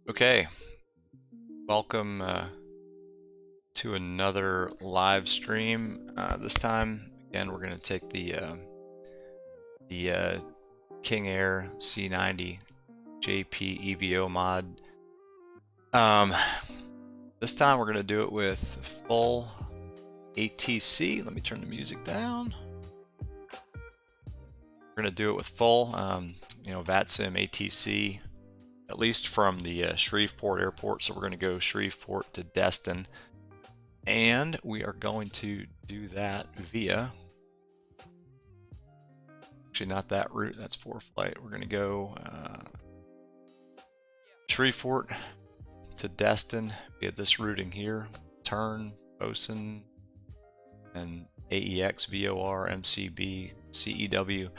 Okay, welcome to another live stream. This time, again, we're going to take the King Air C90 JP EVO mod. This time we're going to do it with full ATC. Let me turn the music down. We're going to do it with full, VATSIM ATC. At least from the Shreveport airport. So we're going to go Shreveport to Destin. And we are going to do that via, actually not that route, that's ForeFlight. We're going to go Shreveport to Destin via this routing here. Turn, Bosun, and AEX, VOR, MCB, CEW,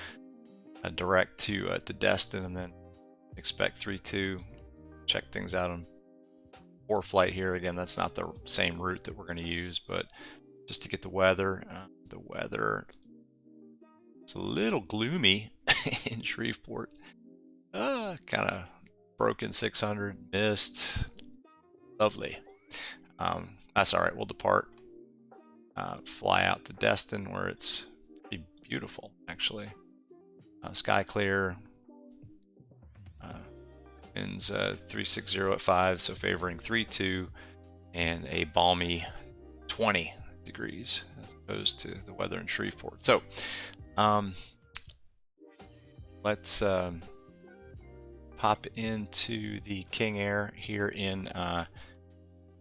direct to Destin, and then expect 3-2, check things out on ForeFlight here. Again, that's not the same route that we're going to use, but just to get the weather. The weather, it's a little gloomy in Shreveport. Kind of broken 600, mist. Lovely. That's all right. We'll depart. Fly out to Destin, where it's pretty beautiful, actually. Sky clear. Winds 360 at 5, so favoring 3-2, and a balmy 20 degrees as opposed to the weather in Shreveport. So let's pop into the King Air here in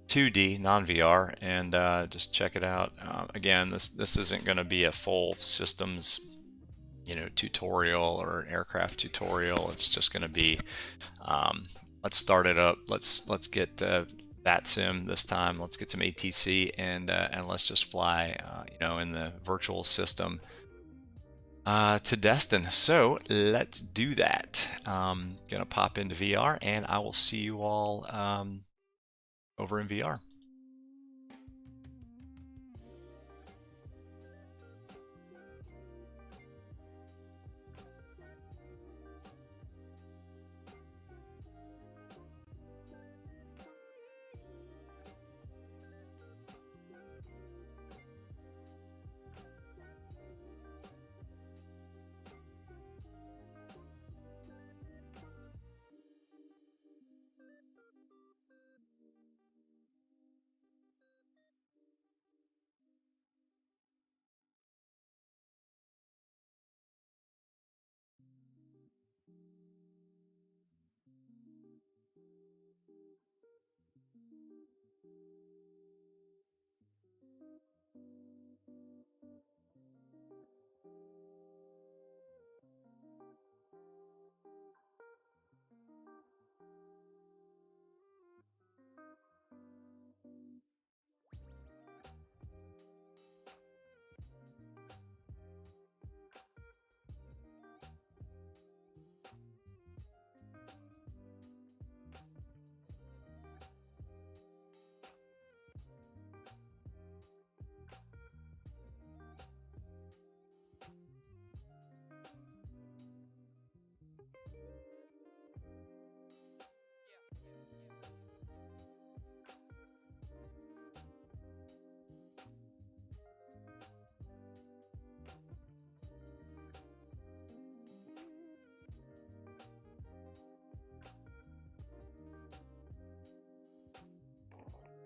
2D non-VR and just check it out. Again, this isn't going to be a full systems tutorial or an aircraft tutorial. It's just going to be let's start it up. Let's get VATSIM this time. Let's get some ATC and let's just fly in the virtual system to Destin. So let's do that. Gonna pop into VR and I will see you all over in VR.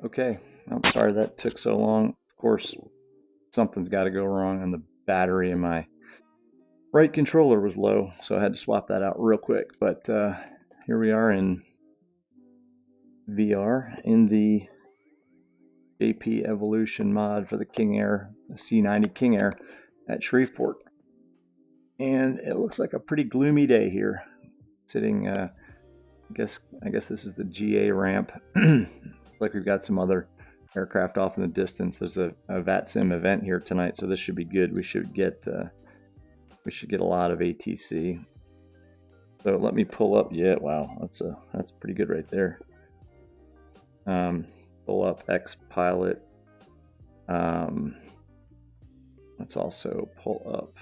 Okay, I'm sorry that took so long. Of course, something's got to go wrong, and the battery in my right controller was low, so I had to swap that out real quick. But here we are in VR in the JP Evolution mod for the King Air, the C90 King Air at Shreveport. And it looks like a pretty gloomy day here. Sitting, I guess this is the GA ramp. Like we've got some other aircraft off in the distance. There's a VATSIM event here tonight, so this should be good. We should get a lot of ATC. So let me pull up. Yeah, wow, that's pretty good right there. Pull up X Pilot. Let's also pull up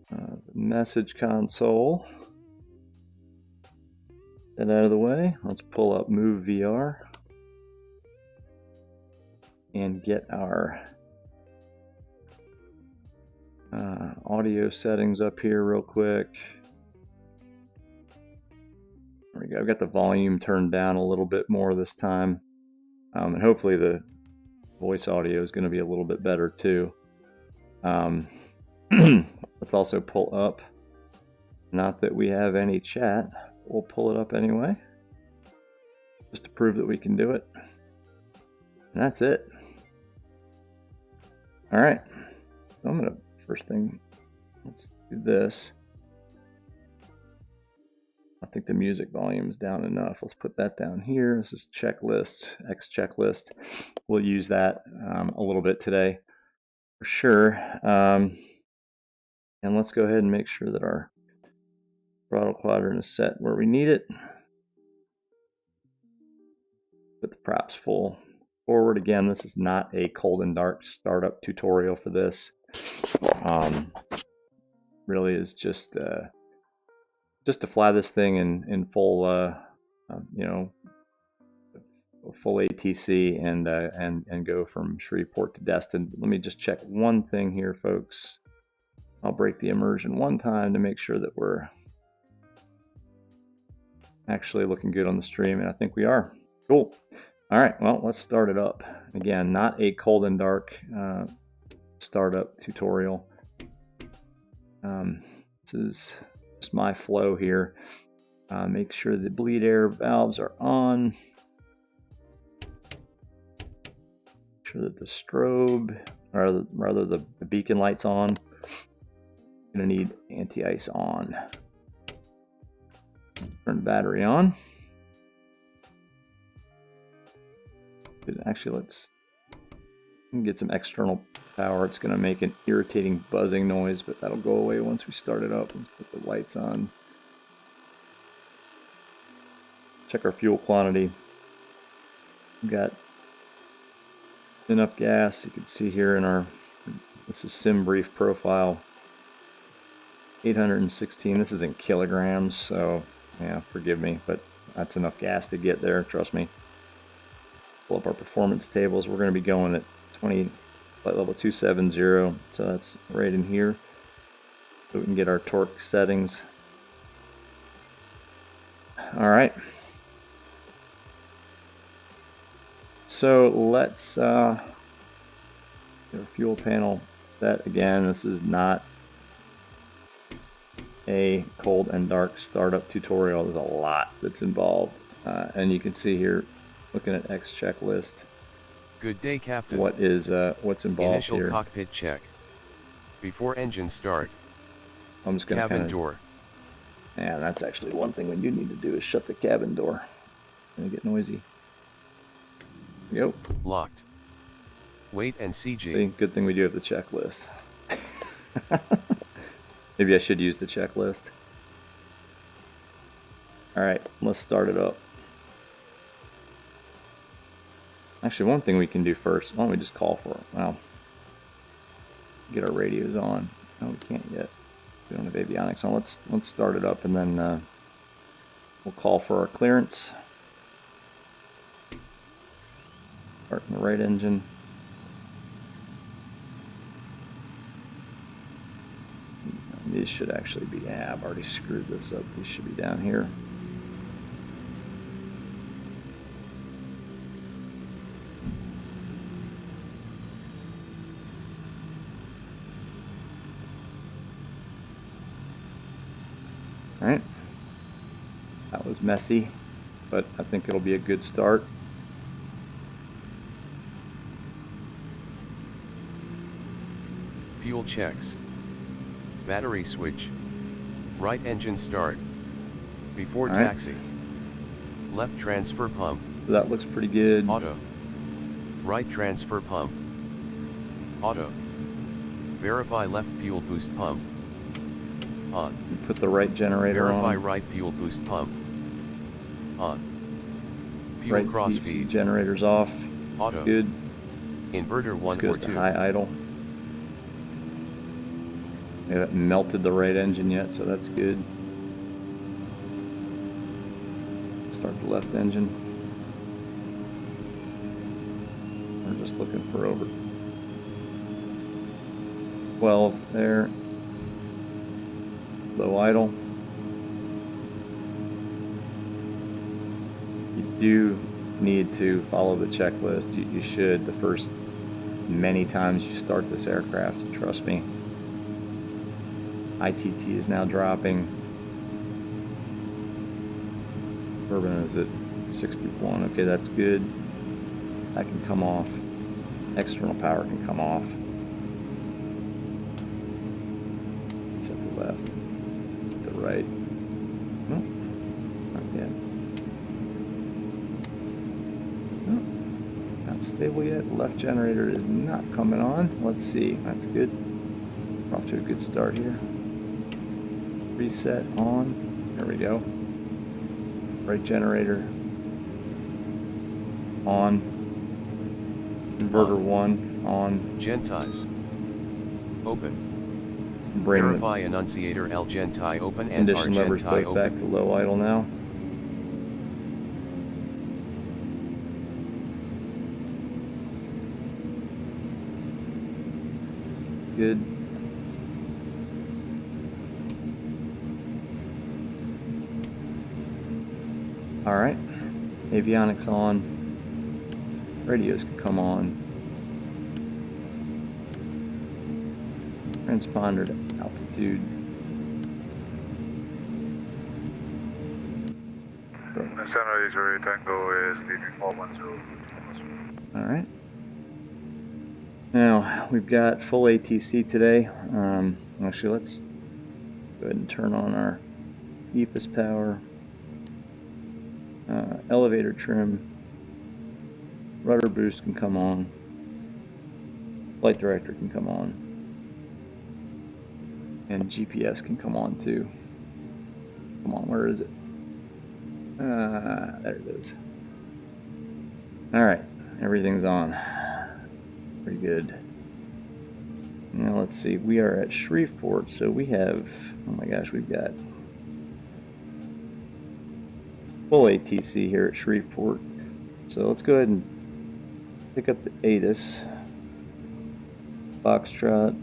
the message console. That out of the way, let's pull up Move VR and get our audio settings up here real quick. There we go. I've got the volume turned down a little bit more this time, and hopefully the voice audio is going to be a little bit better too. Let's also pull up, not that we have any chat, we'll pull it up anyway, just to prove that we can do it. And that's it. All right, so I'm gonna, first thing, let's do this. I think the music volume is down enough. Let's put that down here. This is checklist, X checklist. We'll use that a little bit today for sure. And let's go ahead and make sure that our throttle quadrant is set where we need it. Put the props full forward. Again, this is not a cold and dark startup tutorial for this. Really is just to fly this thing in full, you know, full ATC and go from Shreveport to Destin. Let me just check one thing here, folks. I'll break the immersion one time to make sure that we're actually looking good on the stream, and I think we are. Cool. All right, well, let's start it up. Again, not a cold and dark startup tutorial. This is just my flow here. Make sure the bleed air valves are on. Make sure that the strobe, or rather the beacon light's on. Gonna need anti-ice on. Turn the battery on. Actually, let's get some external power. It's gonna make an irritating buzzing noise, but that'll go away once we start it up. Let's put the lights on. Check our fuel quantity. We've got enough gas. You can see here in our, this is sim brief profile. 816, this is in kilograms, so yeah, forgive me, but that's enough gas to get there, trust me. Pull up our performance tables. We're going to be going at 20, flight level 270, so that's right in here. So we can get our torque settings. All right. So let's get our fuel panel set. Again, this is not a cold and dark startup tutorial. There's a lot that's involved, and you can see here, looking at X checklist. Good day, Captain. What is what's involved Initial here? cockpit check. Before engine start. I'm just gonna cabin door. Yeah, that's actually one thing we do need to do is shut the cabin door. It's gonna get noisy. Yep. Locked. Wait and CG. See, good thing we do have the checklist. Maybe I should use the checklist. All right, let's start it up. Actually, one thing we can do first, why don't we just call for it? Well, get our radios on. No, we can't yet. We don't have avionics on. Let's start it up, and then we'll call for our clearance. Starting the right engine. These should actually be, yeah, I've already screwed this up. These should be down here. All right. That was messy, but I think it'll be a good start. Fuel checks. Battery switch. Right engine start. Before taxi. Left transfer pump. So that looks pretty good. Auto. Right transfer pump. Auto. Verify left fuel boost pump. On. Put the right generator on. Verify right fuel boost pump. On. Fuel Right cross DC feed. generators off. Auto. Good. Inverter 1 This goes or to 2. high idle. We haven't melted the right engine yet, so that's good. Start the left engine. We're just looking for over 12 there. Low idle. You do need to follow the checklist. You should the first many times you start this aircraft, trust me. ITT is now dropping. Turbine is at 61. Okay, that's good. That can come off. External power can come off. It's at the left. At the right. No, not yet. No, not stable yet. Left generator is not coming on. Let's see. That's good. We're off to a good start here. Reset on. There we go. Right generator on. Inverter 1 on. Gentis. Open. Bring Verify annunciator L Genti open and R condition levers Genti both back open. to low idle now. Good. All right, avionics on, radios can come on, transponder to altitude. Tango is leaving 410. All right. Now we've got full ATC today. Actually, let's go ahead and turn on our EVO power. Elevator trim, rudder boost can come on, flight director can come on, and GPS can come on too. Come on, where is it? There it is. Alright, everything's on. Pretty good. Now let's see, we are at Shreveport, so we have, oh my gosh, we've got full ATC here at Shreveport. So let's go ahead and pick up the ATC. Foxtrot.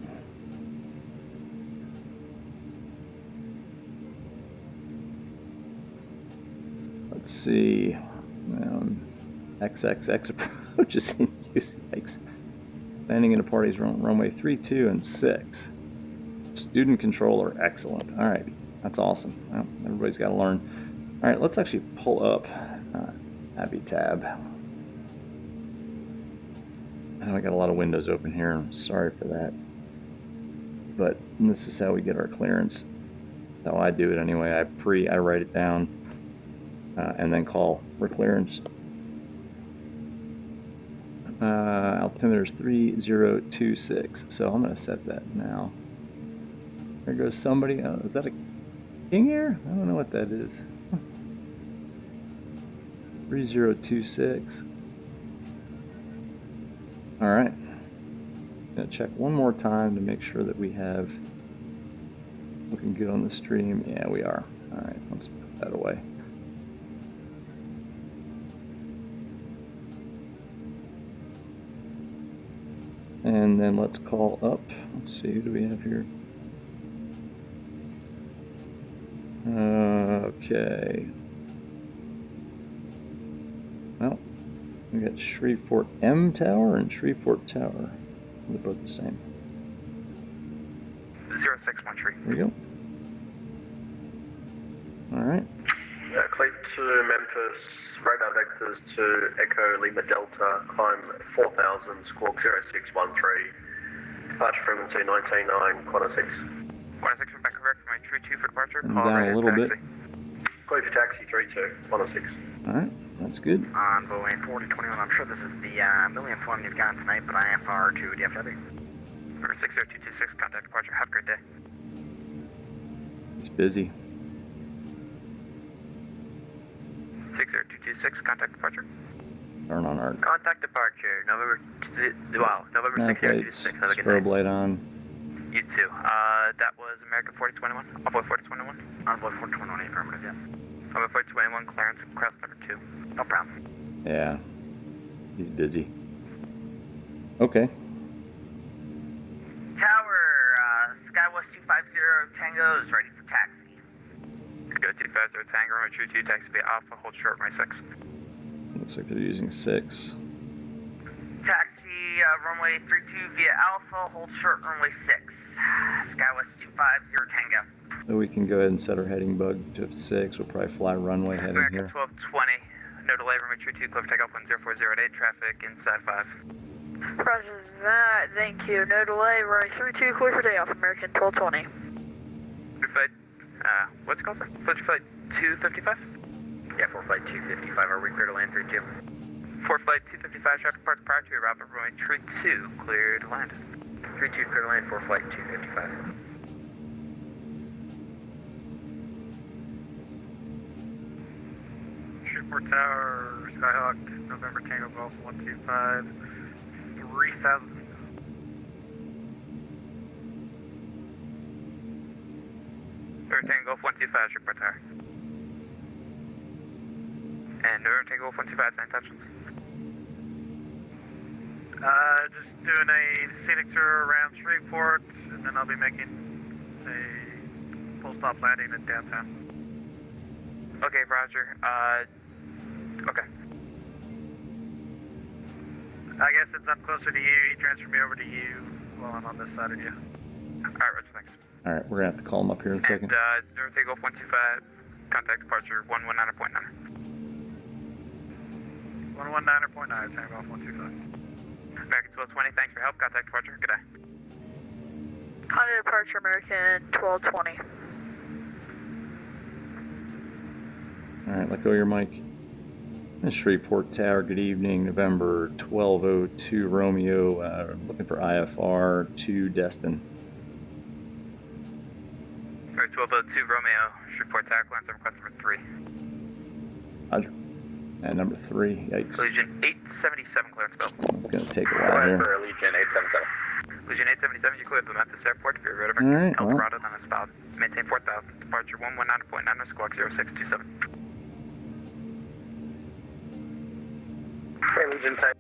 Let's see. XXX approach is in use. Yikes. Landing into parties runway 32 and 6. Student controller, excellent. All right, that's awesome. Well, everybody's got to learn. All right, let's actually pull up Avitab. I know I got a lot of windows open here. I'm sorry for that. But this is how we get our clearance. That's how I do it anyway. I write it down and then call for clearance. Altimeter is 3026. So I'm going to set that now. There goes somebody. Oh, is that a King Air? I don't know what that is. 3026. All right. Gonna check one more time to make sure that we have looking good on the stream. Yeah, we are. All right, let's put that away. And then let's call up. Let's see, who do we have here? Okay. Well, we got Shreveport M Tower and Shreveport Tower. They're both the same. 0613. There we go. All right. Cleat to Memphis, radar vectors to Echo Lima Delta, climb 4000, squawk 0613, departure frequency 199, Quantum 6. Quantum 6 from Vancouver, from my true 2 for departure. And down a little bit. Clear for taxi 32, Quantum 6. All right, that's good. On Boeing 4021, I'm sure this is the million form you've got tonight, but IFR to DFW. For 60226, contact departure. Have a great day. It's busy. 60226, contact departure. Turn on our Contact departure, November 6 Have a good strobe night. light on. You too. That was American 4021. Envoy 4021. Envoy 4021, affirmative, yeah. Envoy 421, clearance, cross number 2. No problem. Yeah, he's busy. Okay. Tower, Skywest 250 Tango is ready for taxi. Go 250 Tango, runway true 2, taxi via Alpha, hold short, runway 6. Looks like they're using 6. Taxi, runway 32 via Alpha, hold short, runway 6. Skywest 250 Tango. So we can go ahead and set our heading bug to 6. We'll probably fly runway heading American here. 1220, no delay, runway true 2, clear for takeoff 10408, traffic inside 5. Roger that, thank you. No delay, runway 32, clear for takeoff, American 1220. Flight, what's it called, sir? Flight 255? Yeah, for flight 255, are we clear to land 32? For flight 255, traffic parts prior to arrival, runway true 2, clear to land. 32 clear to land for flight 255. Shreveport Tower, Skyhawk, November Tango Golf 125, 3000. Tango Golf 125, Shreveport Tower. And November Tango Golf 125, same touches. Just doing a scenic tour around Shreveport, and then I'll be making a full stop landing in downtown. Okay, Roger. Okay. I guess since I'm closer to you, he transferred me over to you while I'm on this side of you. Alright, Roger, thanks. Alright, we're going to have to call him up here in a second. And, November Tango Golf 125, contact departure 119.9. 119.9, Tango Golf 125. American 1220, thanks for help. Contact departure. Good day. Contact departure, American 1220. Alright, let go of your mic. Shreveport Tower, good evening. November 1202 Romeo, looking for IFR to Destin. 1202 Romeo, Shreveport Tower, clearance request number 3. Roger. And number 3, yikes. Legion 877 clearance bill. It's going to take a while here. For Legion 877. Legion 877, you cleared the Memphis Airport to be routed Alright, back to well. Eldorado, then spout. Maintain 4000, departure 119.9, squawk 0627. Okay, Legion 877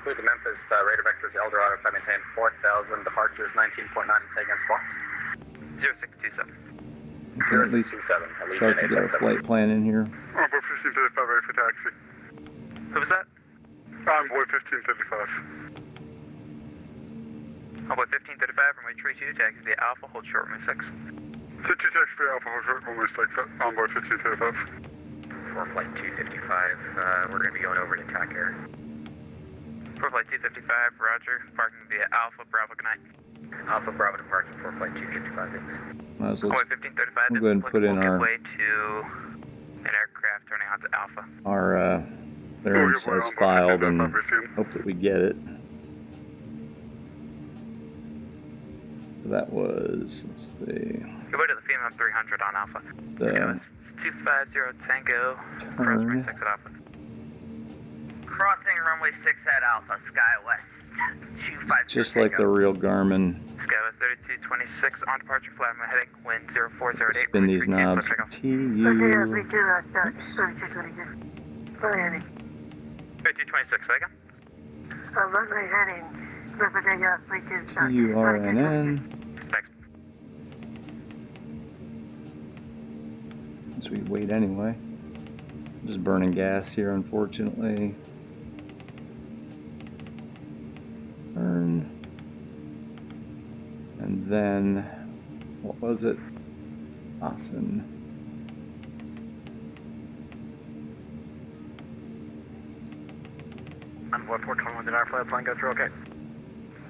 cleared to Memphis, radar vectors Eldorado, I maintain 4000, departure is 19.9, take against squawk. 0627. We can at least start to get our flight plan in here. Envoy 1535 ready for taxi. Who was that? Envoy 1535. Envoy 1535, runway tree 2, taxi via Alpha, hold short, runway 6. 2 taxi for Alpha, hold short, runway 6, Envoy 1535. For flight 255, we're going to be going over to TAC Air. For flight 255, roger, parking via Alpha, Bravo, good night. Alpha Bravo departing for flight 255, thanks. Might as well Envoy 1535, we'll go ahead and put in our way to an aircraft turning onto Alpha. clearance as filed and hope that we get it. So that was, let's see. Go to the female 300 on Alpha. The 250 Tango, cross runway 6 at Alpha. Crossing runway 6 at Alpha, Skywest 250 just like the real Garmin. Skywest 3226 on departure, flat runway heading, wind 0408. Spin these knobs. TU. 3226, say again? Runway heading, TURNN. Thanks. Since we wait anyway. Just burning gas here, unfortunately. Burn. And then, what was it? Awesome. Envoy 421, did our flight plan go through okay?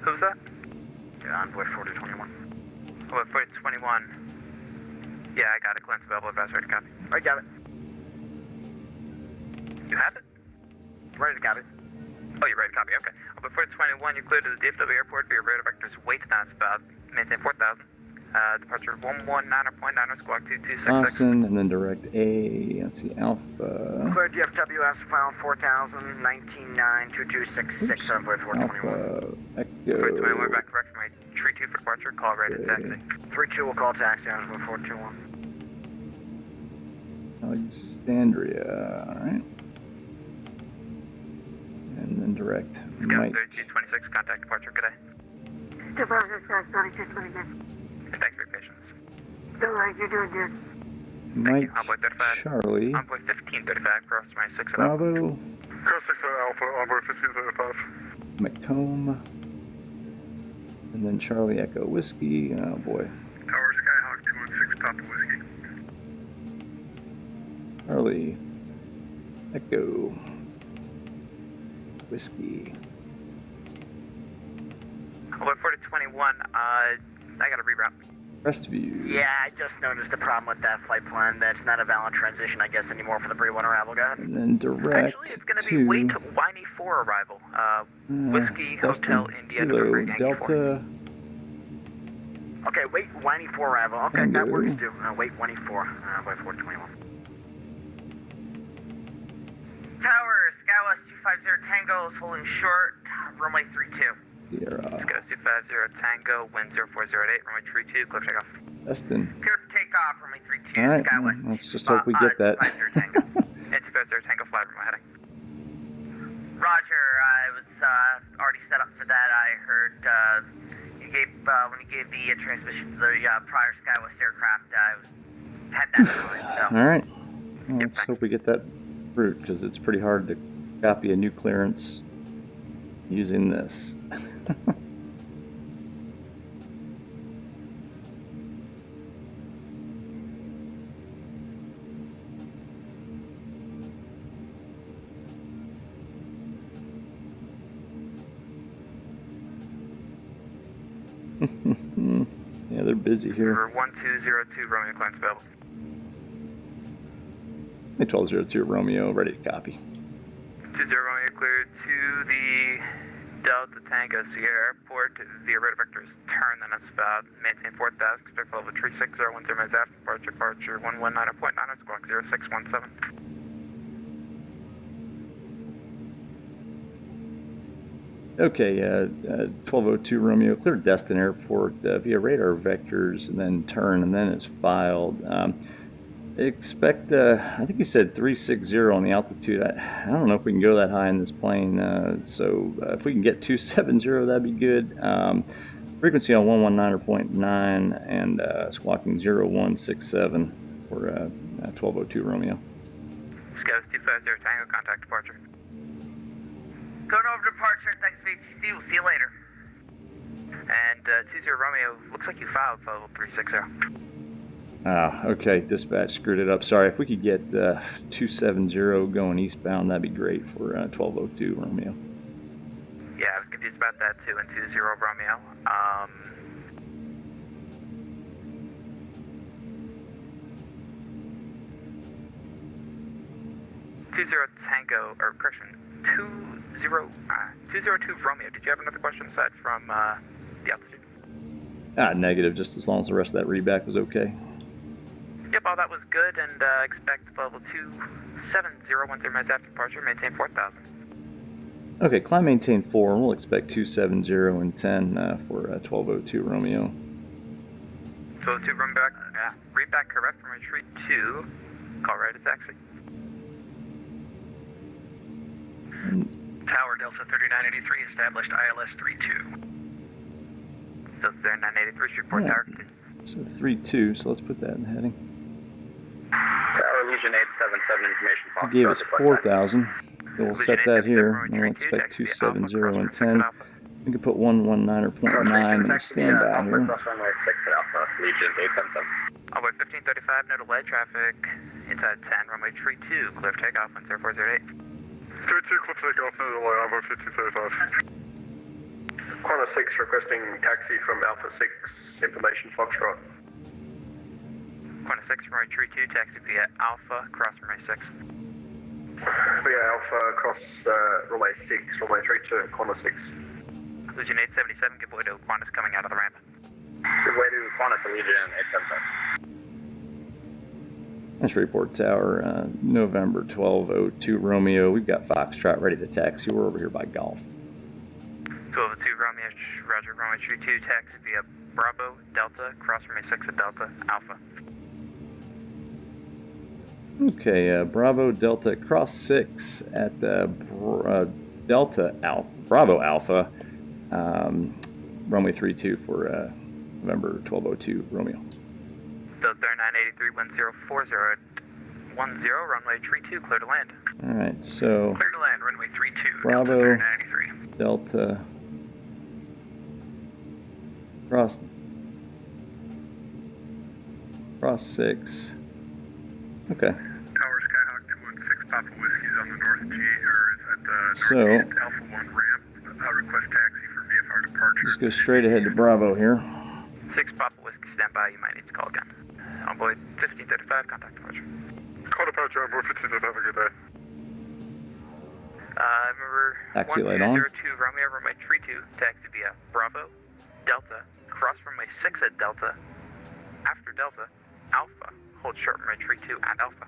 Who's that? Yeah, Envoy 4021. Envoy 4021. Yeah, I got it. Clearance available. Advance ready to copy. I got it. You have it? Ready to copy. Oh, you're ready to copy. Okay. Envoy 4021, you cleared to the DFW airport via radar vectors. Wait to bounce about. Maintain 4000. Departure 119.9, squawk 2266. Awesome, and then direct A. Let's see, Alpha. Clear DFW, found 4000, 19.9, Envoy 421. Alpha. Echo. 421, back correct from my tree 2 for departure, call ready to taxi. 32 will call taxi on Envoy 421. Alexandria, alright. And then direct Mike. 3226, contact departure, good day. Departure Sky 3226. Thanks for your patience. Don't worry, you're doing good. Mike, Envoy 35. Charlie, Envoy 1535, cross my 6 at Bravo, Cross 6 Alpha, Envoy 1535. Macomb, and then Charlie Echo Whiskey. Oh boy. Tower Skyhawk 216, Papa Whiskey. Charlie Echo Whiskey. Envoy 4021, I gotta reroute. Crestview. Yeah, I just noticed a problem with that flight plan. That's not a valid transition, I guess, anymore for the Bree-1 arrival. Go ahead. And then direct Actually, it's gonna to be wait Whiny 4 arrival. Whiskey Hotel Destin, India Kilo, November Yankee 4. Delta. Okay, wait, Whiny 4 arrival. Okay, Tango. that works too. Wait, Whiny 4, by 421. Tower, Skywest 250 Tango is holding short, runway 32. Sierra. Skywest 250 Tango, wind 0408, runway 32, clear takeoff. Destin. Clear takeoff, runway 32, Alright, Skywest. let's just hope we get that. 250 Tango. Yeah, 250 Tango, flat runway heading. Roger, I was already set up for that. I heard you gave, when you gave the transmission to the prior Skywest aircraft, I had that in mind, so. Alright. Well, let's hope we get that route, because it's pretty hard to copy a new clearance using this. Yeah, they're busy here. Number 1202, Romeo client's available. 1202 Romeo, ready to copy. 20 Romeo cleared to the Delta Tango Sierra Airport via radar vectors. Turn, then that's about maintain 4000, expect level 36010 minutes after departure 119.9, squawk 0617. Okay, 1202 Romeo, clear Destin Airport via radar vectors, and then turn, and then it's filed. Expect, I think you said 360 on the altitude. I don't know if we can go that high in this plane, so if we can get 270, that'd be good. Frequency on 119.9 and squawking 0167 for 1202 Romeo. Scouts 250 Tango, contact departure. Going over departure, thanks for ATC, we'll see you later. And 20 Romeo, looks like you filed for level 360. Ah, okay, dispatch screwed it up. Sorry, if we could get 270 going eastbound, that'd be great for 1202 Romeo. Yeah, I was confused about that too, and 20 Romeo. 20 Tango, or correction, 202 Romeo. Did you have another question aside from the altitude? Negative, just as long as the rest of that readback was okay. Yep, all that was good, and expect level 270 once minutes after departure, maintain 4000. Okay, climb maintain 4, and we'll expect 270 and 10 for 1202 Romeo. 1202 Romeo back, readback correct from retreat 2, call right at taxi. Tower Delta 3983 established ILS 32. Delta 3983, Shreveport Tower. So 3-2, so let's put that in the heading. Tower Legion 877 information He box. gave us 4,000. So we'll set that here. We'll expect 270 and 10. We can put 119.9 and stand by here. Cross runway 6 at Alpha, Legion 877. Runway 1535, no delay, traffic inside 10, runway 32, clear takeoff, wind 0408. 32, clear takeoff, no delay, Alpha 1535. Qantas 6 requesting taxi from Alpha 6, information Foxtrot. Qantas 6, runway 32, taxi via Alpha, cross runway 6. Via Alpha, cross runway 6, runway 32, Qantas 6. Legion 877, give way to Qantas coming out of the ramp. Give way to Qantas Legion 877. That's Shreveport Tower, November 1202 Romeo. We've got Foxtrot ready to taxi. We're over here by Golf. 1202 Romeo, Roger, runway 32, taxi via Bravo, Delta, cross runway 6 at Delta, Alpha. Okay, Bravo Delta Cross 6 at Delta Bravo Alpha, runway 32 for November 1202 Romeo. Delta 983 1040 at 10, runway 32, clear to land. All right, so Clear to land, runway 32, Bravo Delta 983. Delta Cross 6. Okay. Tower Skyhawk 216 Papa Whiskey's on the North G, or is at the So, Northeast Alpha 1 ramp. Request taxi for VFR departure. Just go straight ahead to Bravo here. 6 Papa Whiskey, stand by, you might need to call again. Envoy 1535, contact departure. Call departure, Envoy 15, have a good day. Remember, Taxi light on. 1202 Romeo, runway 32, taxi via Bravo, Delta, cross runway 6 at Delta, after Delta, Alpha, hold short runway 32 and Alpha.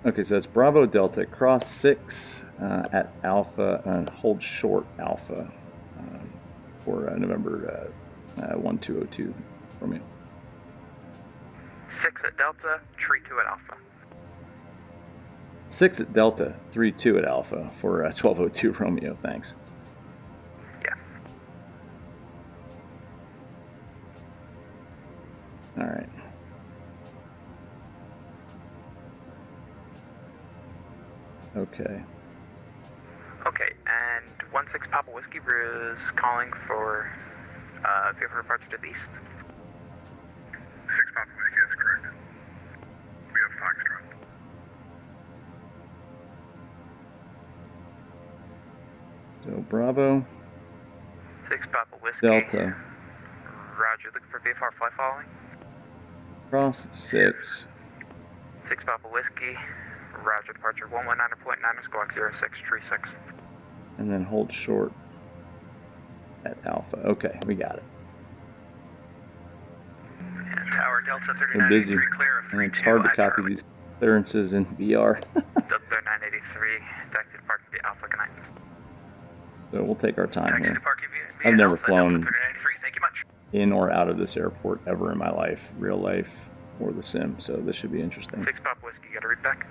Okay, so that's Bravo Delta Cross 6 at Alpha and hold short Alpha for November 1202 Romeo. 6 at Delta, 32 at Alpha. 6 at Delta, 32 at Alpha for 1202 Romeo, thanks. Yeah. All right. Okay. Okay, and 16 Papa Whiskey is calling for vehicle departure to the east. 6 Papa Whiskey, that's correct. We have Foxtrot. So Bravo 6 Papa Whiskey. Delta Roger, looking for VFR fly following. Cross 6. 6 Papa Whiskey. Roger, departure 119.9, squawk 0636. And then hold short at Alpha. Okay, we got it. And Tower Delta We're busy, 3983 clear of and 32. it's hard to copy these clearances in VR. Delta 983, taxi depart via Alpha, good night. So we'll take our time Taxi here. depart via I've never Alpha, flown Delta 3983, thank you much. in or out of this airport ever in my life, real life or the sim, so this should be interesting. 6 Papa Whiskey, got a read back.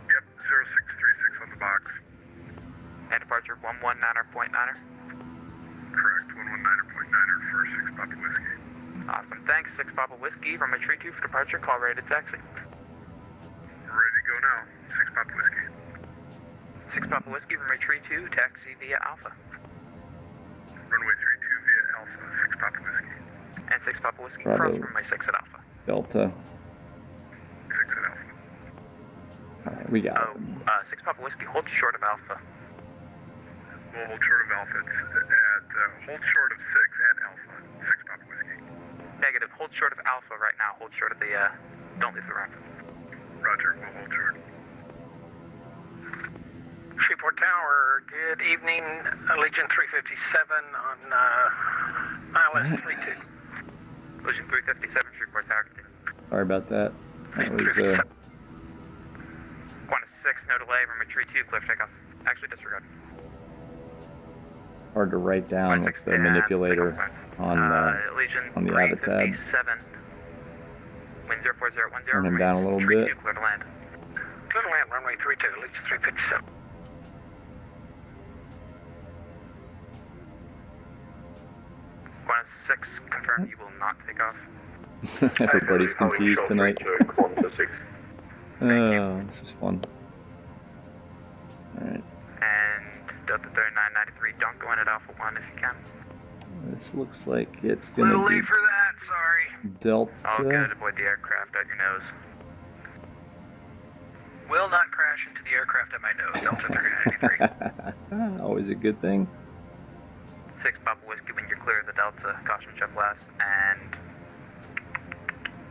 Yep, 0636 on the box. And departure 119.9er. Correct, 119.9er for 6 Papa Whiskey. Awesome, thanks. 6 Papa Whiskey, runway 32 for departure, call ready to taxi. Ready to go now, 6 Papa Whiskey. 6 Papa Whiskey, runway 32, taxi via Alpha. Runway 32 via Alpha, 6 Papa Whiskey. And 6 Papa Whiskey, Bravo. cross runway 6 at Alpha. Delta. 6 at Alpha. Alright, we got it. 6 Papa Whiskey, hold short of Alpha. We'll hold short of Alpha at, hold short of 6 at Alpha, 6 Papa Whiskey. Negative, hold short of Alpha right now, hold short of the, don't leave the ramp. Roger, we'll hold short. Shreveport Tower, good evening. Legion 357 on ILS 32. Legion 357, Shreveport Tower. Sorry about that. That was 1 to 6, no delay, runway 32, clear takeoff. Actually, disregard. hard to write down with the manipulator on Legion the Avatab. 357. Wind 04010. Turn him down a little bit. Clear to land. Clear to land, runway 32, Legion 357. Qantas 6, confirm you will not take off. Everybody's confused tonight. Oh, this is fun. Alright. And Delta 3993, don't go in at Alpha 1 if you can. This looks like it's A gonna little be late for that, sorry. Delta. All good, avoid the aircraft at your nose. Will not crash into the aircraft at my nose, Delta 3993. Always a good thing. 6 Papa Whiskey, when you're clear of the Delta, caution check last, and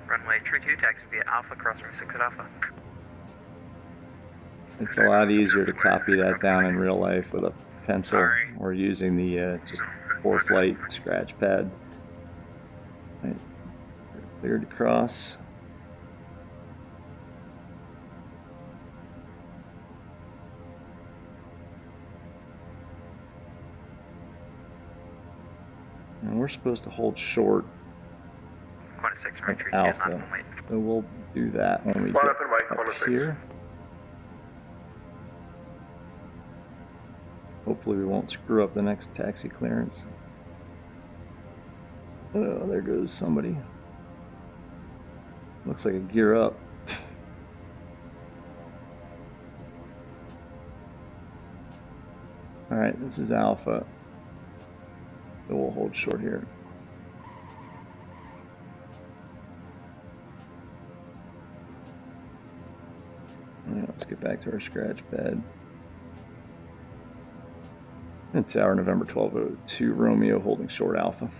runway 32, taxi via Alpha, cross from 6 at Alpha. It's a lot easier to copy that down in real life with a pencil or using the just for-flight scratch pad. Right. Cleared to cross. And we're supposed to hold short. Qantas 6, runway 32, Alpha. not wait. So we'll do that when we Line get up and wait, up corner 6. here. Hopefully we won't screw up the next taxi clearance. Oh, there goes somebody. Looks like a gear up. Alright, this is Alpha. So we'll hold short here. Alright, let's get back to our scratch pad. And tower November 1202 Romeo holding short Alpha.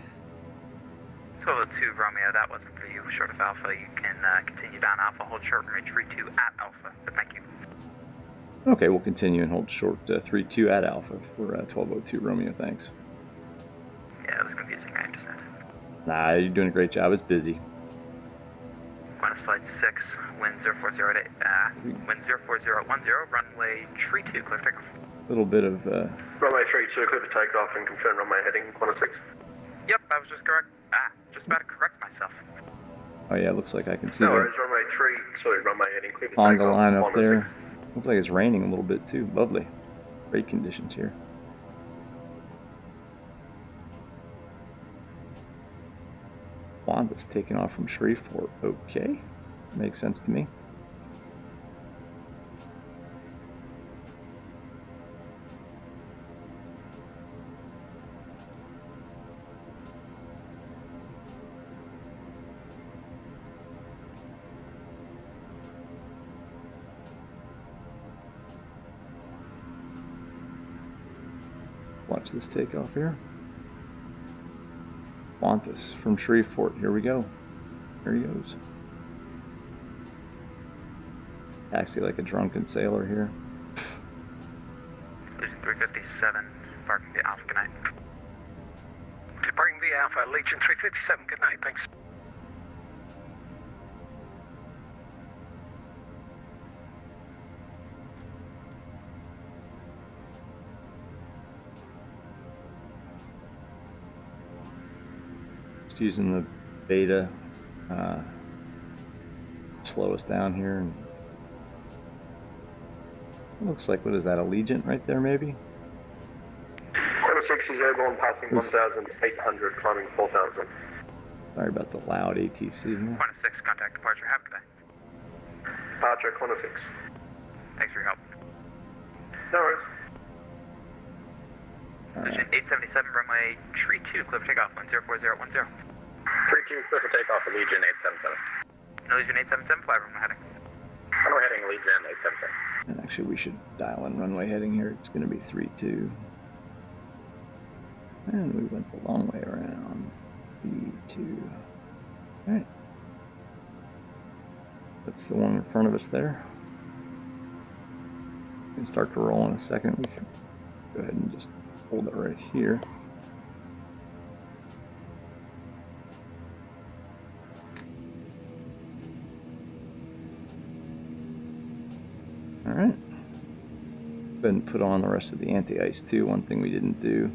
1202 Romeo, that wasn't for you. Short of Alpha, you can continue down Alpha, hold short, runway 32 at Alpha. But thank you. Okay, we'll continue and hold short 32 at Alpha for 1202 Romeo, thanks. Yeah, it was confusing, I understand. Nah, you're doing a great job, it's busy. Minus flight 6, wind 040 wind 04010, runway 32, clear takeoff. A little bit of... Runway 32, clear for takeoff and confirm runway heading corner 6. Yep, I was just correct. Just about to correct myself. Oh yeah, looks like I can see No the worries, runway 32, runway heading clear for Honda takeoff. line up corner there. 6. Looks like it's raining a little bit too. Lovely. Great conditions here. Honda's taking off from Shreveport. Okay. Makes sense to me. Watch this takeoff here. Qantas from Shreveport. Here we go. Here he goes. Taxi like a drunken sailor here. Legion 357, parking via Alpha, good night. Departing via Alpha, Legion 357, good night, thanks. Just using the beta slow us down here. And looks like, what is that, Allegiant right there maybe? Corner 6 is airborne, passing 1,800, climbing 4,000. Sorry about the loud ATC here. Corner 6, contact departure, have a good day. Departure, corner 6. Thanks for your help. No worries. Legion 877, runway 32, clear for takeoff, 1041010. 32, clear for takeoff for Legion 877. Legion 877, fly runway heading. Runway heading, Legion 877. And actually we should dial in runway heading here. It's going to be 32. And we went the long way around. B2. Alright. That's the one in front of us there. We can start to roll in a second. We should go ahead and just hold it right here. Alright. Go ahead and put on the rest of the anti-ice too. One thing we didn't do.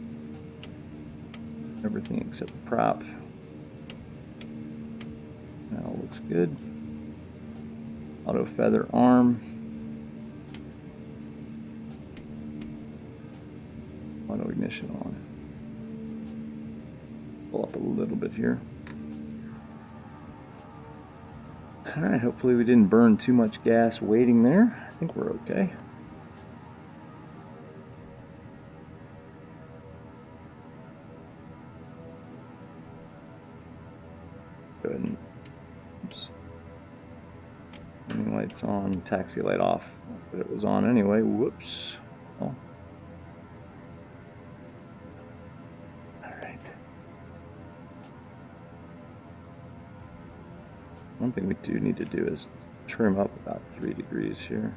Everything except the prop. That all looks good. Auto feather arm. Auto ignition on. Pull up a little bit here. Alright, hopefully we didn't burn too much gas waiting there. I think we're okay. Go ahead and, oops. Running lights on, taxi light off. But it was on anyway. Whoops. Oh. Alright. One thing we do need to do is trim up about 3 degrees here.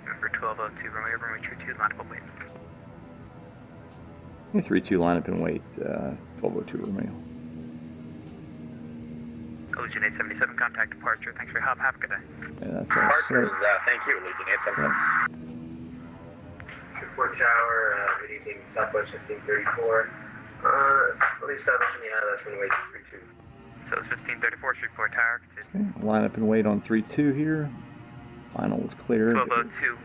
Remember 1202, Romeo, runway 32, line up, wait. 32 line up and wait, 1202 Romeo. Legion 877, contact departure. Thanks for your help. Have a good day. Yeah, that's all Departures, set. thank you, Legion 877. Shreveport Tower, good evening, Southwest 1534. Fully established, yeah, that's runway 32. So it's 1534 Shreveport Tower. Okay, line up and wait on 3-2 here. Final is cleared. 1202.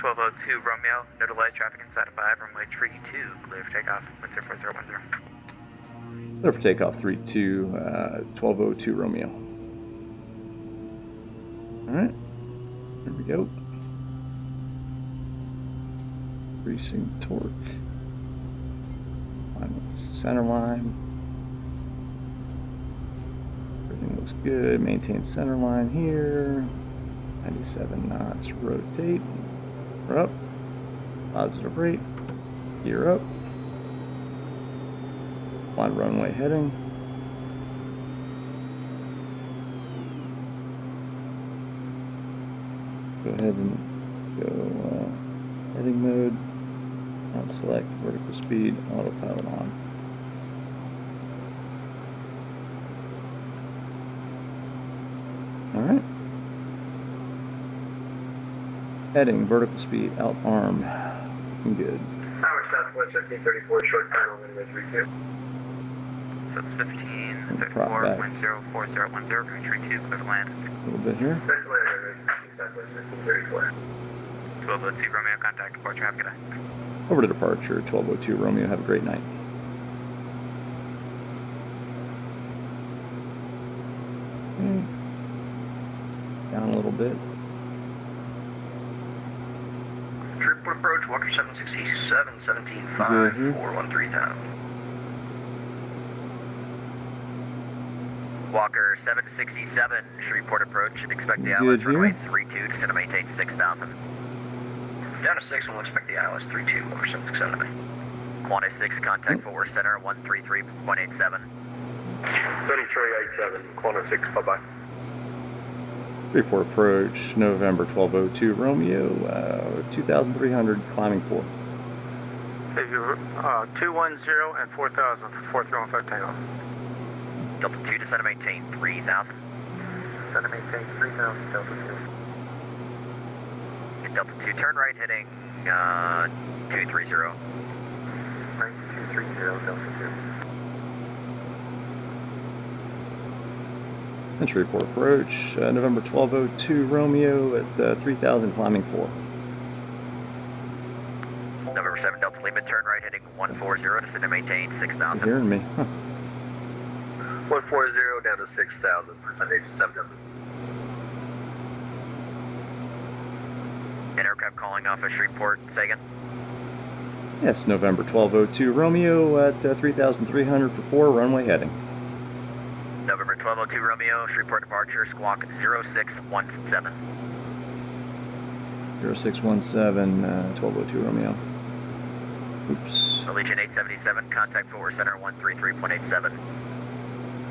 1202 Romeo, no delay, traffic inside of 5, runway 32, clear for takeoff, wind 04010. Clear for takeoff 3-2, 1202 Romeo. Alright, here we go. Increasing torque. Final center line. Everything looks good. Maintain center line here. 97 knots. Rotate. We're up. Positive rate. Gear up. Wide runway heading. Go ahead and go heading mode. Not select vertical speed. Autopilot on. All right. Heading, vertical speed, out arm. Good. Tower Southwest 1534, short final, runway 32. So it's 1534, wind 04010, runway 32, clear to land. A little bit here. Next land, runway Southwest 1534. 1202 Romeo, contact departure, have a good night. Over to departure, 1202 Romeo, have a great night. Okay. Down a little bit. Shreveport approach, Walker 767, 17.5, 413,000. Walker 767, Shreveport approach, expect the Aorus runway 32, descend to maintain 6,000. Down to 6, and we'll expect the ILS 32, Walker 767. Qantas 6, contact forward center, 133.87. 3387, Quantum 6, bye-bye. Shreveport approach, November 1202 Romeo, 2,300, climbing 4. 210 and 4,000, 4315 takeoff. Delta 2, descend to maintain 3,000. Descend to maintain 3,000, Delta 2. And Delta 2, turn right heading 230. Right, 230, Delta 2. And Shreveport approach, November 1202 Romeo at 3,000, climbing 4. November 7, Delta Lima, turn right heading 140, descend to maintain 6,000. You're hearing me? Huh. 140 down to 6,000, percentage 7,000. An aircraft calling off of Shreveport, say again. Yes, November 1202 Romeo at 3,300 for 4, runway heading. November 1202 Romeo, Shreveport departure, squawk 0617. 0617, 1202 Romeo. Oops. Allegiant 877, contact forward center 133.87.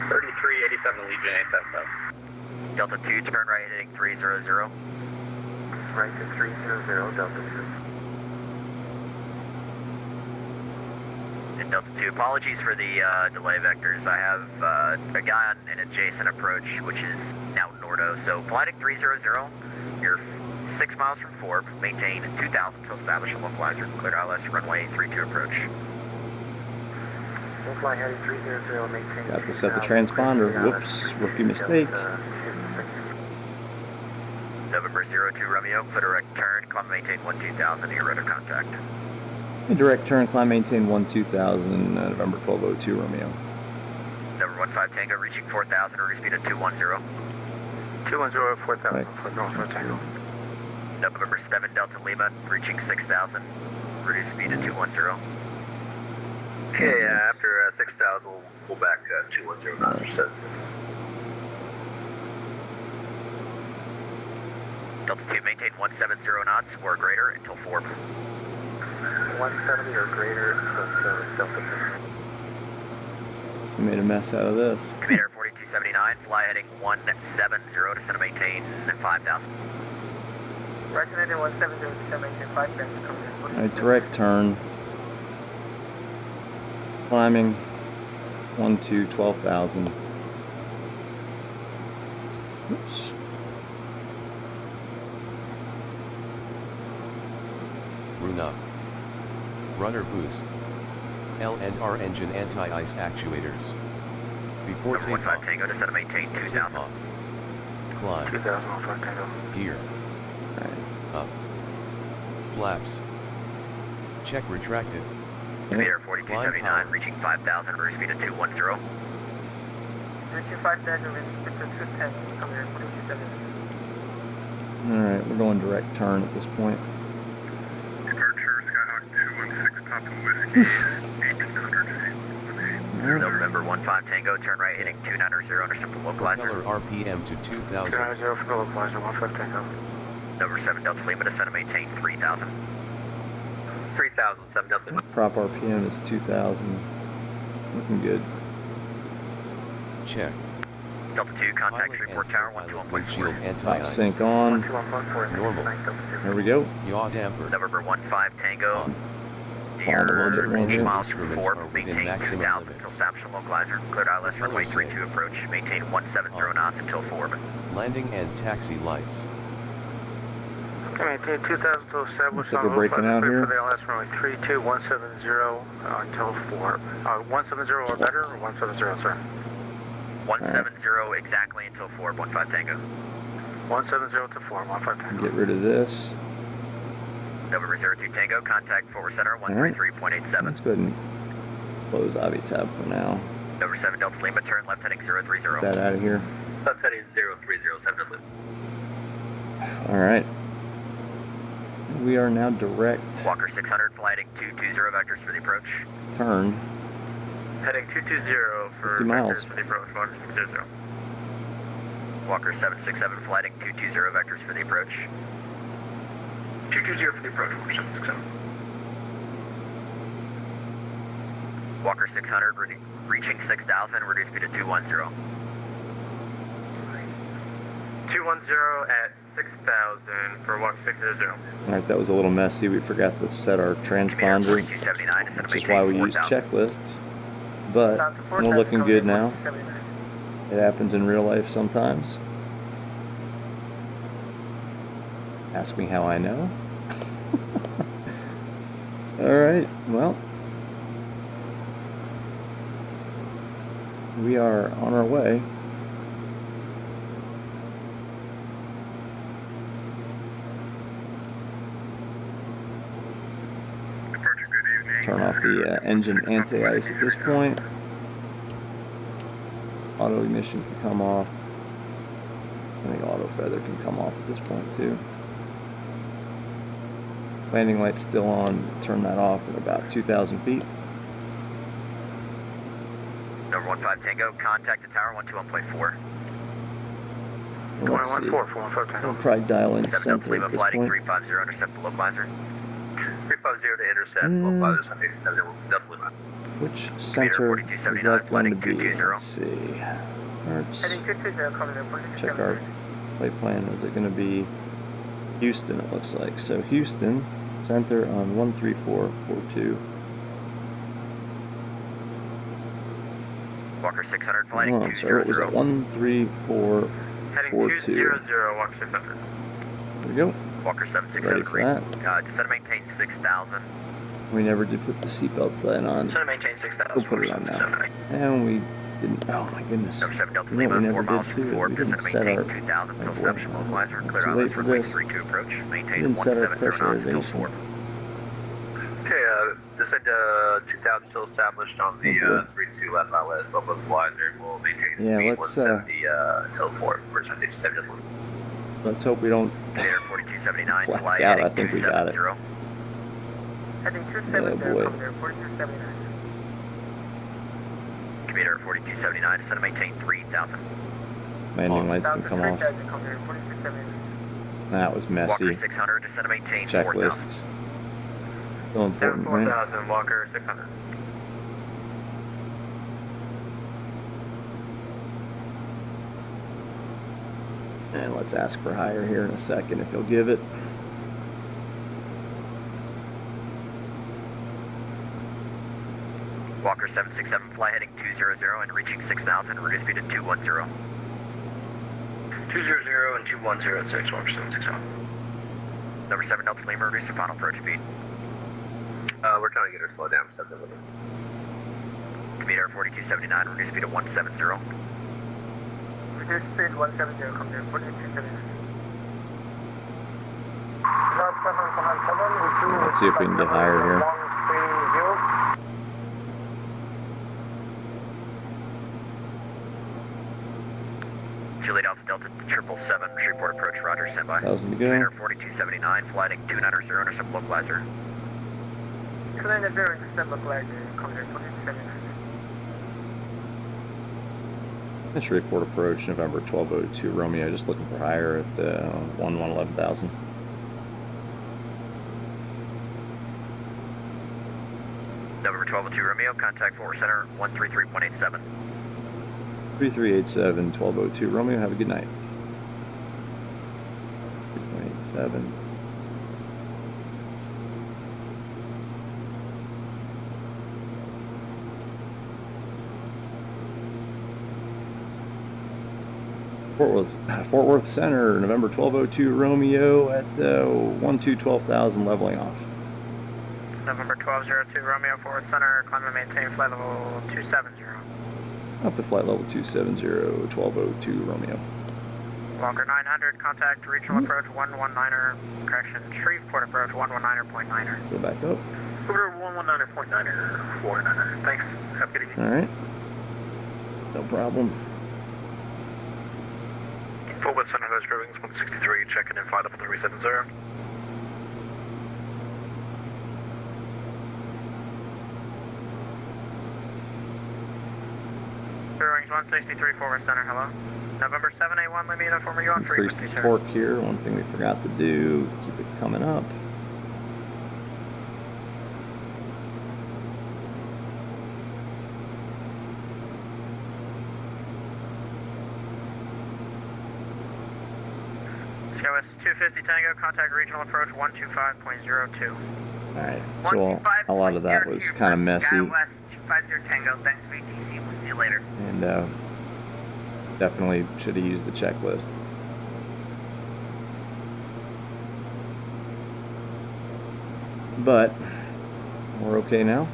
3387, Allegiant 877. Delta 2, turn right heading 300. Right to 300, Delta 2. And Delta 2, apologies for the delay vectors. I have a guy on an adjacent approach, which is now Nordo. So flighting 300, you're 6 miles from Forbes, maintain 2,000 to establish a localizer, clear ILS runway 32 approach. We'll fly heading 300, maintain. Got to set the transponder. Whoops, rookie mistake. November 02 Romeo, clear direct turn, climb maintain 12,000, your rudder contact. Direct turn, climb maintain 12,000, November 1202 Romeo. Number 15 Tango, reaching 4,000, reduce speed at 210. 210, 4,000, Right. for Northwest Tango. November 7 Delta Lima, reaching 6,000, reduce speed at 210. Okay, after 6,000, we'll pull back 210 knots or so. Delta 2, maintain 170 knots or greater until Forbes. 170 or greater, Delta 2. We made a mess out of this. Commander 4279, fly heading 170, descend to maintain 5,000. Right, Commander 170, descend to maintain 5,000. Alright, direct turn. Climbing 12,000. Oops. Runa. Runner boost. LNR engine anti-ice actuators. Before Number 15 takeoff, Tango, descend and maintain 2000. takeoff. Climb. 2000, 15 Tango. Gear. Up. Flaps. Check retracted. Altimeter 4279, reaching 5000, reduce speed to 210. Reaching 5,000, reduce speed to 210, come here, 4279. Alright, we're going direct turn at this point. Departure Skyhawk 216 Papa Whiskey, 1800 feet. November 15 Tango, turn right, heading 290, understood for localizer. Propeller RPM to 2000. 290 for the localizer, 15 Tango. Number 7 Delta Lima, descend and maintain 3000. 3000, 7 Delta Lima. Prop RPM is 2000. Looking good. Check. Delta 2, contact Pilot Shreveport and Tower, co-pilot windshield 121.4. Top anti-ice. sync on. 1214. Normal. There we go. Yaw damper. November 15 Tango, On. Follow the little bit near range 8 here. miles from Instruments 4, are within maintain maximum 2000 until limits. establishing localizer. Cleared ILS runway Propeller 32 approach, maintain 170 knots until 4. Landing and taxi lights. Okay, maintain 2000 to establish Looks like on we're breaking out clear here. for the LS runway 32, 170 until 4. 170 or better, or 170, sir? 170 exactly until 4, 15 Tango. 170 to 4, 15 Tango. Get rid of this. November 02 Tango, contact forward center, 133.87. Let's go ahead and close Avitab for now. November 7 Delta Lima, turn left heading 030. Get that out of here. Left heading 030, 7 Delta Lima. Alright. We are now direct Walker 600, flighting 220 vectors for the approach. turn. Heading 220 for 50 miles. vectors for the approach, Walker 220. Walker 767, flighting 220 vectors for the approach. 220 for the approach, Walker 767. Walker 600, reaching 6,000, reduce speed to 210. 210 at 6,000 for Walker 600. Alright, that was a little messy. We forgot to set our transponder, which is why we use checklists. But we're looking good now. It happens in real life sometimes. Ask me how I know. Alright, well. We are on our way. Departure, good evening. Turn off the engine anti-ice at this point. Auto ignition can come off. I think auto feather can come off at this point too. Landing light's still on. Turn that off at about 2,000 feet. Number 15 Tango, contact the tower 121.4. Let's see. 114 for 15 Tango. We'll probably dial in 7 Delta center Lima, at this flighting point. 350, intercept the localizer. 350 to intercept, localizer 7 Delta Lima. Which center is that going to be? Let's see. Heading 220, coming in, Check our flight plan. Is it going to be Houston, it looks like. So Houston, center on 13442. Walker 600, flighting Oh, I'm sorry, what was that? 200. Heading 13442. 200, Walker 600. There we go. Walker Ready 767, for that. descend and maintain 6,000. We never did put the seatbelt sign on. Descend and maintain 6,000. We'll put it on now. And we didn't. Oh my goodness. Number 7 Delta You know what Lima, we 4 never miles did from too? 4, We descend didn't and set our. maintain 2,000 until establishing localizer. Clear Too late ILS for runway this. 32 approach, We maintain didn't set our 170 knots until pressurization. 4. Okay, descend 2,000 still established on the 32 left ILS, localizer, and we'll maintain Yeah, speed let's, 170 until 4. We're 7 Delta Lima. Let's hope we don't. Air 4279, Black fly out, I heading think we got it. 270. Heading Oh 270, boy. coming in, 4279. Commuter 4279, descend and maintain 3,000. Landing lights can come off. 3,000, coming in, 4279. That was messy. Walker 600, descend and maintain 4,000. Checklists. Still important, right? 4,000, Walker 600. And let's ask for higher here in a second if he'll give it. Walker 767, fly heading 200 and reaching 6,000, reduce speed to 210. 200 and 210 at 6, Walker 767. Number 7 Delta Lima, reduce your final approach speed. We're trying to get her slowed down for 7 Delta Lima. Meter 4279, reduce speed to 170. Reduce speed 170, come here, 4279. Let's see if we can get higher here. Juliet Alpha Delta 777, Shreveport approach, roger, standby. 1000 to go. Meter 4279, flighting 290, intercept localizer. Clear the bearing, intercept localizer, come here, 4279. Shreveport approach, November 1202 Romeo, just looking for higher at 11,000. November 1202 Romeo, contact forward center 133.87. 3387, 1202 Romeo, have a good night. 3.87. Fort Worth Center, November 1202 Romeo at 12,000, leveling off. November 1202 Romeo, Fort Worth Center, climb and maintain flight level 270. Up to flight level 270, 1202 Romeo. Walker 900, contact regional approach 119er, correction, Shreveport approach 119er.9er. Go back up. Over 119.9er, 49er. Thanks. Have a good evening. Alright. No problem. Fort Worth Center, those Rovings 163, checking in flight level 370. Rovings 163, Fort Worth Center, hello. November 781, Limita, former you on Increase frequency, the sir. torque here. One thing we forgot to do, keep it coming up. COS 250 Tango, contact regional approach 125.02. Alright, so a lot of that was kind of messy. West 250 Tango, thanks for ATC, we'll see you later. And definitely should have used the checklist. But we're okay now.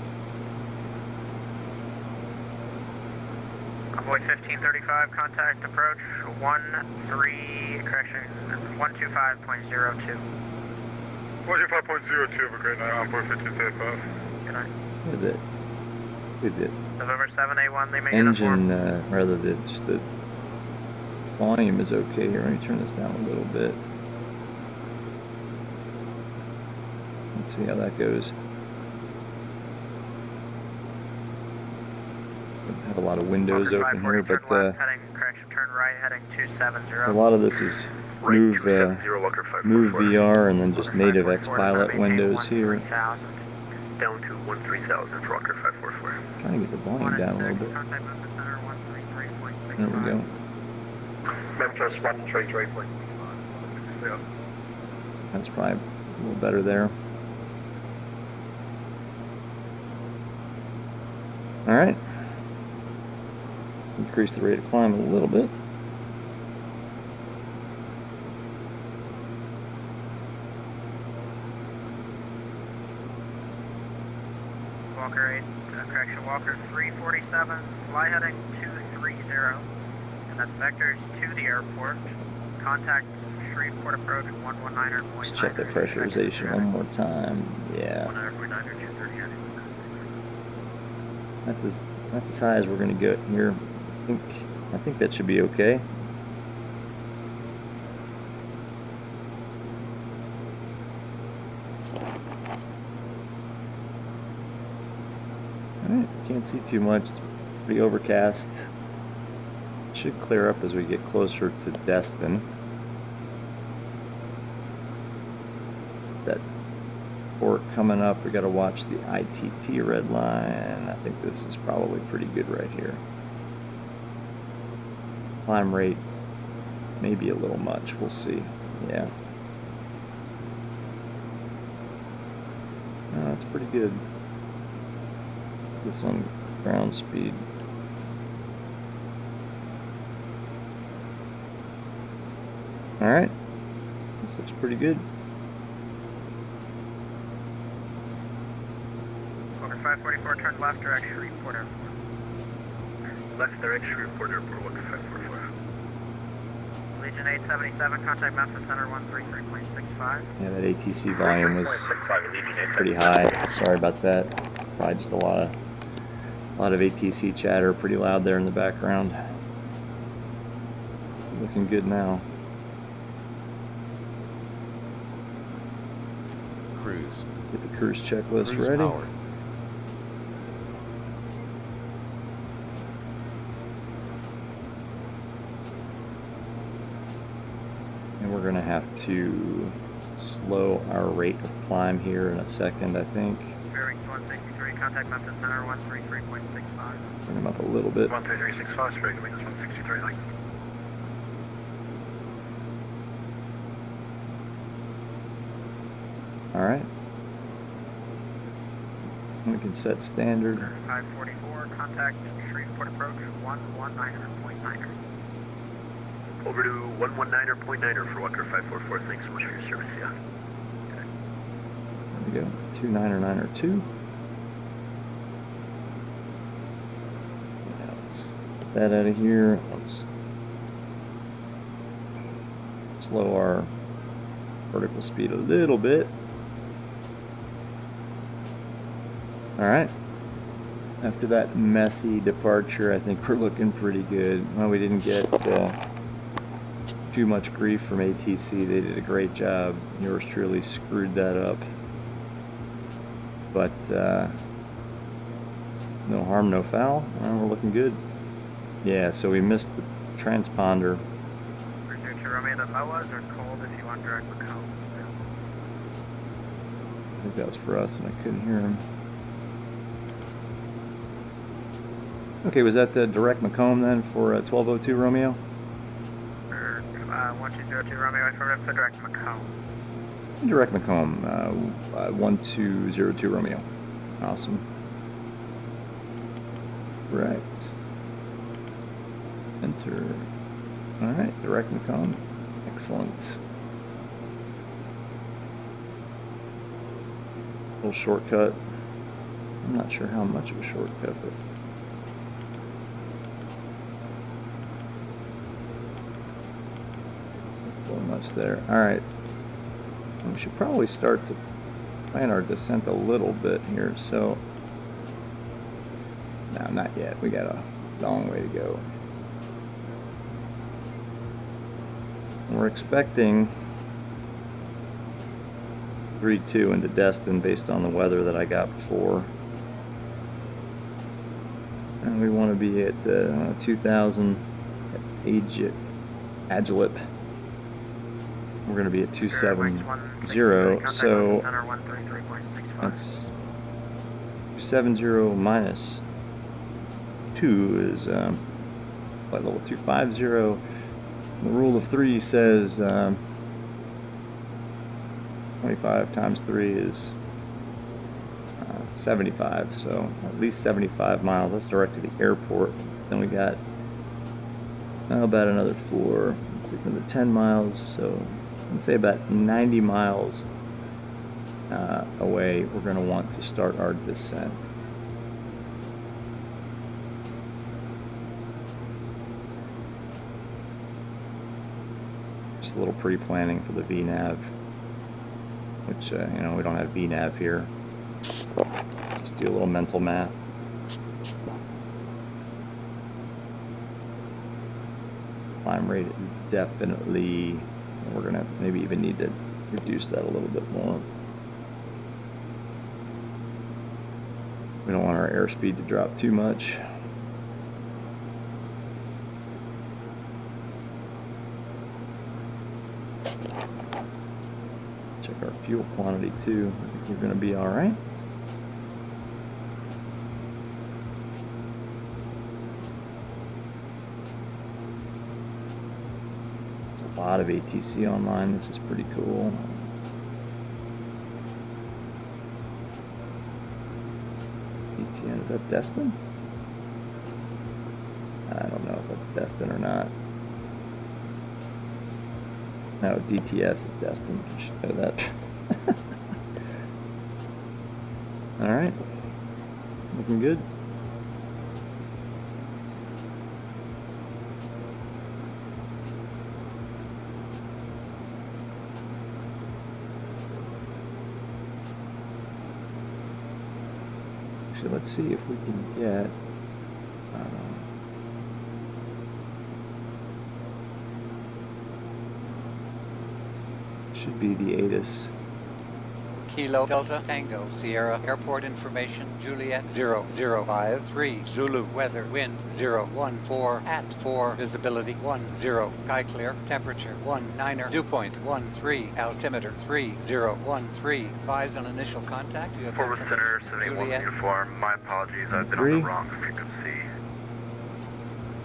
Convoy 1535, contact approach 125.02. 125.02, have a great night, Envoy 1535. Good night. With it. November 781, Lima Engine, rather than just the volume is okay here. Let me turn this down a little bit. Let's see how that goes. I have a lot of windows open here, but heading, correction, turn right, heading 270. a lot of this is move VR and then just native X-Pilot windows here. Down to 13,000 for Rocker 544. Trying to get the volume down a little bit. There we go. Memphis 133.5. Yeah. That's probably a little better there. Alright. Increase the rate of climb a little bit. Walker 8, correction, Walker 347, fly heading 230, and that's vectors to the airport. Contact Shreveport approach 119er. Let's check the pressurization one more time. Yeah. 119er, 230. That's as high as we're gonna get here. I think that should be okay. Alright, can't see too much. It's pretty overcast. Should clear up as we get closer to Destin. That port coming up, we gotta watch the ITT red line. I think this is probably pretty good right here. Climb rate, maybe a little much, we'll see. Yeah. That's pretty good. This on ground speed. Alright. This looks pretty good. Over 544, turn left, direct Shreveport Airport. left direction, Shreveport Airport, 1544. Legion 877, contact Memphis Center 133.65. Yeah, that ATC volume was pretty high. Sorry about that. Probably just a lot of ATC chatter, pretty loud there in the background. Looking good now. Cruise. Get the cruise checklist Cruise ready. powered. And we're gonna have to slow our rate of climb here in a second, I think. Bearing 163, contact Memphis Center 133.65. Bring them up a little bit. 13365, Spirit Wings 163, thanks. Alright. We can set standard. 544, contact Shreveport approach 119.9er. Over to 119.9er for Walker 544, thanks so much for your service, yeah. There we go. 29er 2. Now let's get that out of here. Let's slow our vertical speed a little bit. Alright, after that messy departure, I think we're looking pretty good. Well, we didn't get too much grief from ATC. They did a great job. Yours truly screwed that up. But no harm, no foul. We're looking good. Yeah, so we missed the transponder. Pursuit to Romeo, the MOAs are cold if you want direct Macomb. I think that was for us and I couldn't hear him. Okay, was that the direct Macomb then for 1202 Romeo? For 1202 Romeo, affirmative for direct Macomb. Direct Macomb, 1202 Romeo. Awesome. Right. Enter. Alright, direct Macomb. Excellent. Little shortcut. I'm not sure how much of a shortcut, but much there. Alright. We should probably start to plan our descent a little bit here. So, no, not yet. We got a long way to go. We're expecting 3-2 into Destin based on the weather that I got before. And we want to be at 2000 at Agilip. We're going to be at 270, so that's 270 minus 2 is what, level 250. The rule of 3 says 25 times 3 is 75, so at least 75 miles. That's direct to the airport. Then we got about another 4, let's see, another 10 miles, so let's say about 90 miles away, we're going to want to start our descent. Just a little pre-planning for the VNAV, which, you know, we don't have VNAV here. Just do a little mental math. Climb rate is definitely, we're going to maybe even need to reduce that a little bit more. We don't want our airspeed to drop too much. Check our fuel quantity too. I think we're going to be all right. There's a lot of ATC online. This is pretty cool. ATN, is that Destin? I don't know if that's Destin or not. No, DTS is Destin. I should know that. Alright. Looking good. Actually, let's see if we can get. Should be the ATC. Kilo Delta Tango Sierra Airport Information Juliet 0053 Zulu Weather Wind 014 at 4 Visibility 10 Sky Clear Temperature 19er Dew point 13 Altimeter 3013 Advise on initial contact. You have Forward Center 71 uniform. My apologies, I've been on the wrong frequency.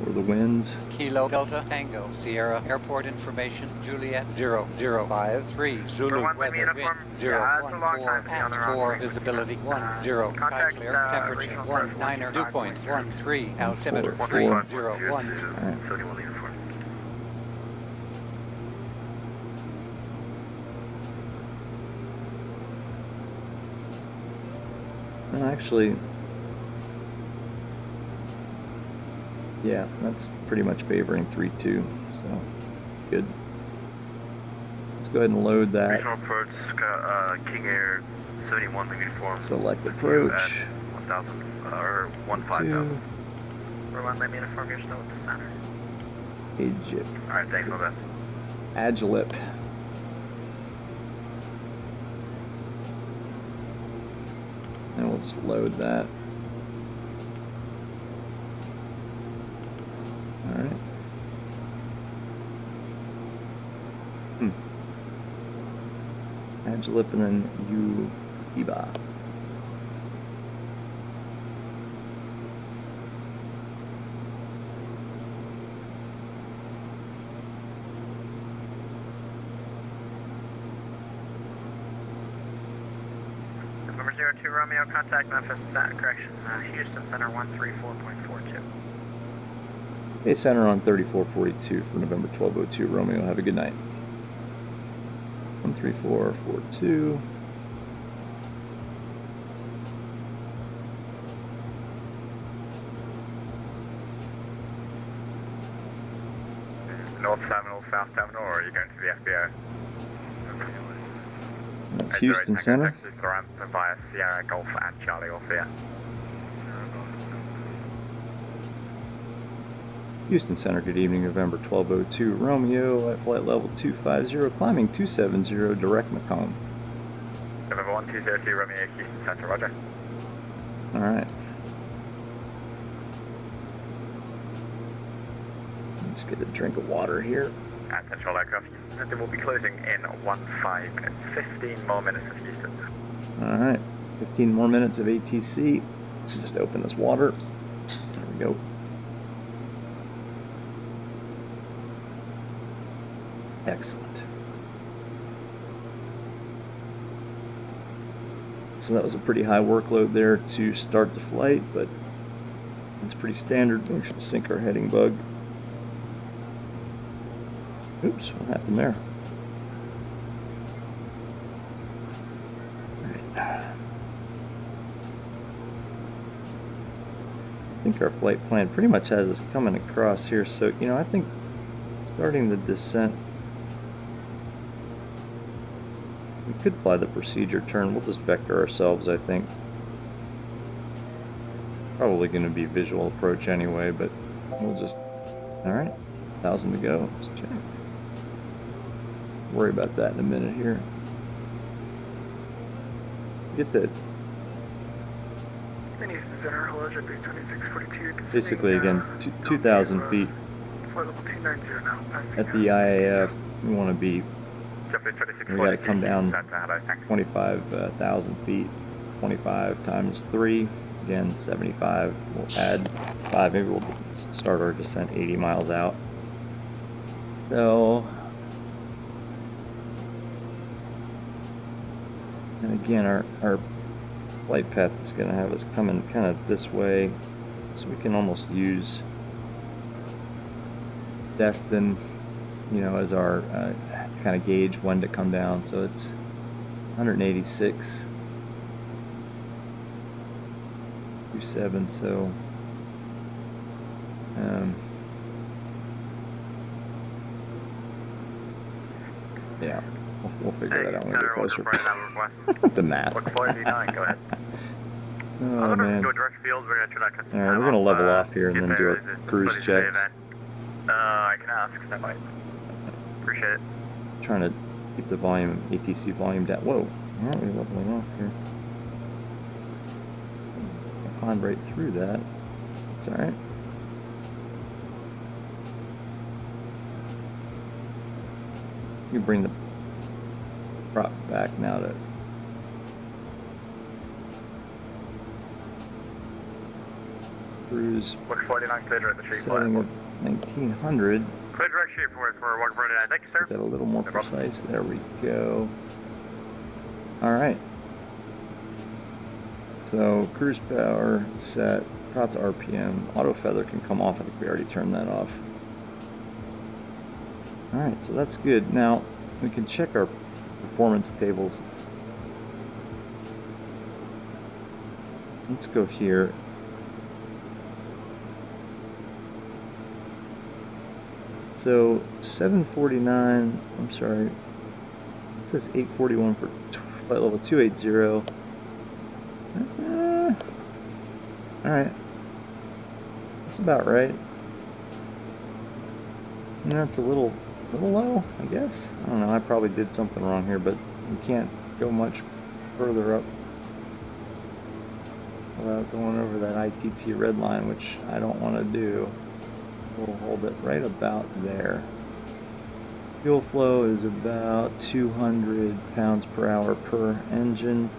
For the winds. Kilo Delta Tango Sierra Airport Information Juliet 0053 Zulu Weather Wind 014 at 4 Visibility 10 Sky Clear Temperature 19er Dew point 13 Altimeter 3013. 71 uniform. No, actually, yeah, that's pretty much favoring 3-2, so good. Let's go ahead and load that. Regional approach, King Air 71 uniform. Select approach. 1,000 or 15,000. We're 1 lane uniform, you're still at the center. Egypt. Alright, thanks, my bad. Agilip. And we'll just load that. Alright. Agilip and then Uiba. Number 02 Romeo, contact Memphis, Houston Center 134.42. Hey, center on 3442 for November 1202 Romeo. Have a good night. 13442. North Terminal, South Terminal, or are you going to the FBO? That's Houston Center. Via Sierra Golf and Charlie Orphea. Houston Center, good evening, November 1202 Romeo at flight level 250, climbing 270, direct Macomb. November 1202 Romeo, Houston Center, roger. Alright. Let's get a drink of water here. At Central Aircraft, Houston will be closing in 15 minutes. 15 more minutes of Houston. Alright, 15 more minutes of ATC. Just open this water. There we go. Excellent. So that was a pretty high workload there to start the flight, but it's pretty standard. We should sink our heading bug. Oops, what happened there? I think our flight plan pretty much has us coming across here, so I think starting the descent, we could fly the procedure turn. We'll just vector ourselves, I think. Probably going to be visual approach anyway, but we'll just, alright, 1,000 to go. Let's check. Worry about that in a minute here. Get the basically again 2,000 feet at the IAF. We want to be. We got to come down 25,000 feet. 25 times 3, again 75. We'll add 5. Maybe we'll start our descent 80 miles out. So. And again, our flight path is going to have us coming kind of this way, so we can almost use Destin, as our kind of gauge when to come down. So it's 186, 27. So yeah. We'll figure that out when we get closer. The math. Go ahead. Oh man. Go direct field. We're gonna try to cut some All right, time we're gonna off, level off here and get then do there. our Is it cruise footage of the checks. event? I can ask. That might. Appreciate it. Trying to keep the volume, ATC volume down. Whoa, aren't we leveling off here? I climbed right through that. It's all right. You bring the prop back now to cruise. 149 clear at the street Setting of 1900. Clear direct Shreveport for 149. Thank you, sir. Get that a little more precise. There we go. All right. So cruise power set, prop to RPM, auto feather can come off. I think we already turned that off. All right, so that's good. Now we can check our performance tables. Let's go here. So 749, I'm sorry, it says 841 for flight level 280. Alright, that's about right. And that's a little low, I guess. I don't know, I probably did something wrong here, but you can't go much further up without going over that ITT red line, which I don't want to do. We'll hold it right about there. Fuel flow is about 200 pounds per hour per engine.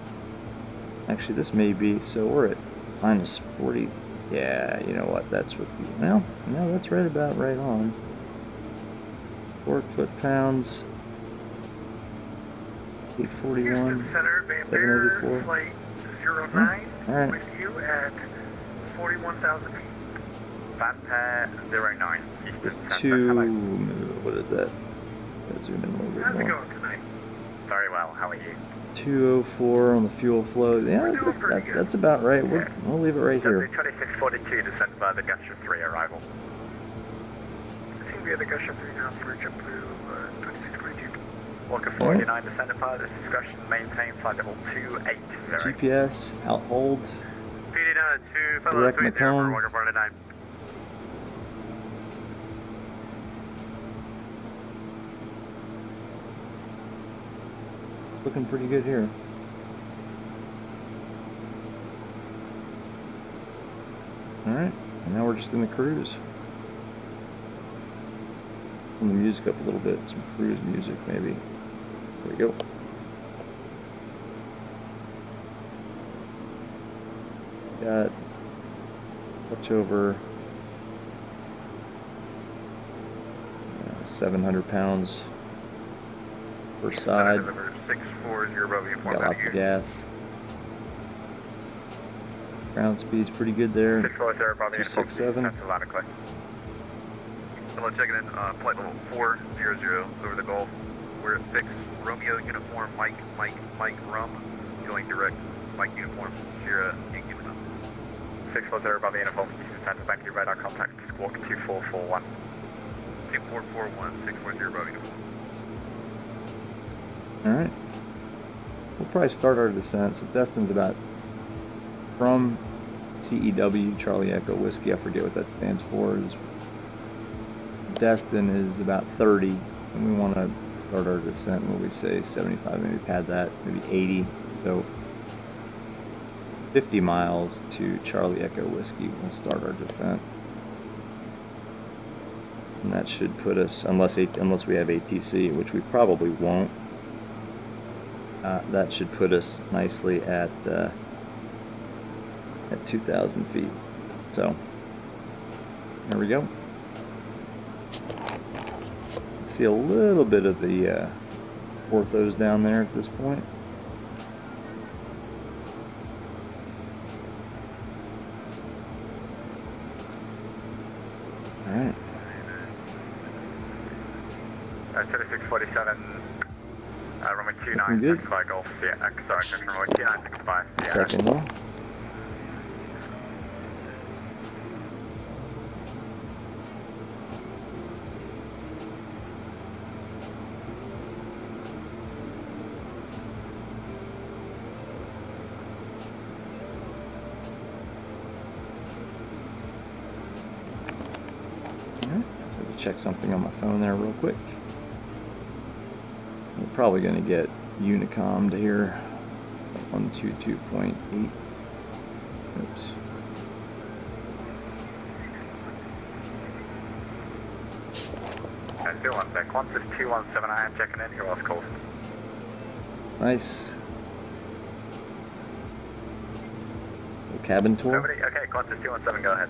Actually, this may be, so we're at minus 40. Yeah, you know what, that's what the, well, no, that's right about right on. Torque foot-pounds, 841, Houston Center, Van Bear, 784. flight 09, All right. with you at 41,000 feet. Fanfare 09. Just two, what is that? Gotta zoom in a little bit How's it more. going tonight? Very well, how are you? 204 on the fuel flow. Yeah, that's about right. We'll leave it right here. 2642, descend by the Gusher 3 arrival. I think we had the Gusher 3 now for JetBlue 2642. Walker 49, descended by this discussion, maintain flight level 280. GPS, out hold. PD down to fellow Direct 30 for Macomb. Walker 49. Looking pretty good here. Alright, and now we're just in the cruise. Turn the music up a little bit, some cruise music maybe. There we go. Got touch over 700 pounds per side. 640 Got lots of gas. Ground speed's pretty good there. 267. Hello, checking in, flight level 400 over the Gulf. We're at 6, Romeo uniform, Mike Rum, going direct, Mike uniform, Sierra, Inc. 640 Bravo Uniform, Eastern Center, thank you, radar contact, squawk 2441. 2441, 640 Bravo Uniform. Alright. We'll probably start our descent. So Destin's about from CEW, Charlie Echo Whiskey, I forget what that stands for. Destin is about 30, and we want to start our descent when we say 75, maybe pad that, maybe 80. So 50 miles to Charlie Echo Whiskey, we'll start our descent. And that should put us, unless we have ATC, which we probably won't, that should put us nicely at 2,000 feet. So, there we go. See a little bit of the orthos down there at this point. All right. 3647, runway 29, good. 65 Gulf, yeah, sorry, runway 29, 65, yeah. Second one. check something on my phone there real quick. We're probably going to get Unicom'd here. 122.8. Oops. Still one sec. Qantas 217, I am checking in. Who else called? Nice. Little cabin tour. Nobody? Okay, Qantas 217, go ahead.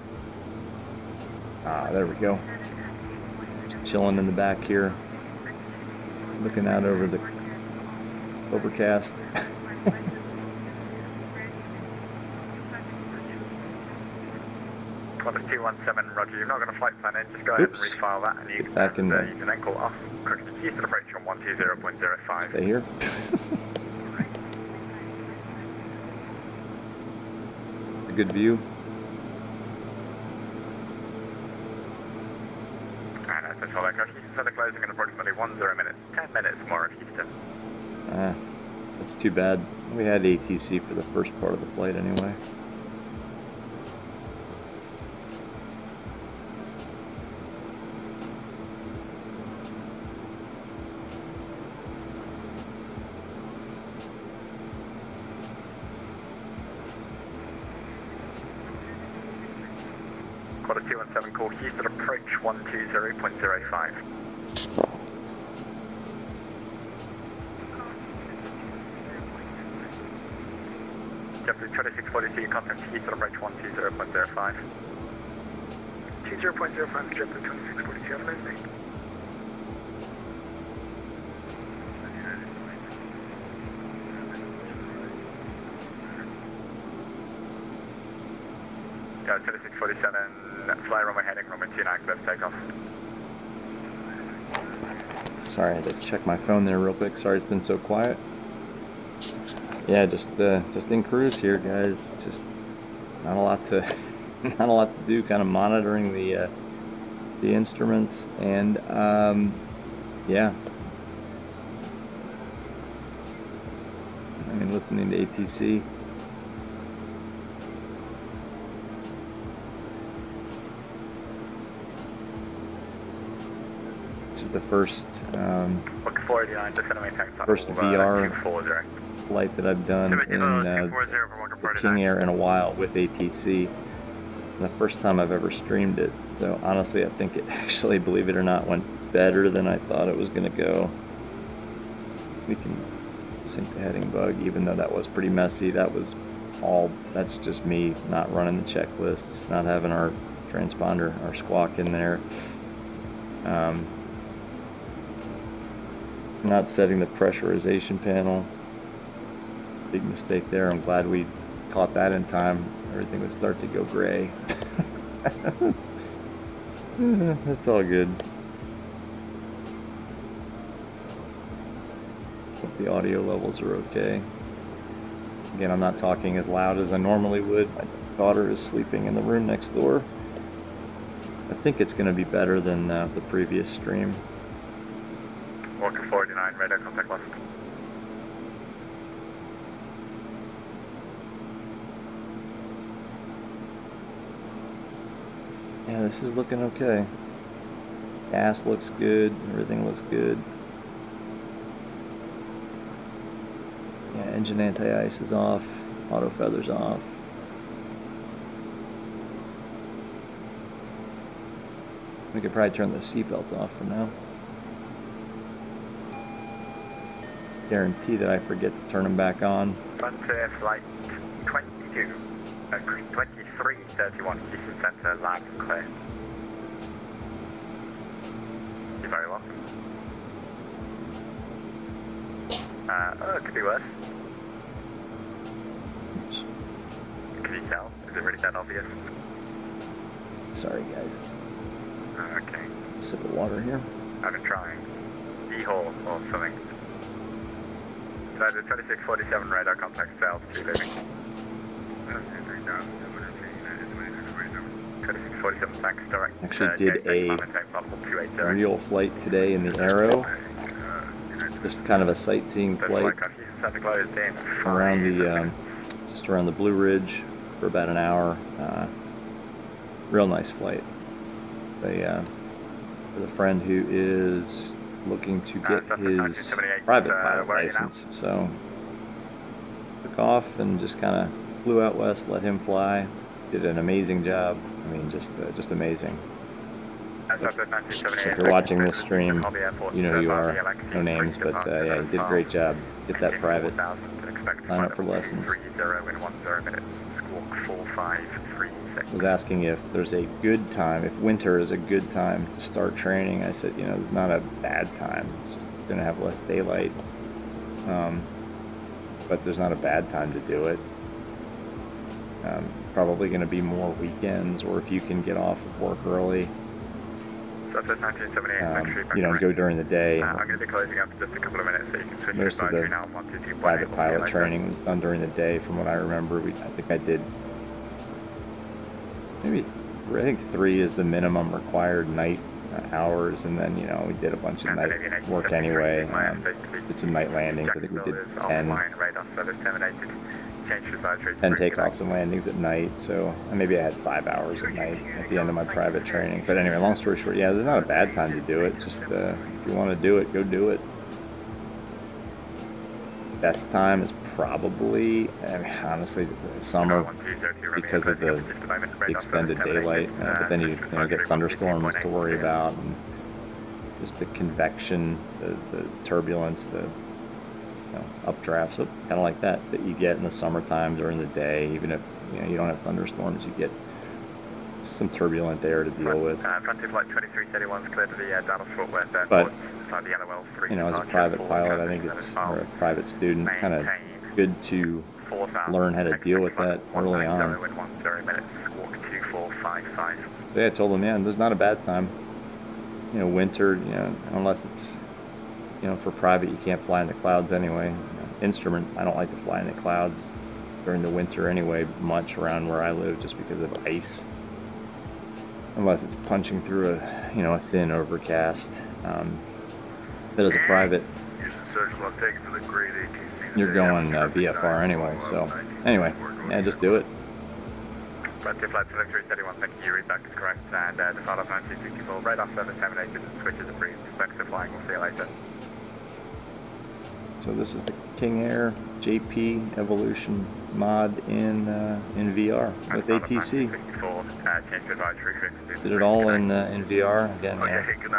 Ah, there we go. Just chilling in the back here. Looking out over the overcast. Qantas 217, roger. You've not got a flight plan in. Just go ahead and refile that, and you can, back in there. You can then call us. Correct. Houston approach on 120.05. Stay here. A good view. Alright, that's all I got. Houston Center closing in approximately 10 minutes. 10 minutes more of Houston. That's too bad. We had ATC for the first part of the flight anyway. Quarter 217 call Houston approach 120.05. Jeffrey 2642, contact Houston approach 120.05. 20.05, Jeffrey 2642, have a nice day. Yeah, 2647, fly runway heading, runway 29, clear for takeoff. Sorry, I had to check my phone there real quick. Sorry it's been so quiet. Yeah, just in cruise here, guys. Just not a lot to not a lot to do. Kind of monitoring the instruments and yeah. I mean, listening to ATC. This is the first first VR flight that I've done in King Air in a while with ATC. The first time I've ever streamed it. So honestly, I think it actually, believe it or not, went better than I thought it was going to go. We can sync the heading bug, even though that was pretty messy. That's just me not running the checklists, not having our transponder, our squawk in there. Not setting the pressurization panel. Big mistake there. I'm glad we caught that in time. Everything would start to go gray. That's all good. Hope the audio levels are okay. Again, I'm not talking as loud as I normally would. My daughter is sleeping in the room next door. I think it's going to be better than the previous stream. Walker 49, radar contact lost. Yeah, this is looking okay. Gas looks good, everything looks good. Yeah, engine anti-ice is off, auto feathers off. We could probably turn the seatbelts off for now. Guarantee that I forget to turn them back on. Frontier flight 22, 2331, Houston Center, loud and clear. You're very welcome. It could be worse. Oops. Can you tell? Is it really that obvious? Sorry, guys. Okay. Sip of water here. I've been trying. E-hole or something. So the 2647 radar contact south to leaving. 2647, thanks, direct. Actually did a real flight today in the Aero. Just kind of a sightseeing flight around the just around the Blue Ridge for about an hour. Real nice flight. They for the friend who is looking to get his private pilot license. So took off and just kind of flew out west, let him fly. Did an amazing job. I mean, just amazing. If you're watching this stream, you know who you are. No names, but yeah, you did a great job. Get that private. Sign up for lessons. I was asking if there's a good time, if winter is a good time to start training. I said, you know, there's not a bad time. It's just going to have less daylight. But there's not a bad time to do it. Probably going to be more weekends, or if you can get off of work early. You know, go during the day. I'm going to be closing up in just a couple of minutes, so you can switch most of the private pilot training was done during the day, from what I remember. I think I did maybe, I think 3 is the minimum required night hours, and then, you know, we did a bunch of night work anyway. Did some night landings. I think we did 10 takeoffs and landings at night, so maybe I had 5 hours at night at the end of my private training. But anyway, long story short, yeah, there's not a bad time to do it. Just if you want to do it, go do it. Best time is probably, I mean, honestly, the summer, because of the extended daylight. But then you get thunderstorms to worry about, and just the convection, the turbulence, the updrafts, kind of like that you get in the summertime during the day. Even if you don't have thunderstorms, you get some turbulent air to deal with. Frontier flight 2331 is clear to the Dallas Fort Worth But inside the LOL 3. You know, as a private pilot, I think it's, or a private student, kind of good to learn how to deal with that early on. So yeah, I told them, yeah, there's not a bad time. You know, winter, you know, unless it's, you know, for private, you can't fly in the clouds anyway. You know, instrument, I don't like to fly in the clouds during the winter anyway, much around where I live, just because of ice. Unless it's punching through a thin overcast. But as a private, you're going VFR anyway. So anyway, yeah, just do it. Frontier flight 2331, thank you. Read back is correct. And the flight of 1964, radar service terminated. Switches approved. Thanks for flying. We'll see you later. So this is the King Air JP Evolution mod in VR with ATC. Did it all in VR. Again,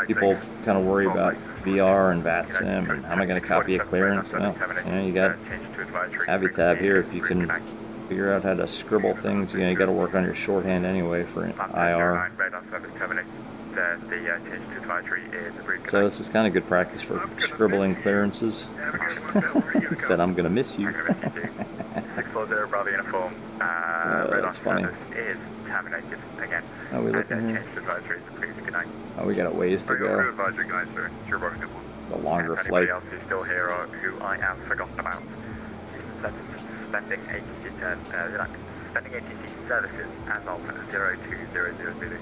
people kind of worry about VR and VATSIM and how am I going to copy a clearance? Well, you got Avitab here. If you can figure out how to scribble things, you got to work on your shorthand anyway for IR. So this is kind of good practice for scribbling clearances. He said, I'm going to miss you. That's funny. How are we looking here? Oh, we got a ways to go. It's a longer flight. Still here, or who I have forgotten about. Suspending ATC services as of 0200.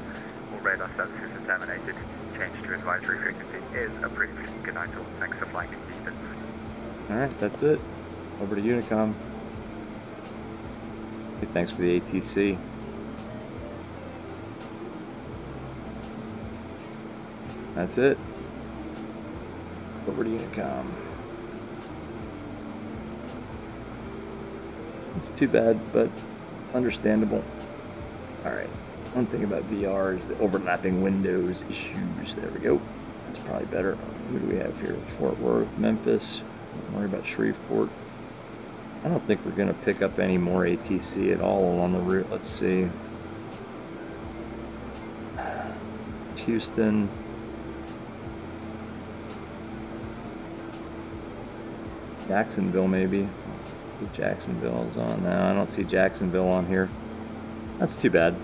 All radar services are terminated. Change to advisory frequency is approved. Good night all. Thanks for flying in Destin. Alright, that's it. Over to Unicom. Hey, thanks for the ATC. That's it. Over to Unicom. It's too bad, but understandable. Alright. One thing about VR is the overlapping windows issues. There we go. That's probably better. Who do we have here? Fort Worth, Memphis. Don't worry about Shreveport. I don't think we're going to pick up any more ATC at all along the route. Let's see. Houston. Jacksonville, maybe. Jacksonville is on now. I don't see Jacksonville on here. That's too bad.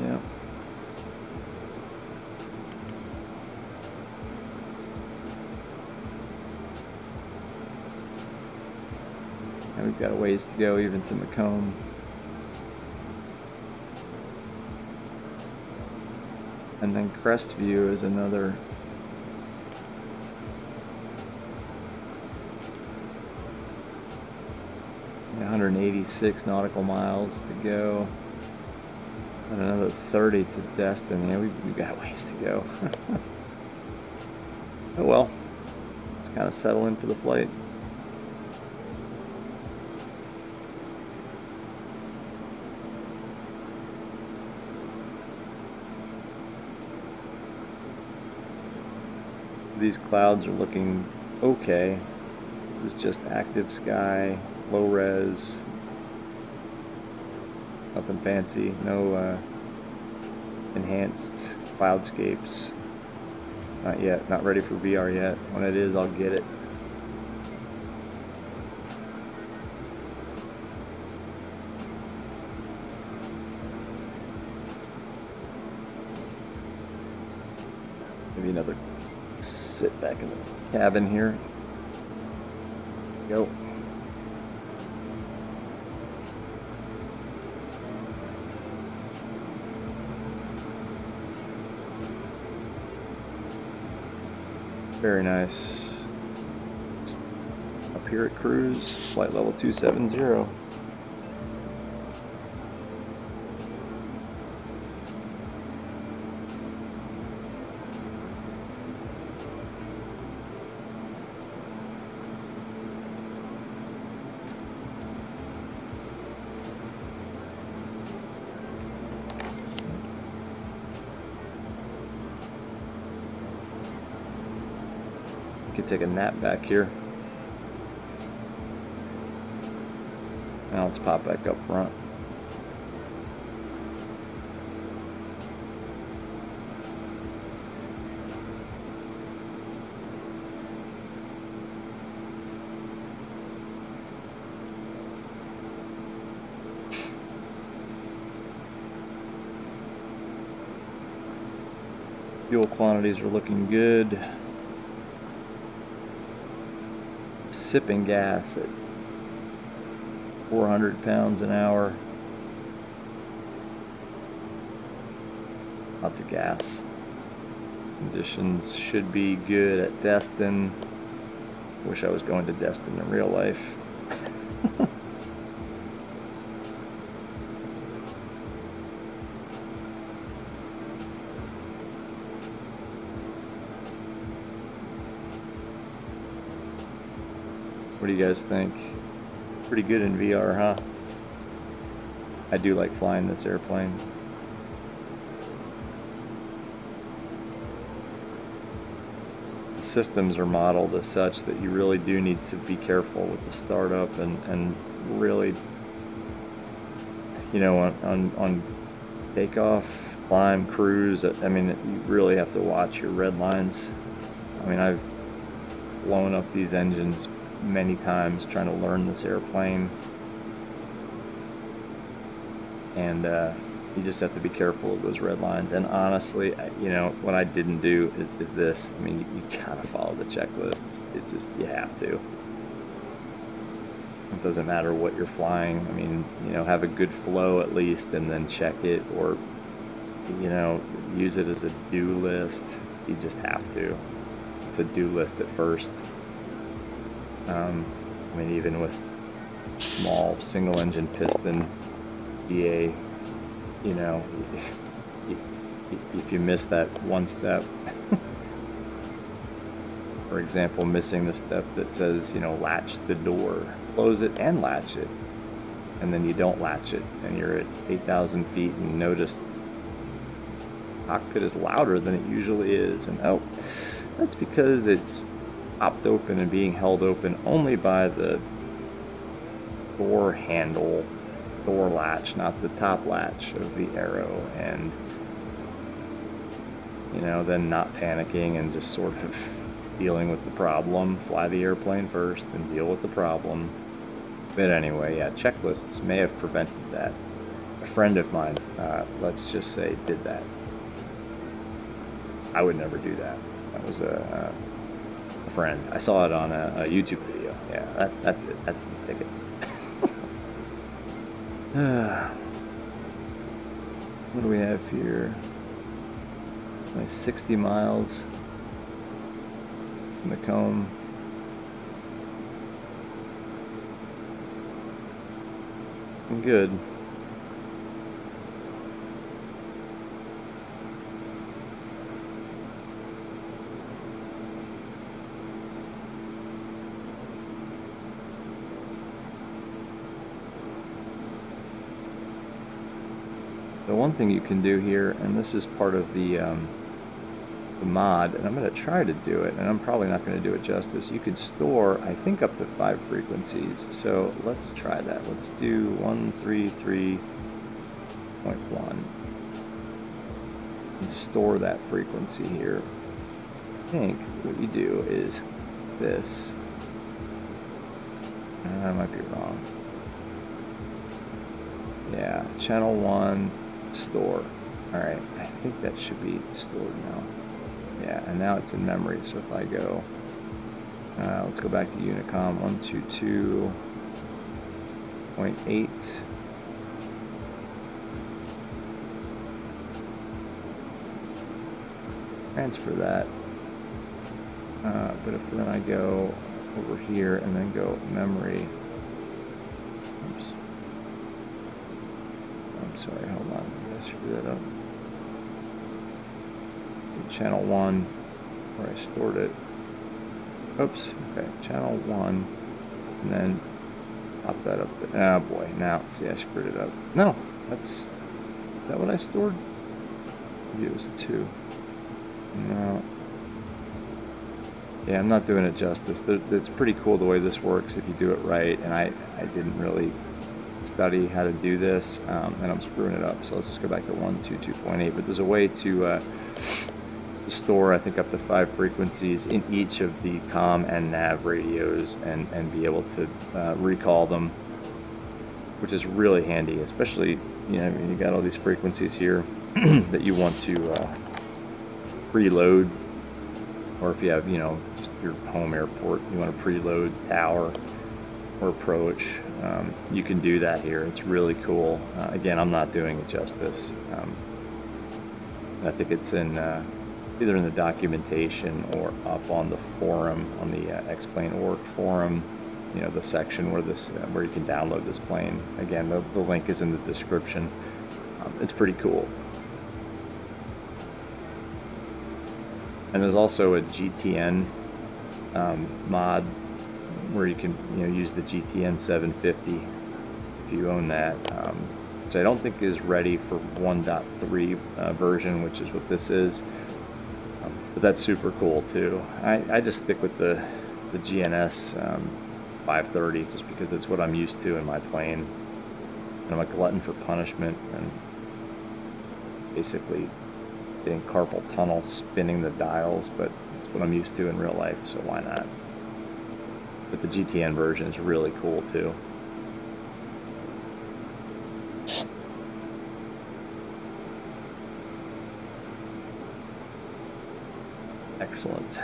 Yeah. And we've got a ways to go even to Macomb. And then Crestview is another 186 nautical miles to go. And another 30 to Destin. Yeah, we've got ways to go. Oh well. Let's kind of settle in for the flight. These clouds are looking okay. This is just active sky, low res, nothing fancy, no enhanced cloudscapes. Not yet, not ready for VR yet. When it is, I'll get it. Maybe another sit back in the cabin here. Go. Very nice. Up here at cruise, flight level 270. Could take a nap back here. Now let's pop back up front. Fuel quantities are looking good. Sipping gas at 400 pounds an hour. Lots of gas. Conditions should be good at Destin. Wish I was going to Destin in real life. What do you guys think? Pretty good in VR, huh? I do like flying this airplane. The systems are modeled as such that you really do need to be careful with the startup and really, you know, on takeoff, climb, cruise, I mean, you really have to watch your red lines. I mean, I've blown up these engines many times trying to learn this airplane, and you just have to be careful of those red lines. And honestly, you know, what I didn't do is this. I mean, you gotta follow the checklists. It's just, you have to. It doesn't matter what you're flying. I mean, you know, have a good flow at least, and then check it, or, you know, use it as a do list. You just have to. It's a do list at first. I mean, even with small single engine piston EA, you know, if you miss that one step, for example, missing the step that says, you know, latch the door, close it and latch it, and then you don't latch it, and you're at 8,000 feet and notice the cockpit is louder than it usually is, and oh, that's because it's popped open and being held open only by the door handle, door latch, not the top latch of the arrow. And, you know, then not panicking and just sort of dealing with the problem. Fly the airplane first and deal with the problem. But anyway, yeah, checklists may have prevented that. a friend of mine, let's just say, did that. I would never do that. That was a friend. I saw it on a YouTube video. Yeah, that's it. That's the ticket. What do we have here? Like 60 miles in the comb. Good. The one thing you can do here, and this is part of the mod, and I'm going to try to do it, and I'm probably not going to do it justice. You could store, I think, up to 5 frequencies. So let's try that. Let's do 133.1 and store that frequency here. I think what you do is this. I might be wrong. Yeah, channel 1, store. Alright, I think that should be stored now. Yeah, and now it's in memory, so if I go, let's go back to Unicom 122.8. Transfer that. But if then I go over here and then go memory. Oops. I'm sorry, hold on. I screw that up. Channel 1, where I stored it. Oops, okay, channel 1, and then pop that up there. Oh boy, now, see, I screwed it up. No, is that what I stored? Maybe it was 2. No. Yeah, I'm not doing it justice. It's pretty cool the way this works if you do it right, and I didn't really study how to do this, and I'm screwing it up. So let's just go back to 122.8, but there's a way to store, I think, up to 5 frequencies in each of the comm and nav radios and be able to recall them, which is really handy, especially, you know, you got all these frequencies here that you want to preload, or if you have, you know, just your home airport, you want to preload tower or approach, you can do that here. It's really cool. Again, I'm not doing it justice. I think it's in either in the documentation or up on the forum, on the Explain.org forum, you know, the section where this where you can download this plane. Again, the link is in the description. It's pretty cool. And there's also a GTN mod where you can, you know, use the GTN 750 if you own that, which I don't think is ready for 1.3 version, which is what this is. But that's super cool too. I just stick with the GNS 530 just because it's what I'm used to in my plane. And I'm a glutton for punishment and basically getting carpal tunnel spinning the dials, but it's what I'm used to in real life, so why not? But the GTN version is really cool too. Excellent.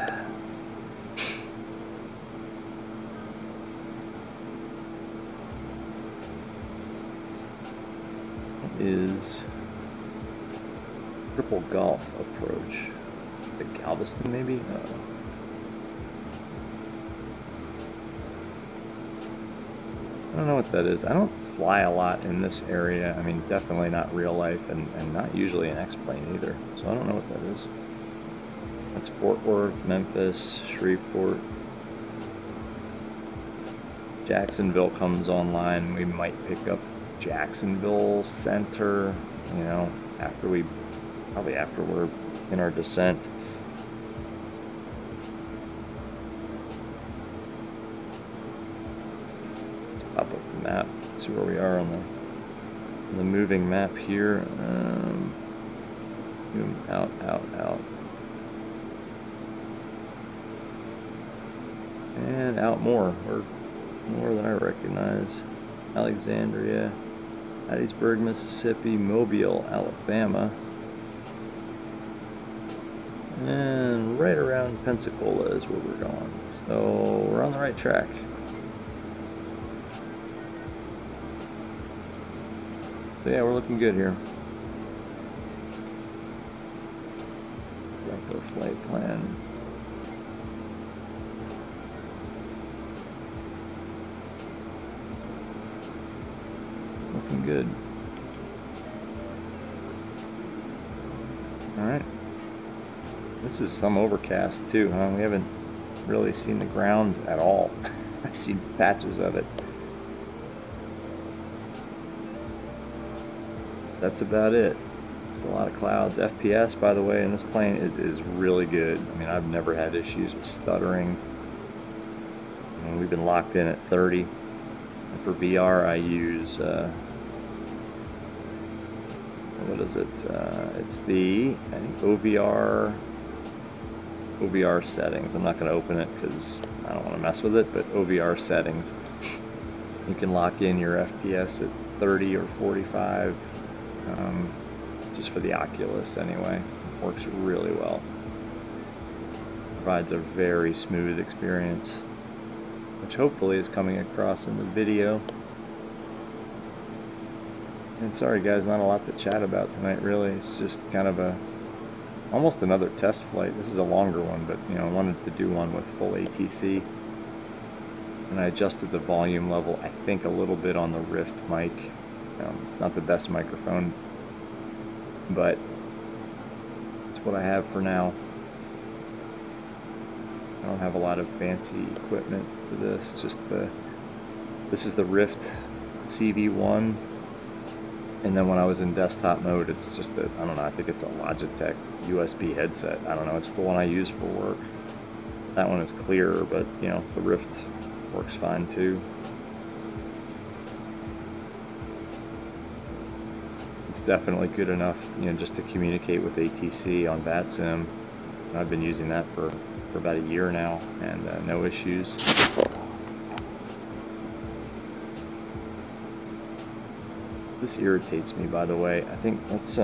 What is triple golf approach? The Galveston, maybe? I don't know what that is. I don't fly a lot in this area. I mean, definitely not real life, and not usually an X-plane either. So I don't know what that is. That's Fort Worth, Memphis, Shreveport. Jacksonville comes online. We might pick up Jacksonville Center, you know, probably after we're in our descent. Let's pop up the map, see where we are on the moving map here. Out. And out more. We're more than I recognize. Alexandria. Hattiesburg, Mississippi, Mobile, Alabama, and right around Pensacola is where we're going. So we're on the right track. So yeah, we're looking good here. Our flight plan. Looking good. Alright. This is some overcast too, huh? We haven't really seen the ground at all. I've seen patches of it. That's about it. Just a lot of clouds. FPS, by the way, in this plane is really good. I mean, I've never had issues with stuttering. And we've been locked in at 30. And for VR, I use what is it? It's the, I think, OVR settings. I'm not going to open it because I don't want to mess with it, but OVR settings. You can lock in your FPS at 30 or 45. Just for the Oculus anyway. It works really well. Provides a very smooth experience, which hopefully is coming across in the video. And sorry guys, not a lot to chat about tonight really. It's just kind of almost another test flight. This is a longer one, but you know, I wanted to do one with full ATC. And I adjusted the volume level, I think, a little bit on the Rift mic. It's not the best microphone, but it's what I have for now. I don't have a lot of fancy equipment for this. Just this is the Rift CV1, and then when I was in desktop mode, it's just I don't know. I think it's a Logitech USB headset. I don't know. It's the one I use for work. That one is clearer, but you know, the Rift works fine too. It's definitely good enough, you know, just to communicate with ATC on VATSIM. I've been using that for about a year now, and no issues. This irritates me, by the way. I think let's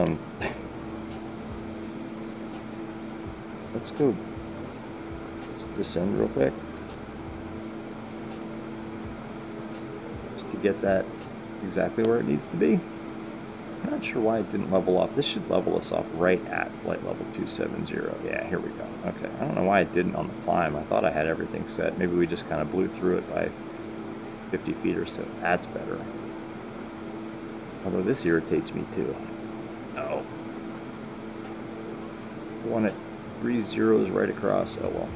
descend real quick, just to get that exactly where it needs to be. I'm not sure why it didn't level off. This should level us off right at flight level 270. Yeah, here we go. Okay, I don't know why it didn't on the climb. I thought I had everything set. Maybe we just kind of blew through it by 50 feet or so. That's better. Although this irritates me too. Oh. I want it 3 zeros right across. Oh well.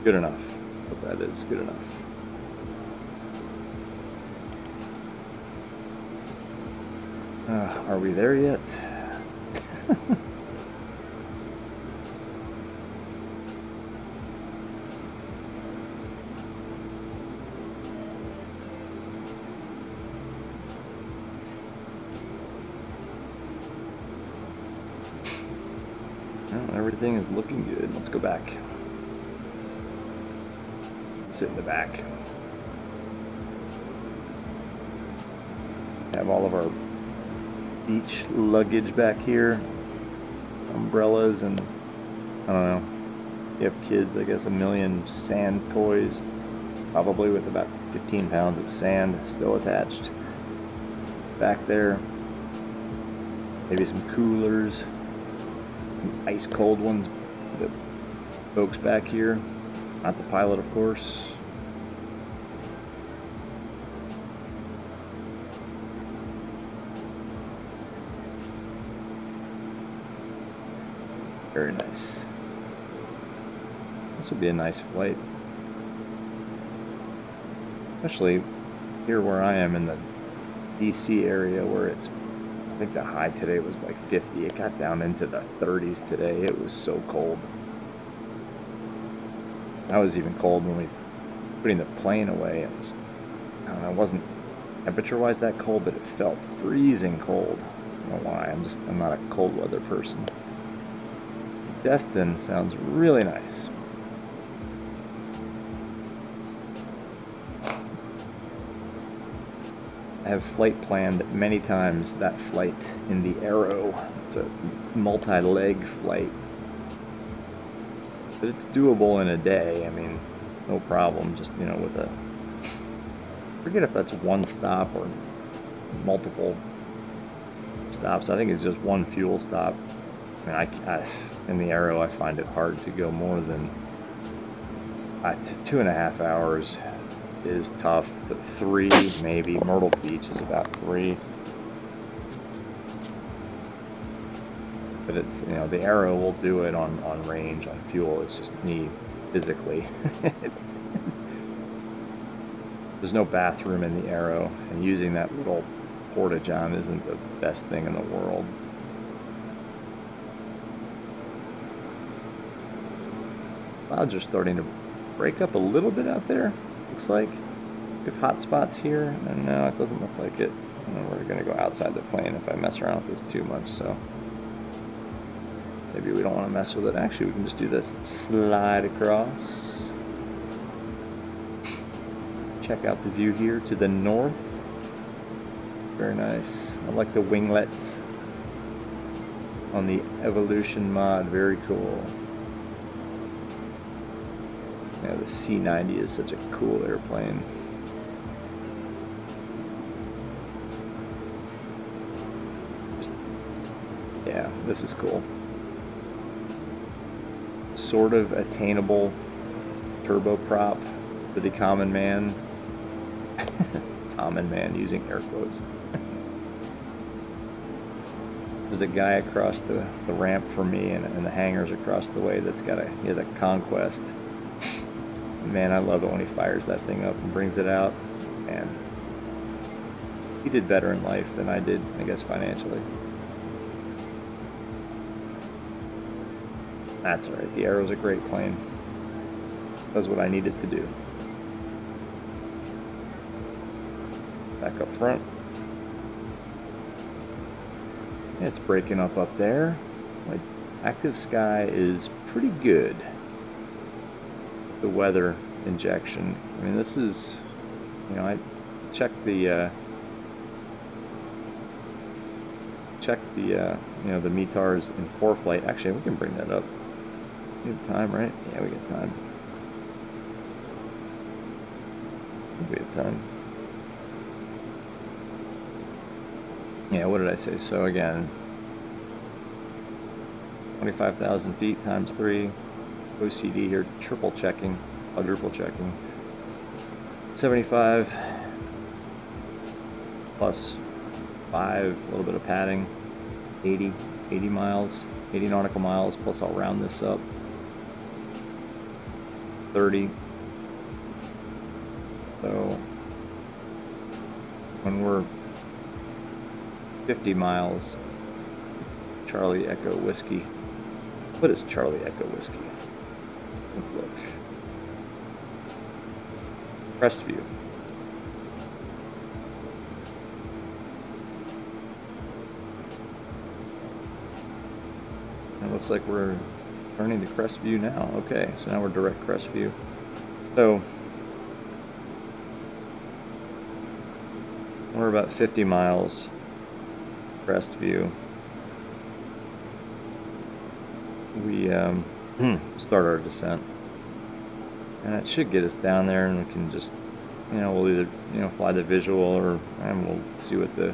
Good enough. Hope that is good enough. Are we there yet? Well, everything is looking good. Let's go back. Sit in the back. Have all of our beach luggage back here, umbrellas, and I don't know, you have kids, I guess, a million sand toys, probably with about 15 pounds of sand still attached back there. Maybe some coolers, some ice cold ones, the folks back here, not the pilot of course. Very nice. This would be a nice flight. Especially here where I am in the DC area where it's, I think the high today was like 50. It got down into the 30s today. It was so cold. I was even cold when we putting the plane away. It was, I don't know, it wasn't temperature-wise that cold, but it felt freezing cold. I don't know why. I'm not a cold weather person. Destin sounds really nice. have flight planned many times that flight in the Aero. It's a multi-leg flight. But it's doable in a day. I mean, no problem. Just, you know, with a... forget if that's one stop or multiple stops. I think it's just one fuel stop. I mean, in the Aero, I find it hard to go more than 2.5 hours is tough. 3 maybe. Myrtle Beach is about 3. But it's, you know, the Aero will do it on range, on fuel. It's just me physically. There's no bathroom in the Aero, and using that little porta-john isn't the best thing in the world. Clouds are starting to break up a little bit out there, looks like. We have hot spots here, and no, it doesn't look like it. And we're going to go outside the plane if I mess around with this too much, so maybe we don't want to mess with it. Actually, we can just do this. Slide across. Check out the view here to the north. Very nice. I like the winglets on the Evolution mod. Very cool. Yeah, the C90 is such a cool airplane. Yeah, this is cool. Sort of attainable turboprop for the common man. Common man using air quotes. There's a guy across the ramp for me and the hangars across the way that's got he has a Conquest. Man, I love it when he fires that thing up and brings it out. And he did better in life than I did, I guess, financially. That's alright. The Aero's a great plane. Does what I needed to do. Back up front. Yeah, it's breaking up there. My active sky is pretty good. The weather injection. I mean, this is, you know, I checked the you know, the METARs in ForeFlight. Actually, we can bring that up. We have time, right? Yeah, we get time. We have time. Yeah, what did I say? So again, 25,000 feet times 3. OCD here, triple checking, quadruple checking. 75 plus 5, a little bit of padding. 80 miles, 80 nautical miles, plus I'll round this up. 30. So when we're 50 miles, Charlie Echo Whiskey. What is Charlie Echo Whiskey? Let's look. Crestview. It looks like we're turning to Crestview now. Okay, so now we're direct Crestview. So we're about 50 miles Crestview. We start our descent, and it should get us down there, and we can just, you know, we'll either, you know, fly the visual, and we'll see what the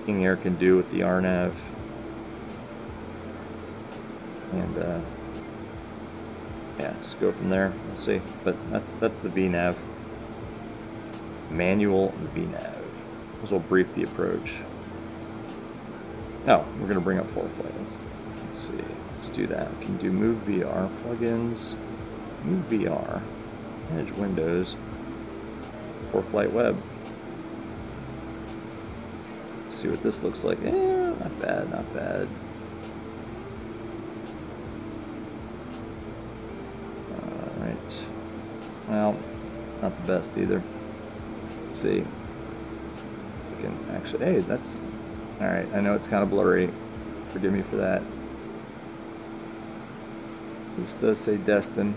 King Air can do with the RNAV, and yeah, just go from there. We'll see. But that's the VNAV, manual VNAV. This will brief the approach. Oh, we're gonna bring up ForeFlight. Let's see. Let's do that. We can do Move VR plugins, Move VR, manage Windows, ForeFlight Web. Let's see what this looks like. Not bad, not bad. Alright. Well, not the best either. Let's see. We can actually, hey, that's, alright, I know it's kind of blurry. Forgive me for that. This does say Destin.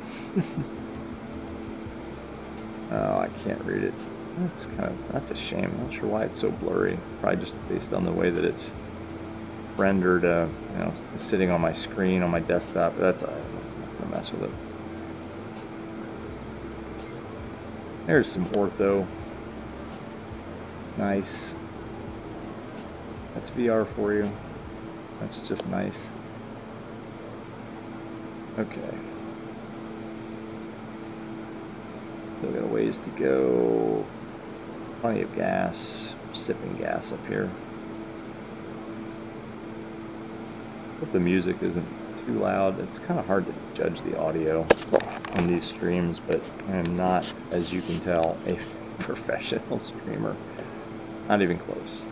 Oh, I can't read it. That's a shame. I'm not sure why it's so blurry. Probably just based on the way that it's rendered, you know, sitting on my screen on my desktop. That's alright. I'm not gonna mess with it. There's some ortho. Nice. That's VR for you. That's just nice. Okay. Still got a ways to go. Plenty of gas. Sipping gas up here. Hope the music isn't too loud. It's kind of hard to judge the audio on these streams, but I am not, as you can tell, a professional streamer. Not even close.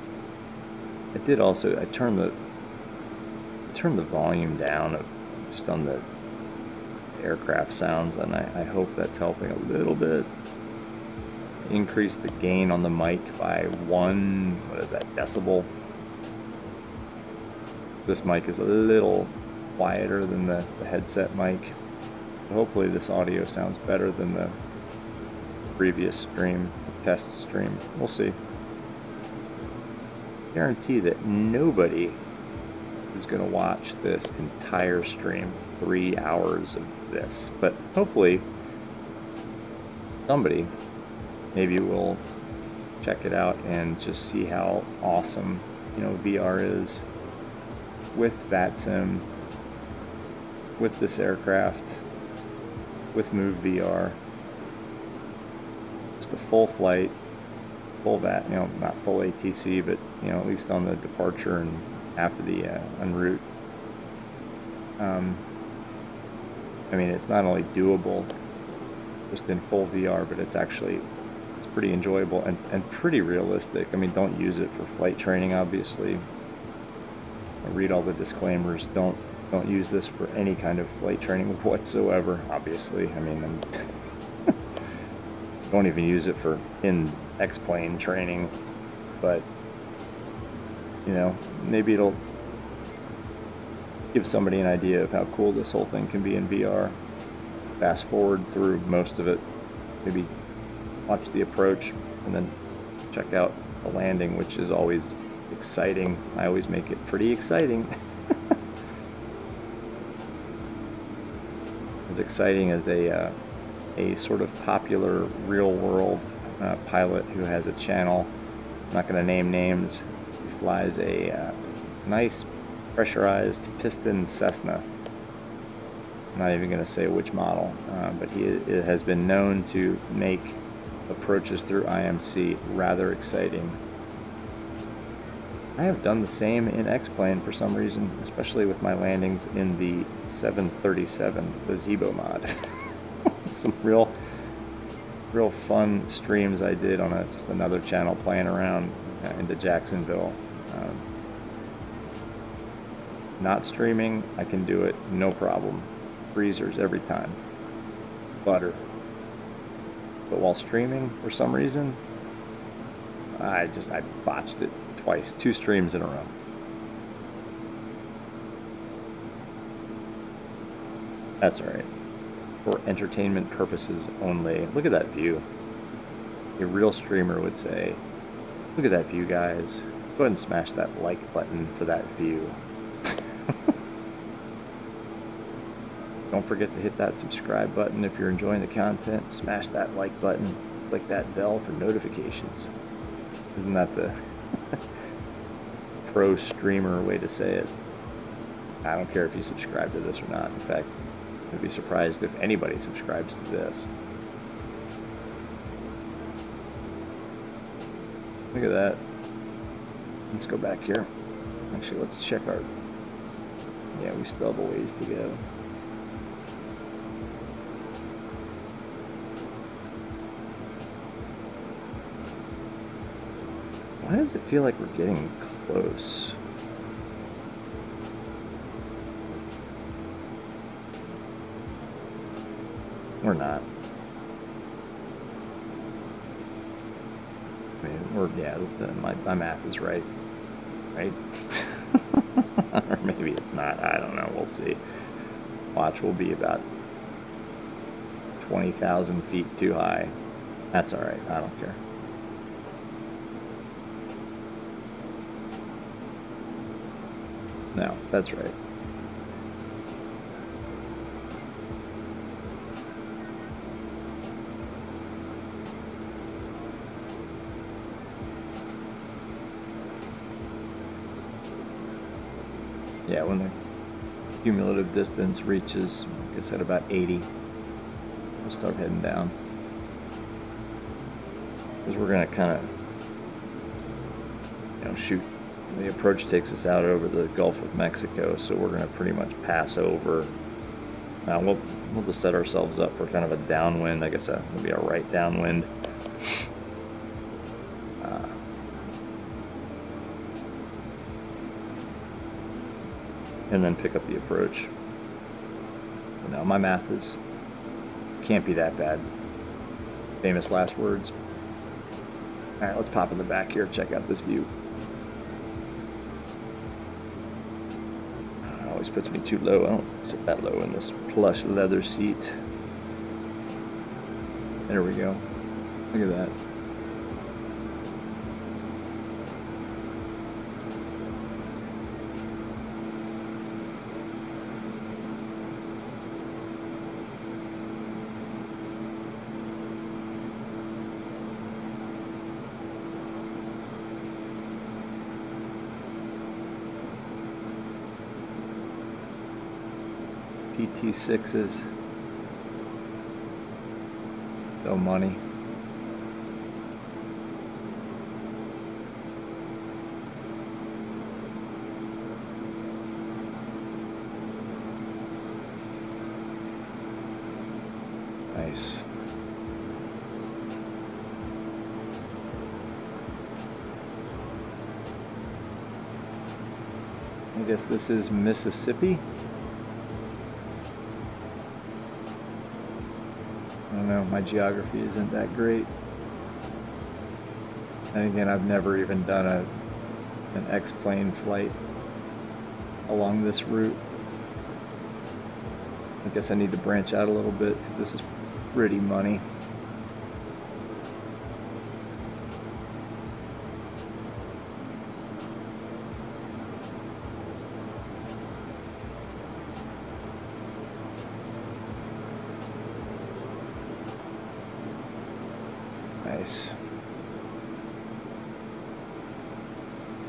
I did also, I turned the volume down just on the aircraft sounds, and I hope that's helping a little bit. Increase the gain on the mic by 1, what is that, decibel? This mic is a little quieter than the headset mic. Hopefully this audio sounds better than the previous stream, test stream. We'll see. Guarantee that nobody is going to watch this entire stream, 3 hours of this, but hopefully somebody maybe will check it out and just see how awesome, you know, VR is with VATSIM, with this aircraft, with Move VR. Just a full flight, full VAT, you know, not full ATC, but, you know, at least on the departure and after the en route. I mean, it's not only doable just in full VR, but it's pretty enjoyable and pretty realistic. I mean, don't use it for flight training, obviously. I read all the disclaimers. Don't use this for any kind of flight training whatsoever, obviously. I mean, don't even use it for in X-plane training, but, you know, maybe it'll give somebody an idea of how cool this whole thing can be in VR. Fast forward through most of it, maybe watch the approach, and then check out the landing, which is always exciting. I always make it pretty exciting. As exciting as a sort of popular real-world pilot who has a channel. I'm not going to name names. He flies a nice pressurized piston Cessna. I'm not even going to say which model, but it has been known to make approaches through IMC rather exciting. I have done the same in X-plane for some reason, especially with my landings in the 737, the Zebo mod. Some real fun streams I did on just another channel playing around into Jacksonville. Not streaming, I can do it, no problem. Freezers every time. Butter. But while streaming, for some reason, I botched it twice, 2 streams in a row. That's alright. For entertainment purposes only. Look at that view. A real streamer would say, look at that view, guys. Go ahead and smash that like button for that view. Don't forget to hit that subscribe button if you're enjoying the content. Smash that like button. Click that bell for notifications. Isn't that the pro streamer way to say it? I don't care if you subscribe to this or not. In fact, I'd be surprised if anybody subscribes to this. Look at that. Let's go back here. Actually, let's check our... Yeah, we still have a ways to go. Why does it feel like we're getting close? We're not. I mean, yeah, my math is right. Right? Or maybe it's not. I don't know. We'll see. Watch will be about 20,000 feet too high. That's alright. I don't care. No, that's right. Yeah, when the cumulative distance reaches, I guess, at about 80, we'll start heading down. Because we're going to kind of, you know, shoot. The approach takes us out over the Gulf of Mexico, so we're going to pretty much pass over. We'll just set ourselves up for kind of a downwind. I guess it'll be a right downwind. And then pick up the approach. Now my math can't be that bad. Famous last words. Alright, let's pop in the back here, check out this view. It always puts me too low. I don't sit that low in this plush leather seat. There we go. Look at that. PT6s. No money. Nice. I guess this is Mississippi. I don't know, my geography isn't that great. And again, I've never even done an X-plane flight along this route. I guess I need to branch out a little bit because this is pretty money. Nice.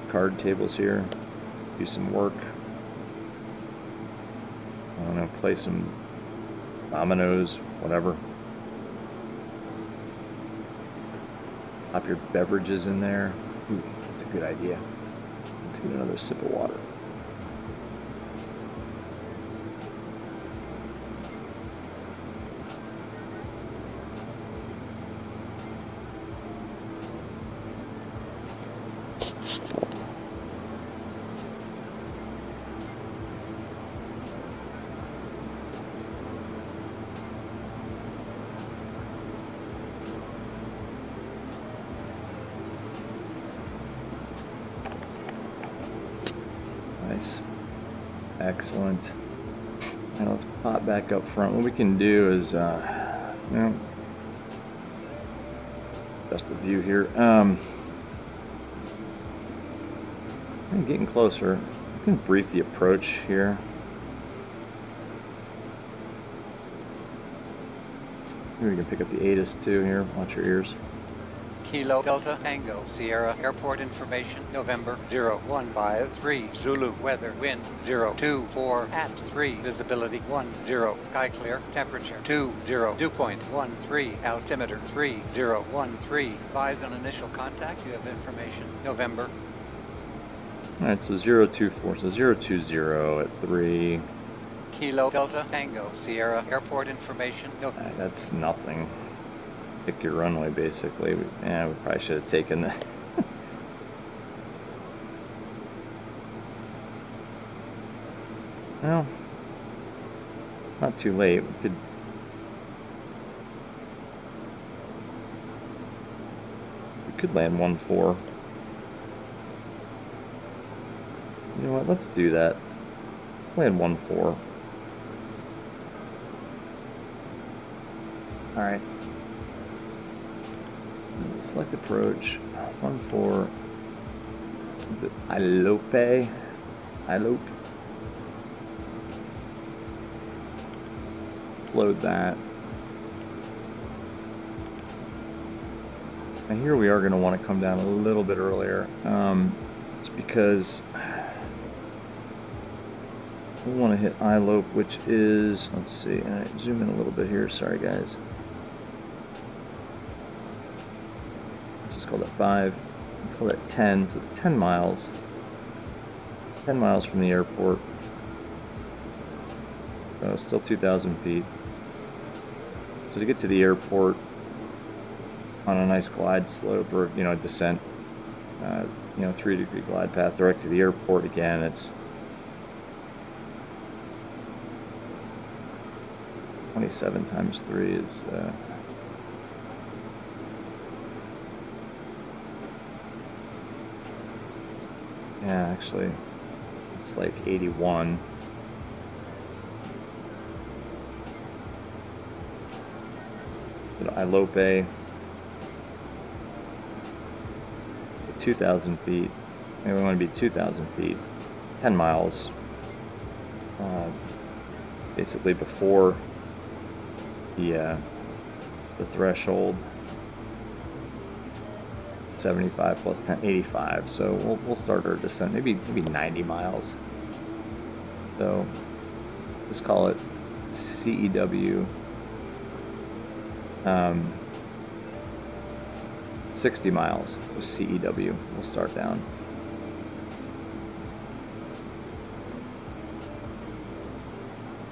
Card tables here. Do some work. I don't know, play some dominoes, whatever. Pop your beverages in there. Ooh, that's a good idea. Let's get another sip of water. Nice. Excellent. Now let's pop back up front. What we can do is, that's the view here. I'm getting closer. I can brief the approach here. Maybe we can pick up the ATC too here. Watch your ears. Kilo Delta Tango Sierra Airport information November 0153 Zulu weather wind 024 at 3 visibility 10 sky clear temperature 20 dew point 13 altimeter 3013 advise on initial contact you have information November. Alright, so 024, so 020 at 3. Kilo Delta Tango Sierra Airport information November. That's nothing. Pick your runway, basically. Yeah, we probably should have taken that. Well, not too late. We could land 1-4. You know what? Let's do that. Let's land 1-4. All right. Select approach, 1-4, is it Ilope? iLope. Let's load that. And here we are going to want to come down a little bit earlier. It's because we want to hit iLope, which is, let's see, and I zoom in a little bit here. Sorry, guys. Let's just call that 5. Let's call that 10. So it's 10 miles. 10 miles from the airport. So still 2,000 feet. So to get to the airport on a nice glide slope or, you know, descent, 3-degree glide path direct to the airport, again, it's 27 times 3 is yeah, actually it's like 81. iLope to 2,000 feet, and we want to be 2,000 feet, 10 miles, basically before the threshold. 75 plus 10, 85. So we'll start our descent maybe 90 miles. So just call it CEW. 60 miles to CEW. We'll start down.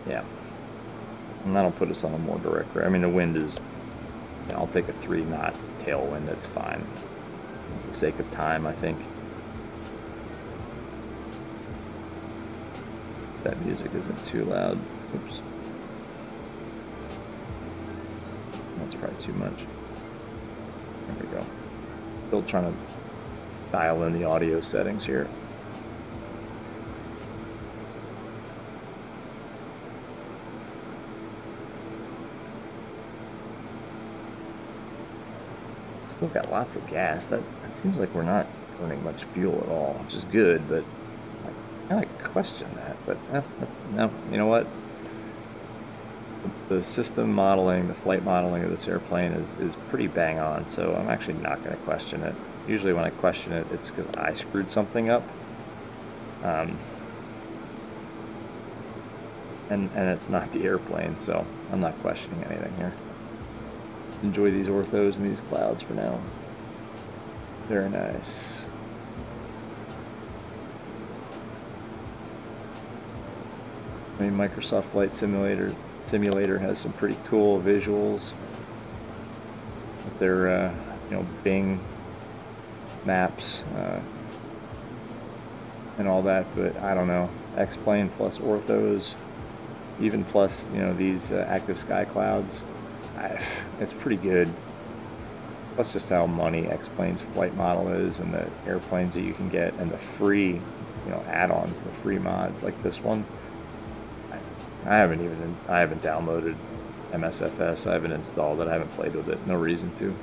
Yeah. And that'll put us on a more direct rate. I mean, the wind is, you know, I'll take a 3-knot tailwind, that's fine. For the sake of time, I think. That music isn't too loud. Oops. That's probably too much. There we go. Still trying to dial in the audio settings here. Still got lots of gas. That seems like we're not burning much fuel at all, which is good, but I kind of question that. But no, you know what? The system modeling, the flight modeling of this airplane is pretty bang on, so I'm actually not going to question it. Usually when I question it, it's because I screwed something up. And it's not the airplane, so I'm not questioning anything here. Enjoy these orthos and these clouds for now. Very nice. I mean, Microsoft Flight Simulator has some pretty cool visuals with their Bing maps and all that, but I don't know, X-plane plus orthos, even plus these active sky clouds, it's pretty good. Plus just how money X-plane's flight model is, and the airplanes that you can get, and the free add-ons, the free mods like this one. I haven't downloaded MSFS. I haven't installed it. I haven't played with it. No reason to.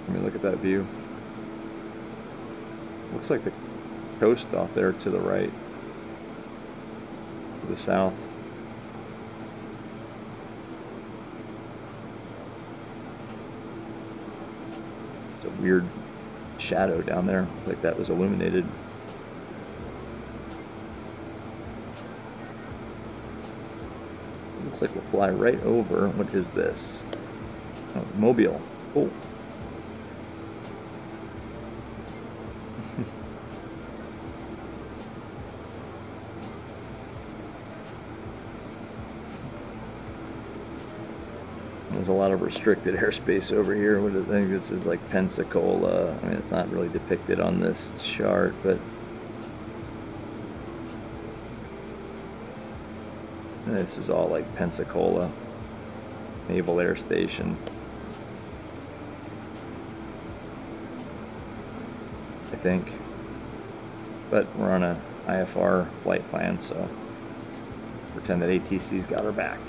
Let me look at that view. Looks like the coast off there to the right, to the south. It's a weird shadow down there, like that was illuminated. Looks like we'll fly right over. What is this? Oh, Mobile. Oh. There's a lot of restricted airspace over here. What do you think? This is like Pensacola. I mean, it's not really depicted on this chart, but this is all like Pensacola Naval Air Station. I think. But we're on a IFR flight plan, so pretend that ATC's got our back.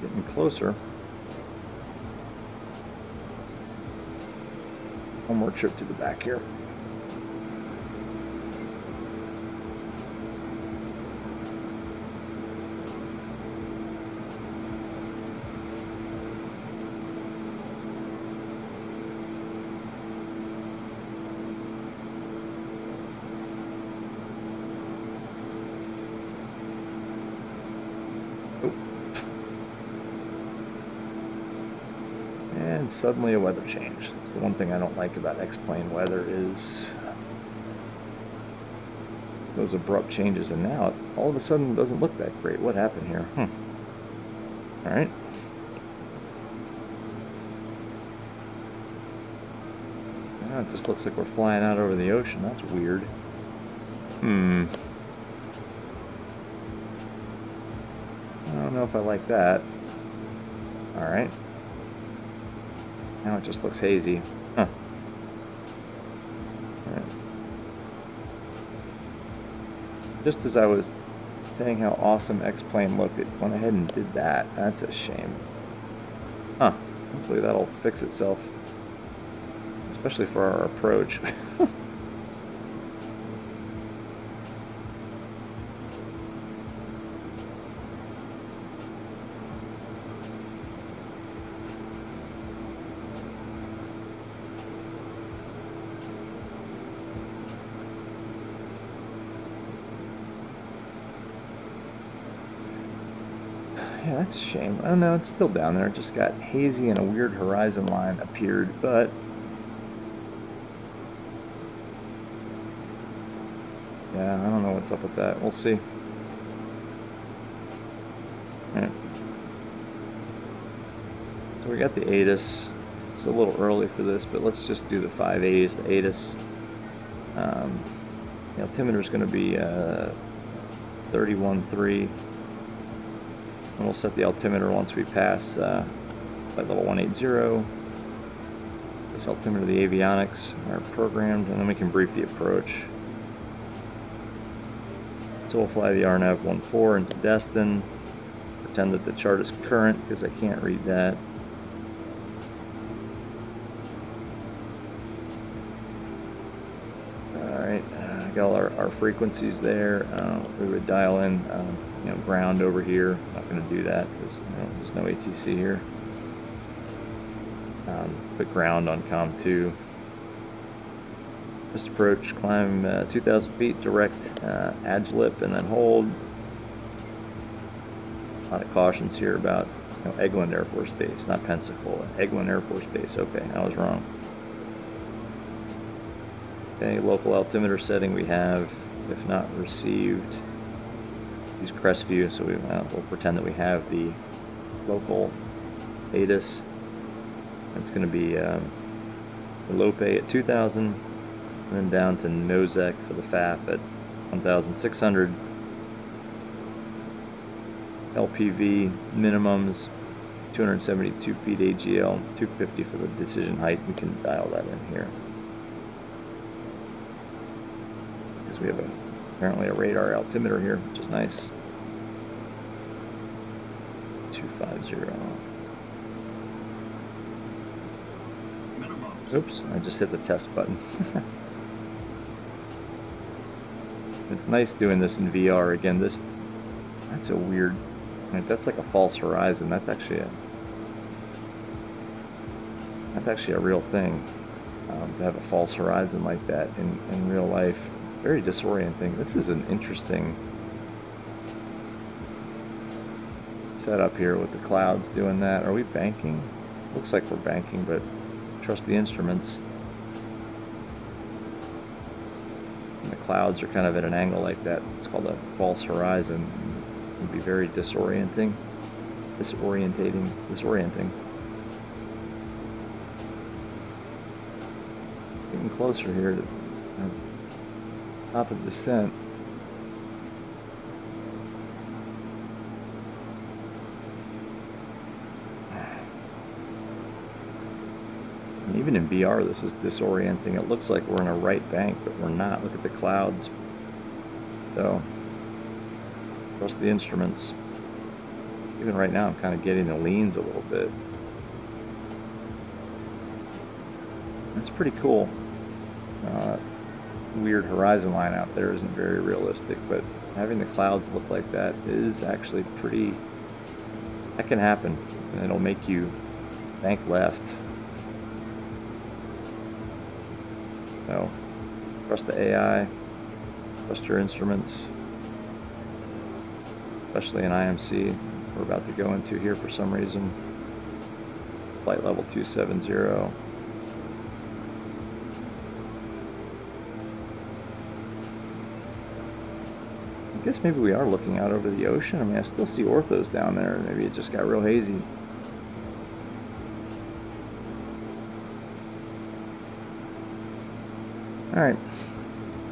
Getting closer. One more trip to the back here. And suddenly a weather change. That's the one thing I don't like about X-Plane weather is those abrupt changes, and now it all of a sudden doesn't look that great. What happened here? Alright. Now it just looks like we're flying out over the ocean. That's weird. I don't know if I like that. Alright. Now it just looks hazy. Huh. Alright. Just as I was saying how awesome X-Plane looked, it went ahead and did that. That's a shame. Huh. Hopefully that'll fix itself. Especially for our approach. Yeah, that's a shame. Oh no, it's still down there. It just got hazy and a weird horizon line appeared, but yeah, I don't know what's up with that. We'll see. Alright. So we got the ATIS. It's a little early for this, but let's just do the 5As, the ATIS. The altimeter is going to be 31.3. And we'll set the altimeter once we pass flight level 180. This altimeter, the avionics are programmed, and then we can brief the approach. So we'll fly the RNAV 14 into Destin. Pretend that the chart is current because I can't read that. Alright, got all our frequencies there. We would dial in ground over here. Not going to do that because there's no ATC here. Put ground on COM 2. Just approach, climb 2,000 feet, direct AGLIP, and then hold. A lot of cautions here about Eglin Air Force Base, not Pensacola. Eglin Air Force Base. Okay, I was wrong. Okay, local altimeter setting we have, if not received. Use Crestview, so we'll pretend that we have the local ATIS. It's going to be Lope at 2,000, and then down to Nosec for the FAF at 1,600. LPV minimums 272 feet AGL, 250 for the decision height. We can dial that in here because we have apparently a radar altimeter here, which is nice. 250. Oops, I just hit the test button. It's nice doing this in VR. Again, that's a weird, that's like a false horizon. That's actually a real thing. To have a false horizon like that in real life. Very disorienting. This is an interesting setup here with the clouds doing that. Are we banking? Looks like we're banking, but trust the instruments. And the clouds are kind of at an angle like that. It's called a false horizon. It can be very disorienting. Disorienting. Getting closer here to top of descent. And even in VR, this is disorienting. It looks like we're in a right bank, but we're not. Look at the clouds. So, trust the instruments. even right now I'm kind of getting the leans a little bit. That's pretty cool. Weird horizon line out there isn't very realistic, but having the clouds look like that is actually pretty, that can happen, and it'll make you bank left. So trust the AI, trust your instruments, especially in IMC we're about to go into here for some reason. Flight level 270. I guess maybe we are looking out over the ocean. I mean, I still see orthos down there. Maybe it just got real hazy. Alright,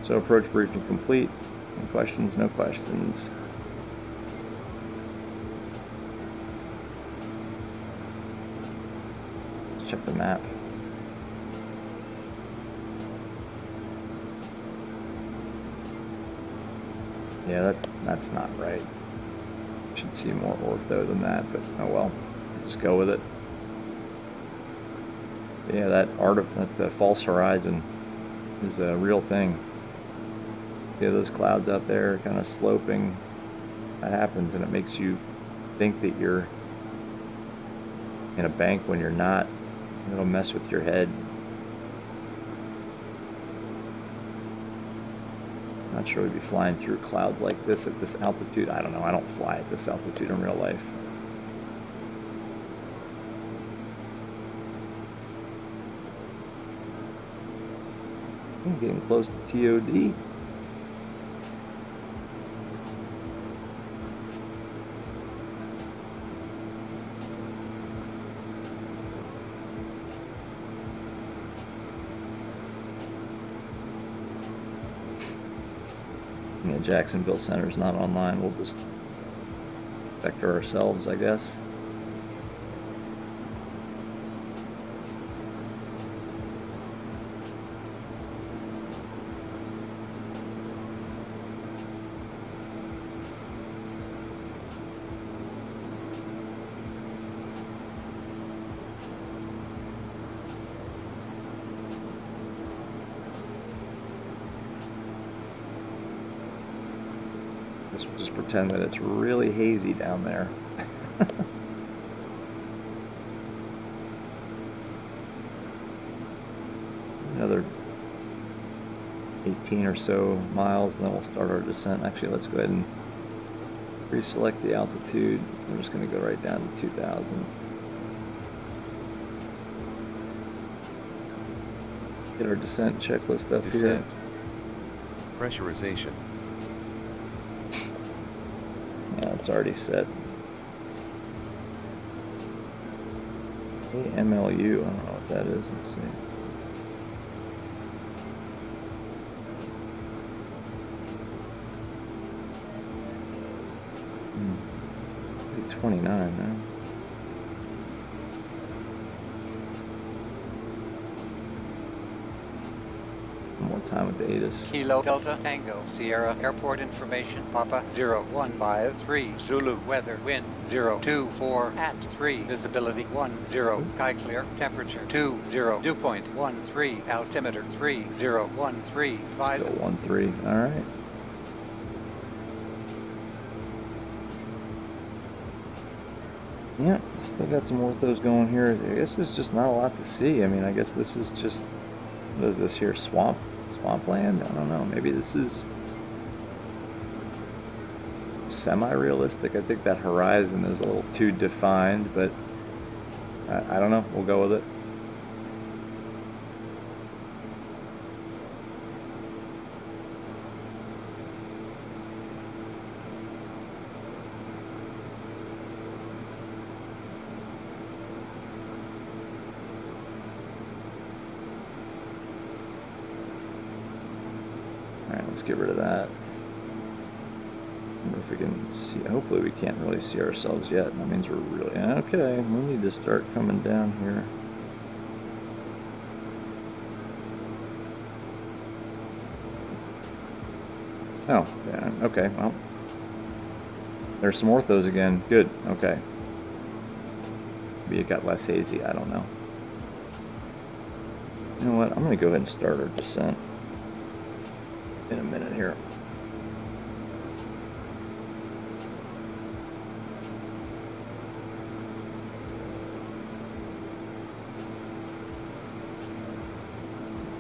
so approach briefing complete. Any questions? No questions. Let's check the map. Yeah, that's not right. Should see more ortho than that, but oh well. Just go with it. Yeah, that false horizon is a real thing. Yeah, those clouds out there kind of sloping. That happens, and it makes you think that you're in a bank when you're not. It'll mess with your head. Not sure we'd be flying through clouds like this at this altitude. I don't know. I don't fly at this altitude in real life. I'm getting close to TOD. Yeah, Jacksonville Center's not online. We'll just vector ourselves, I guess. We'll just pretend that it's really hazy down there. Another 18 or so miles, and then we'll start our descent. Actually, let's go ahead and pre-select the altitude. We're just going to go right down to 2,000. Get our descent checklist up Descent. here. Pressurization. Yeah, it's already set. AMLU, I don't know what that is. Let's see. Hmm. 29 now. More time with the ATC. Kilo Delta Tango Sierra Airport information Papa 0153 Zulu weather wind 024 at 3 visibility 10 sky clear temperature 20 dew point 13 altimeter 3013 Still 13. All right. Yeah, still got some orthos going here. I guess there's just not a lot to see. I mean, I guess this is just, what is this here, swampland? I don't know. Maybe this is semi-realistic. I think that horizon is a little too defined, but I don't know. We'll go with it. Let's get rid of that. Wonder if we can see. Hopefully we can't really see ourselves yet. That means we're really okay. We need to start coming down here. Oh, yeah. Okay. Well, There's some orthos again. Good. Okay. Maybe it got less hazy. I don't know. You know what? I'm going to go ahead and start our descent in a minute here.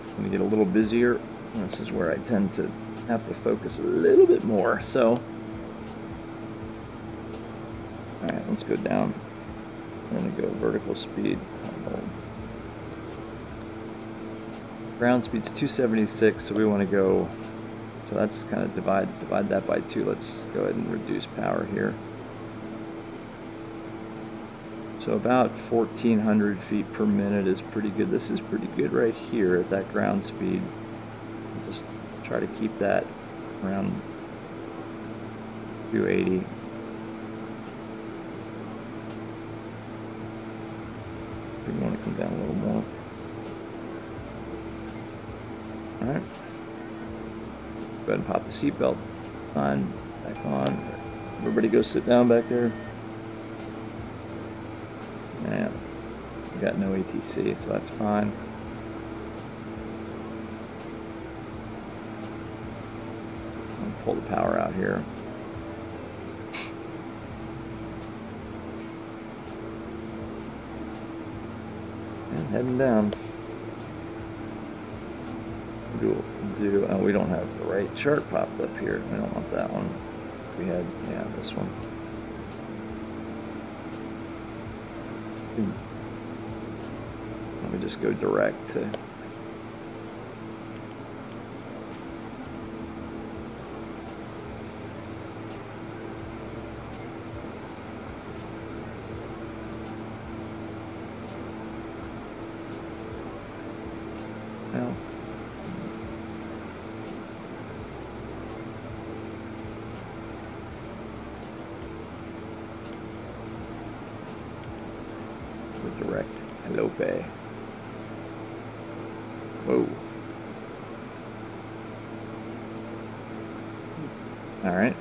It's going to get a little busier. This is where I tend to have to focus a little bit more. So, all right, let's go down. I'm going to go vertical speed. Ground speed's 276, so we want to go, so that's kind of divide that by 2. Let's go ahead and reduce power here. So about 1,400 feet per minute is pretty good. This is pretty good right here at that ground speed. Just try to keep that around 280. We want to come down a little more. Alright. Go ahead and pop the seatbelt on, back on. Everybody go sit down back there. Yeah. We got no ATC, so that's fine. I'll pull the power out here. And heading down. We don't have the right chart popped up here. We don't want that one. We had, yeah, this one. Let me just go direct to. Well. Direct Lope. Whoa. All right.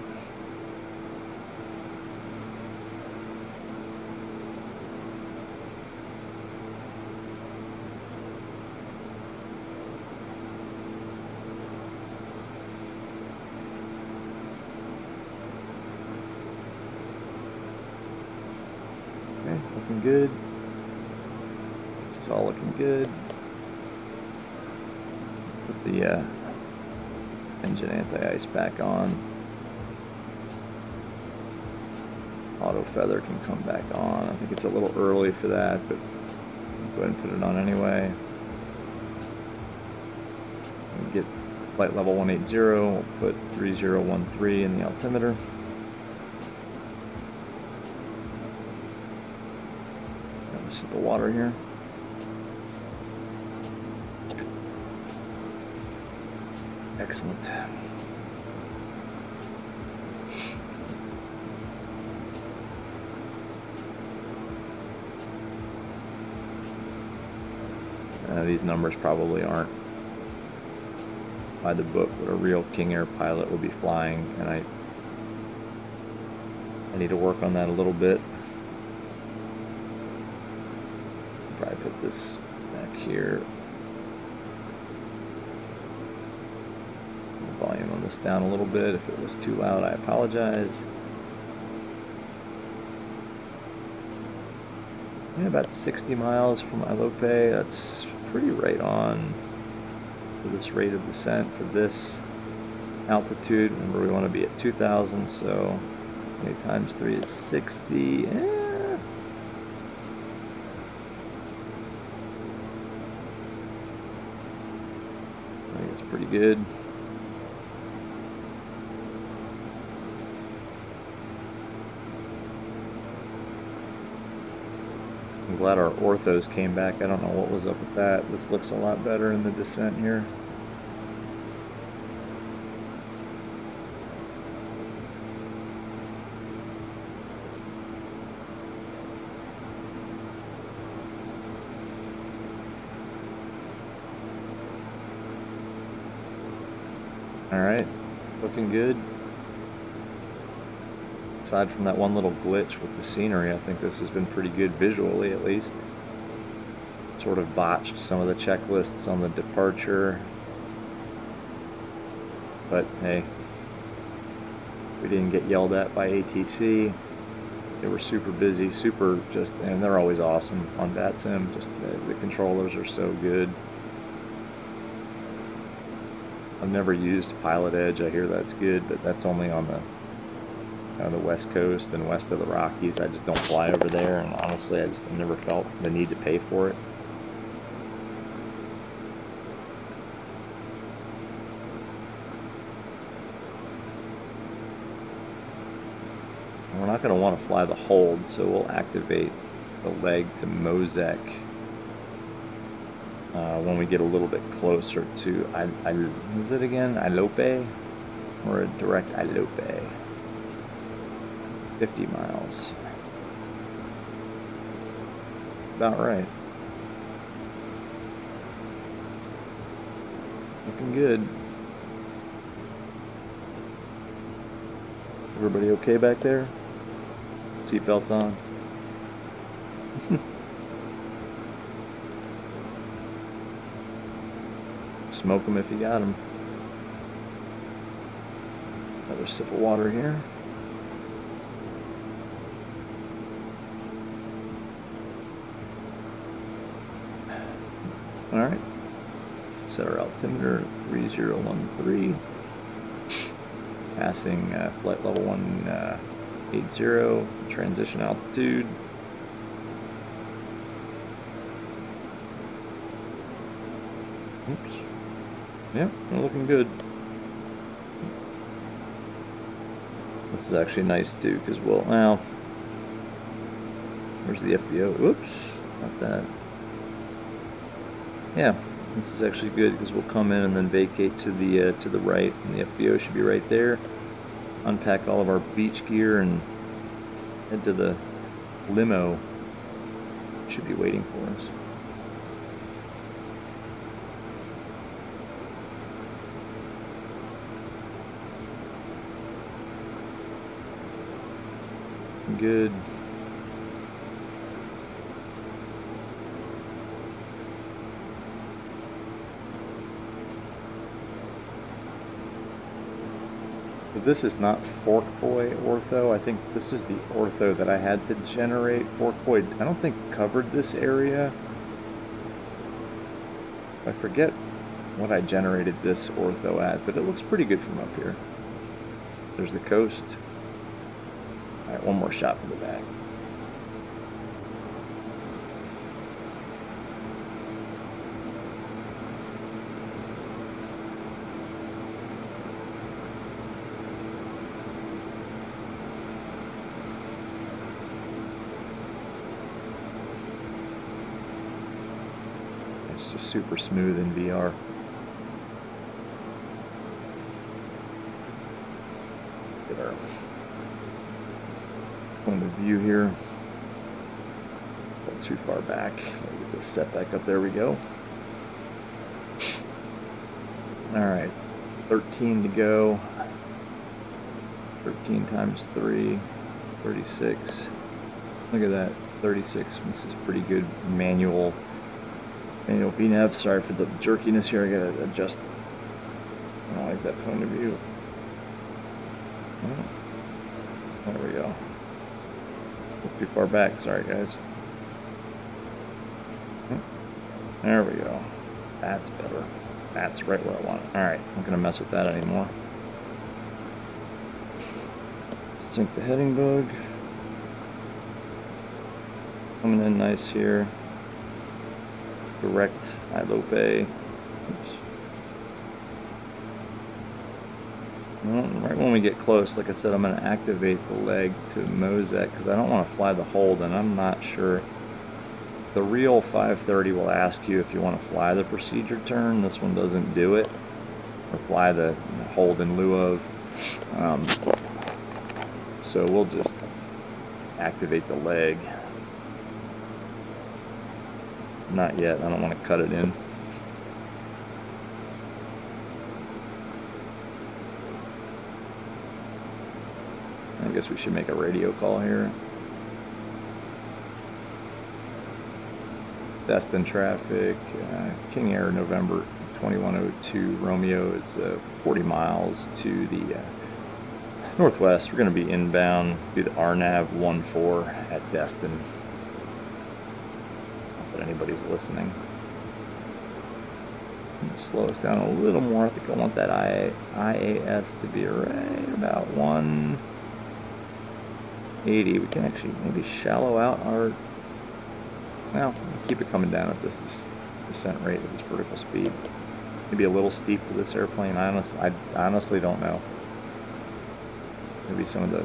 Okay, looking good. This is all looking good. Put the engine anti-ice back on. Auto feather can come back on. I think it's a little early for that, but I'll go ahead and put it on anyway. We'll get flight level 180. We'll put 3013 in the altimeter. Have a sip of water here. Excellent. These numbers probably aren't by the book what a real King Air pilot would be flying, and I need to work on that a little bit. Probably put this back here. Volume on this down a little bit. If it was too loud, I apologize. Yeah, about 60 miles from Ilope. That's pretty right on for this rate of descent for this altitude. Remember, we want to be at 2,000, so 8 times 3 is 60. I think it's pretty good. I'm glad our orthos came back. I don't know what was up with that. This looks a lot better in the descent here. All right, looking good. aside from that one little glitch with the scenery, I think this has been pretty good visually, at least. Sort of botched some of the checklists on the departure. But hey, we didn't get yelled at by ATC. They were super busy, and they're always awesome on VATSIM. Just the controllers are so good. I've never used Pilot Edge. I hear that's good, but that's only on the West Coast and west of the Rockies. I just don't fly over there, and honestly, I've never felt the need to pay for it. We're not going to want to fly the hold, so we'll activate the leg to Mosec when we get a little bit closer to, what is it again? Ilope? Or a direct Ilope. 50 miles. About right. Looking good. Everybody okay back there? Seatbelts on. Smoke them if you got them. Another sip of water here. Alright. Set our altimeter 3013. Passing flight level 180, transition altitude. Oops. Yeah, we're looking good. This is actually nice too, because well, where's the FBO? Oops, not that. Yeah, this is actually good because we'll come in and then vacate to the right, and the FBO should be right there. Unpack all of our beach gear and head to the limo. Should be waiting for us. Good. But this is not Fork Boy ortho. I think this is the ortho that I had to generate. Fork Boy, I don't think covered this area. I forget what I generated this ortho at, but it looks pretty good from up here. There's the coast. Alright, one more shot for the bag. It's just super smooth in VR. Get our point of view here. Go too far back. Let me get this set back up. There we go. Alright, 13 to go. 13 times 3, 36. Look at that, 36. This is pretty good manual VNAV. Sorry for the jerkiness here. I gotta adjust. I don't like that point of view. Oh, there we go. Too far back. Sorry, guys. There we go. That's better. That's right where I want it. Alright, I'm not going to mess with that anymore. Sink the heading bug. Coming in nice here. Direct Ilope. Oops. Well, right when we get close, like I said, I'm going to activate the leg to Mosec because I don't want to fly the hold, and I'm not sure. The real 530 will ask you if you want to fly the procedure turn. This one doesn't do it, or fly the hold in lieu of. So we'll just activate the leg. Not yet. I don't want to cut it in. I guess we should make a radio call here. Destin traffic, King Air November 2102 Romeo is 40 miles to the northwest. We're going to be inbound through the RNAV 14 at Destin. Not that anybody's listening. Slow us down a little more. I think I want that IAS to be right about 180. We can actually maybe shallow out our... Well, keep it coming down at this descent rate at this vertical speed. Maybe a little steep for this airplane. I honestly don't know. Maybe some of the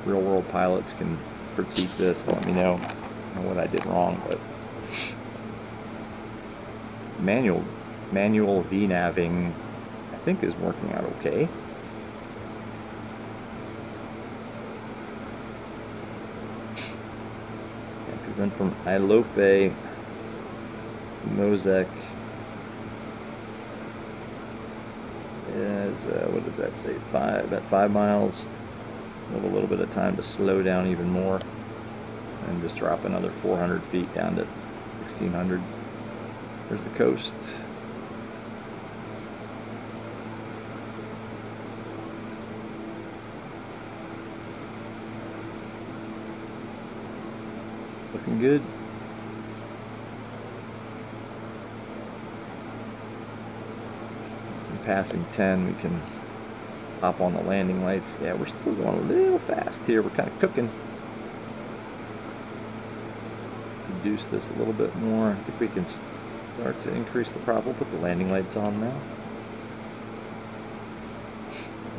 real-world pilots can critique this and let me know what I did wrong. But manual VNaving, I think, is working out okay. Because then from Ilope, Mozek is, what does that say, about 5 miles. We'll have a little bit of time to slow down even more and just drop another 400 feet down to 1600. There's the coast. Looking good. Passing 10, we can hop on the landing lights. Yeah, we're still going a little fast here. We're kind of cooking. Reduce this a little bit more. I think we can start to increase the prop. We'll put the landing lights on now.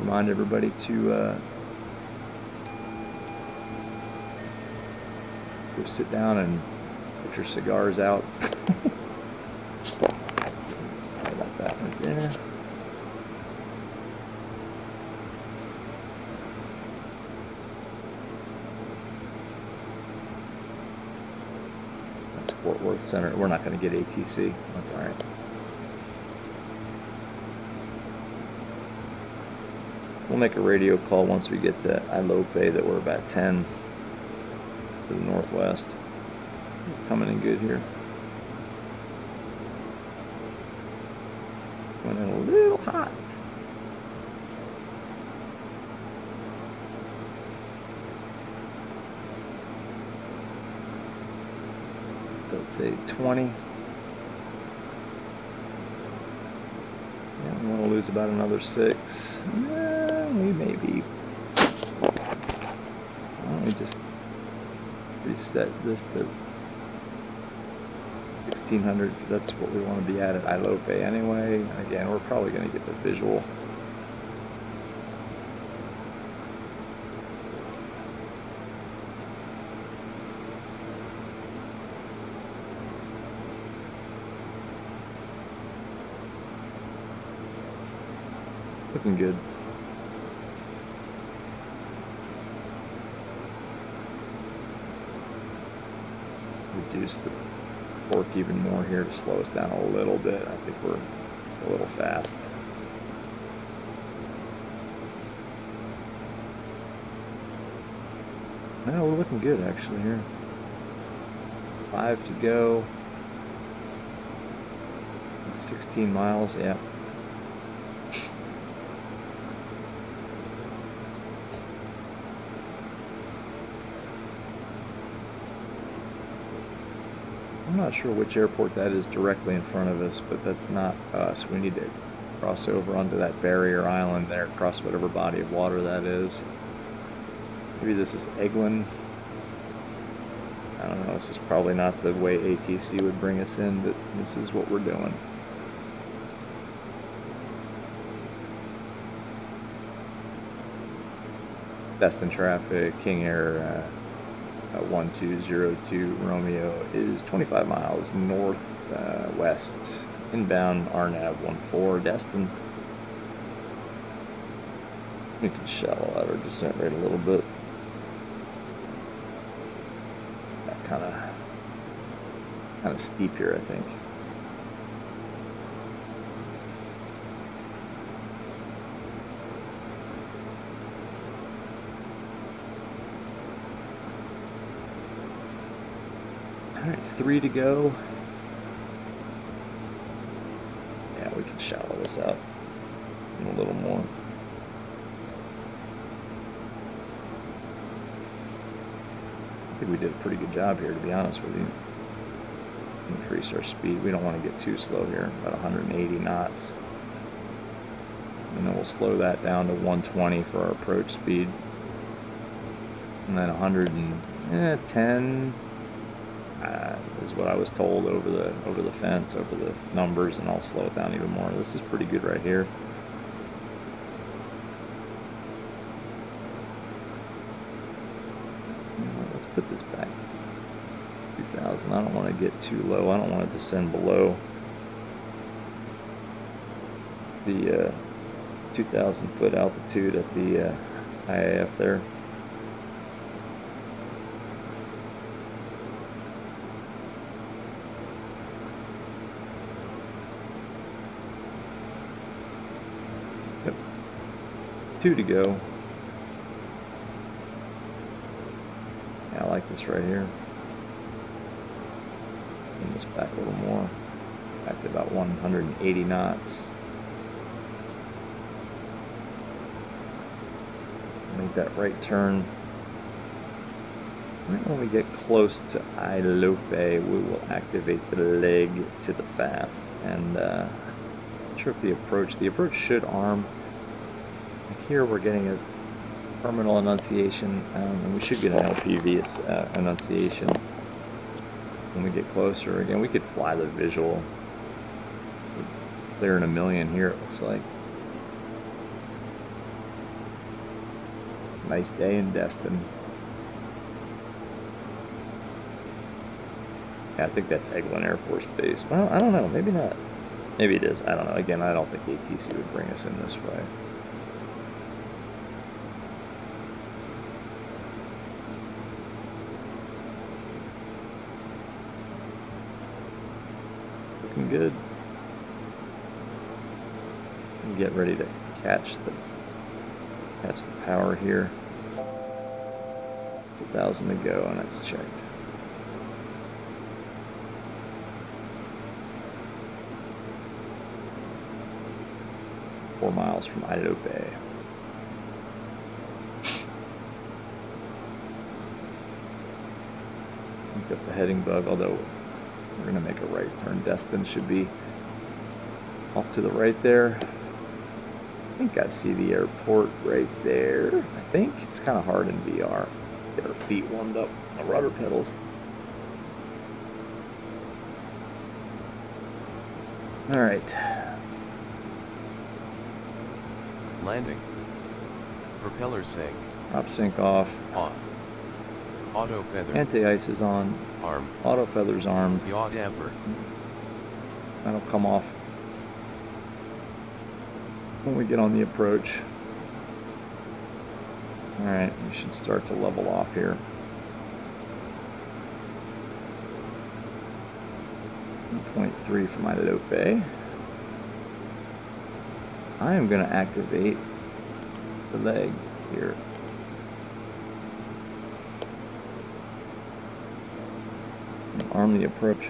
Remind everybody to go sit down and put your cigars out. Sorry about that right there. Fort Worth Center. We're not going to get ATC. That's all right. We'll make a radio call once we get to Ilope that we're about 10 to the northwest. Coming in good here. Went in a little hot. Let's say 20. Yeah, we want to lose about another 6. We may be. Why don't we just reset this to 1600, because that's what we want to be at Ilope anyway. Again, we're probably going to get the visual. Looking good. Reduce the torque even more here to slow us down a little bit. I think we're just a little fast. No, we're looking good actually here. 5 to go. 16 miles, yeah. I'm not sure which airport that is directly in front of us, but that's not us. We need to cross over onto that barrier island there, cross whatever body of water that is. Maybe this is Eglin. I don't know, this is probably not the way ATC would bring us in, but this is what we're doing. Destin traffic, King Air 1202 Romeo is 25 miles northwest, inbound RNAV 14 Destin. We can shallow out our descent rate a little bit. That kind of steep here, I think. Alright, 3 to go. Yeah, we can shallow this out a little more. I think we did a pretty good job here, to be honest with you. Increase our speed. We don't want to get too slow here, about 180 knots. And then we'll slow that down to 120 for our approach speed. And then 110 is what I was told over the fence, over the numbers, and I'll slow it down even more. This is pretty good right here. Let's put this back 2,000. I don't want to get too low. I don't want to descend below the 2,000 foot altitude at the IAF there. Yep. 2 to go. Yeah, I like this right here. Bring this back a little more. Back to about 180 knots. Make that right turn. Right when we get close to Ilope, we will activate the leg to the FAF. And not sure if the approach should arm. Here we're getting a terminal enunciation, and we should get an LPV enunciation when we get closer. Again, we could fly the visual. Clearing a million here, it looks like. Nice day in Destin. Yeah, I think that's Eglin Air Force Base. Well, I don't know. Maybe not. Maybe it is. I don't know. Again, I don't think ATC would bring us in this way. Looking good. Get ready to catch the power here. It's 1,000 to go, and that's checked. Four miles from Ilope. Look up the heading bug, although we're going to make a right turn. Destin should be off to the right there. I think I see the airport right there. I think it's kind of hard in VR. Let's get our feet warmed up on the rudder pedals. All right. Landing. Propeller sync. Top sync off. Off. Auto feather. Anti-ice is on. Arm. Auto feather's armed. Yaw damper. That'll come off when we get on the approach. Alright, we should start to level off here. 1.3 from Ilope. I am going to activate the leg here. Arm the approach.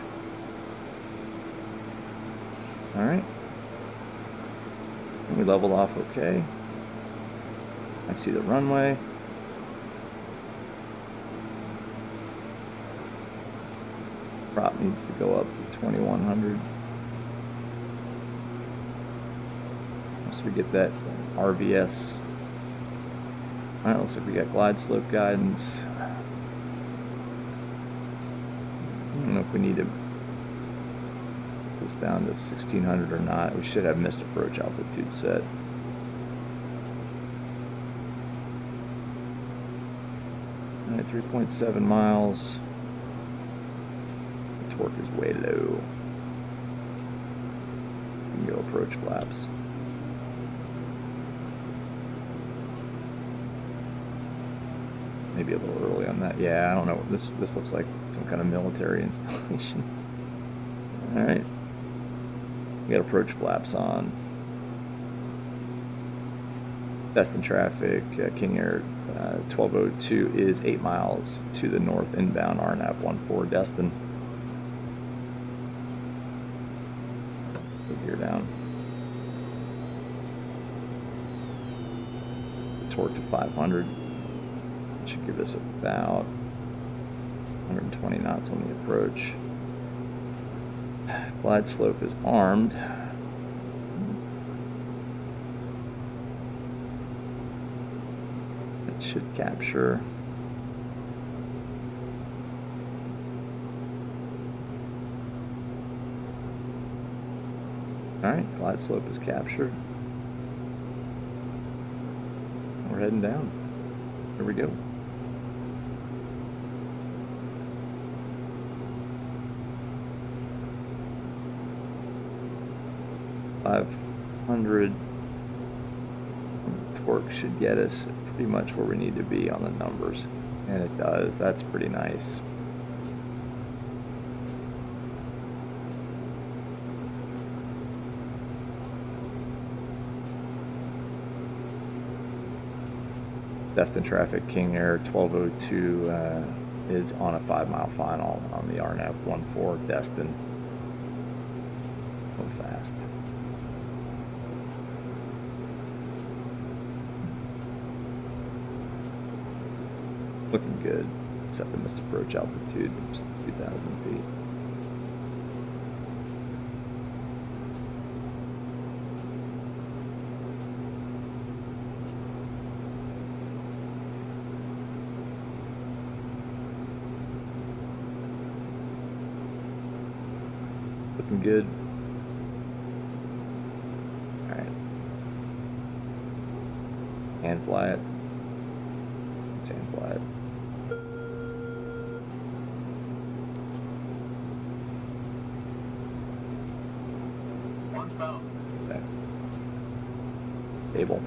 Alright. We leveled off okay. I see the runway. Prop needs to go up to 2100. Once we get that RVS. Alright, looks like we got glide slope guidance. I don't know if we need to put this down to 1600 or not. We should have missed approach altitude set. Alright, 3.7 miles. The torque is way low. We can go approach flaps. Maybe a little early on that. Yeah, I don't know. This looks like some kind of military installation. All right, we got approach flaps on. Destin traffic, King Air 1202 is 8 miles to the north inbound RNAV 14 Destin. gear down. Torque to 500. It should give us about 120 knots on the approach. Glide slope is armed. It should capture. Alright, glide slope is captured. We're heading down. Here we go. $500 torque should get us pretty much where we need to be on the numbers, and it does. That's pretty nice. Destin traffic, King Air 1202 is on a 5-mile final on the RNAV 14 Destin. Go fast. Looking good, except the missed approach altitude, 2,000 feet. Looking good. Alright. Hand fly it. Let's hand fly it. Okay. Table.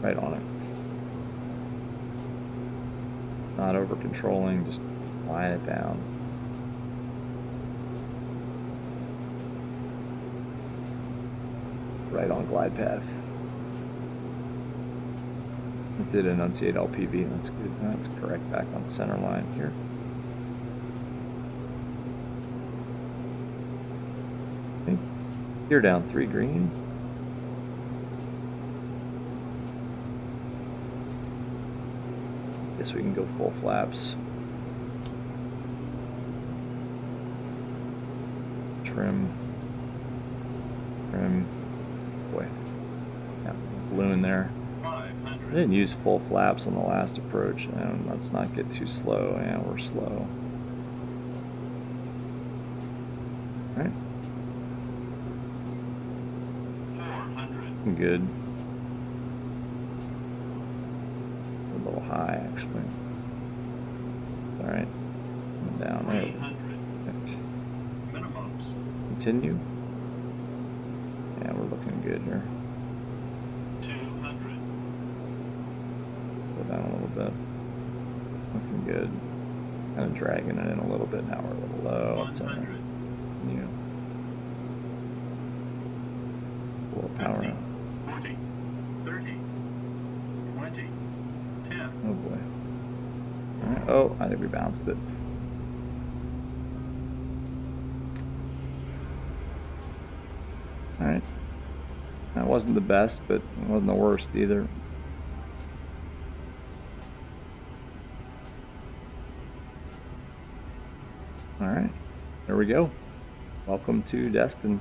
Right on it. Not over controlling, just line it down. Right on glide path. It did enunciate LPV, that's good. That's correct, back on center line here. Gear down 3 green. Guess we can go full flaps. Trim. Boy. Yeah, balloon there. I didn't use full flaps on the last approach. And let's not get too slow. Yeah, we're slow. Alright. Good. A little high, actually. Alright. Down there. Continue. Yeah, we're looking good here. 200. Go down a little bit. Looking good. Kind of dragging it in a little bit. Now we're a little low. It's continue. A little power up. 40, 30, 20, 10. Oh boy. Alright. Oh, I think we bounced it. Alright. That wasn't the best, but it wasn't the worst either. Alright. There we go. Welcome to Destin.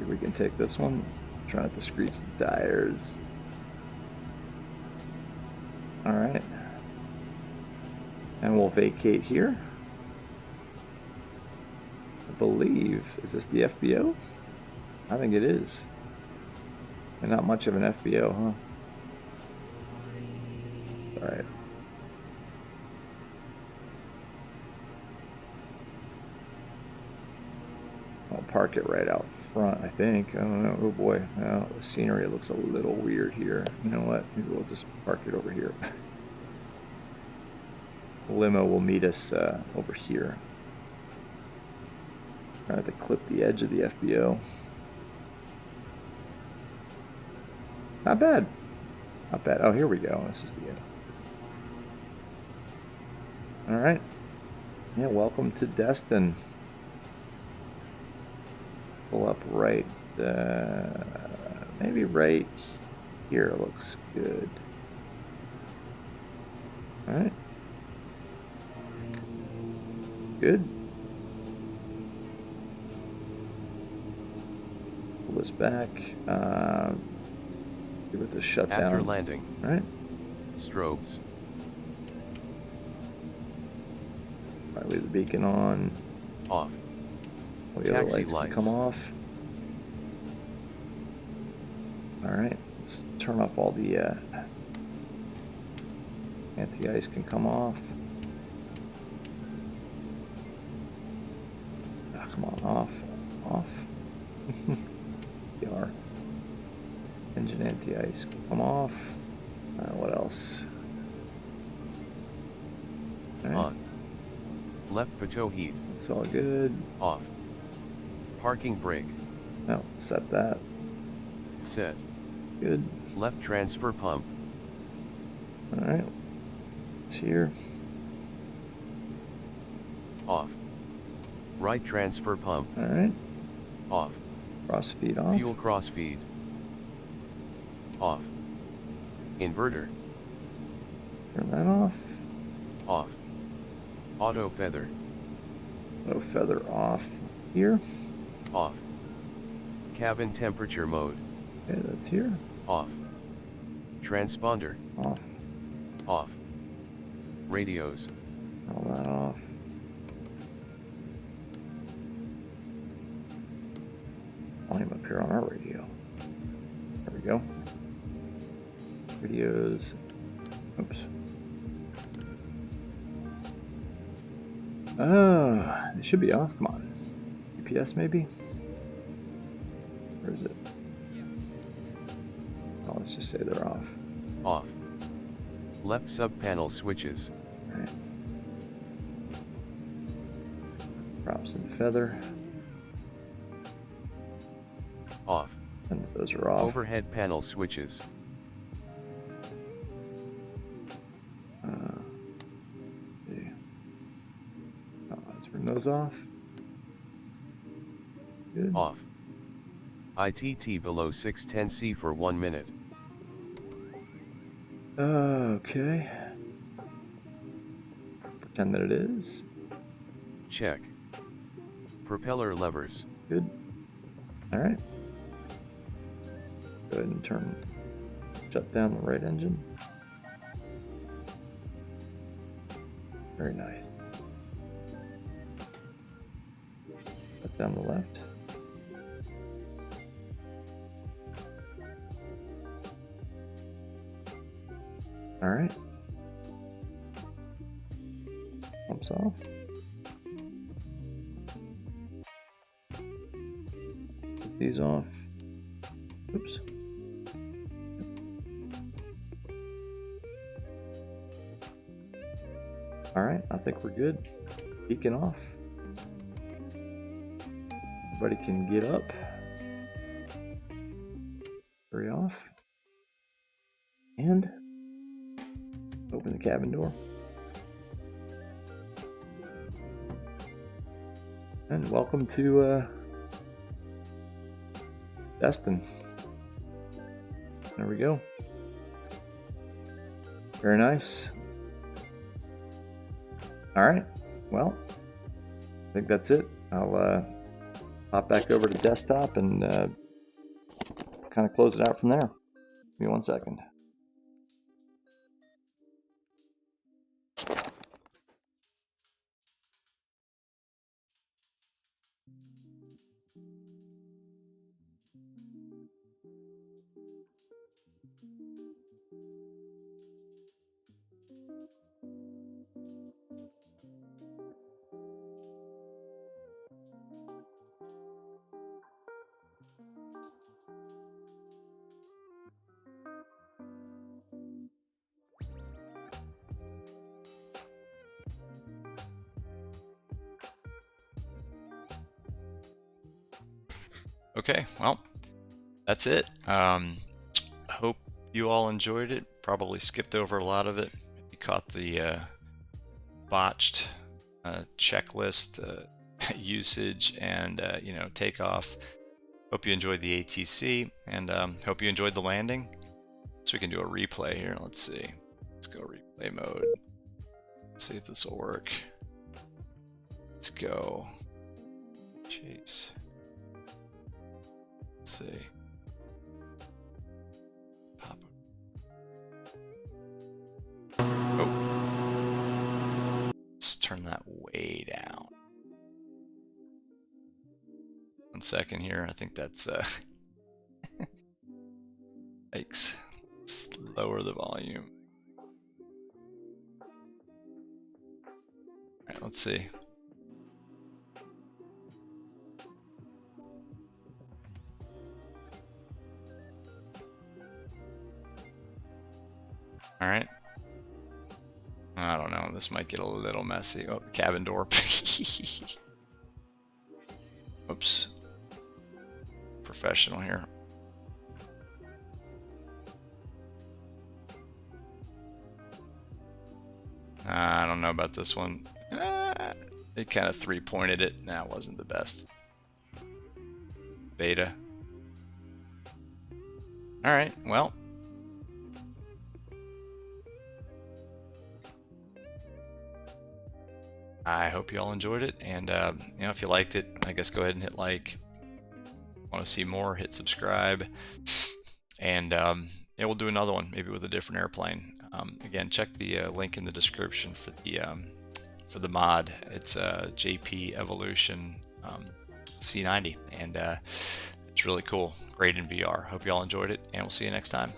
We can take this one. Try not to screech the tires. Alright. And we'll vacate here. I believe, is this the FBO? I think it is. And not much of an FBO, huh? Alright. I'll park it right out front, I think. I don't know. Oh boy. Well, the scenery looks a little weird here. You know what? Maybe we'll just park it over here. The limo will meet us over here. I have to clip the edge of the FBO. Not bad. Not bad. Oh, here we go. This is the end. All right. Yeah, welcome to Destin. Pull up right, maybe right here looks good. All right. Good. Pull this back. Give it the shutdown. After landing. All right. Strobes. All right, leave the beacon on. Off. All the other Taxi lights lights. can come off. All right. Let's turn off all the anti-ice can come off. Oh, come on, off. Off. PR. Engine anti-ice can come off. What else? All right. On. Left photo heat. It's all good. Off. Parking brake. No, set that. Set. Good. Left transfer pump. All right. It's here. Off. Right transfer pump. All right. Off. Crossfeed off. Fuel crossfeed. Off. Inverter. Turn that off. Off. Auto feather. Auto feather off here. Off. Cabin temperature mode. Okay, that's here. Off. Transponder. Off. Off. Radios. All that off. Volume up here on our radio. There we go. Radios. Oops. It should be off. Come on. GPS maybe? Where is it? Oh, let's just say they're off. Off. Left sub-panel switches. All right. Props and feather. Off. And those are off. Overhead panel switches. See. Let's turn those off. Good. Off. ITT below 610C for 1 minute. Okay. Pretend that it is. Check. Propeller levers. Good. All right. Go ahead and shut down the right engine. Very nice. Shut down the left. All right. Pumps off. Put these off. Oops. All right, I think we're good. Beacon off. Everybody can get up. Hurry off. And open the cabin door. And welcome to Destin. There we go. Very nice. All right. Well, I think that's it. I'll hop back over to desktop and kind of close it out from there. Give me 1 second. Okay, well, that's it. Hope you all enjoyed it. Probably skipped over a lot of it. You caught the botched checklist usage and you know, takeoff. Hope you enjoyed the ATC, and hope you enjoyed the landing. So we can do a replay here. Let's see. Let's go replay mode. Let's see if this will work. Let's go. Chase. Let's see. Pop. Oh. Let's turn that way down. 1 second here. I think that's yikes. Let's lower the volume. Alright, let's see. Alright. I don't know, this might get a little messy. Oh, the cabin door. Oops. Professional here. I don't know about this one. They kind of 3-pointed it. That wasn't the best. Beta. Alright, well. I hope you all enjoyed it, and you know, if you liked it, I guess go ahead and hit like. Want to see more, hit subscribe, and yeah, we'll do another one, maybe with a different airplane. Again, check the link in the description for the mod. It's JP Evolution C90, and it's really cool, great in VR. Hope you all enjoyed it, and we'll see you next time.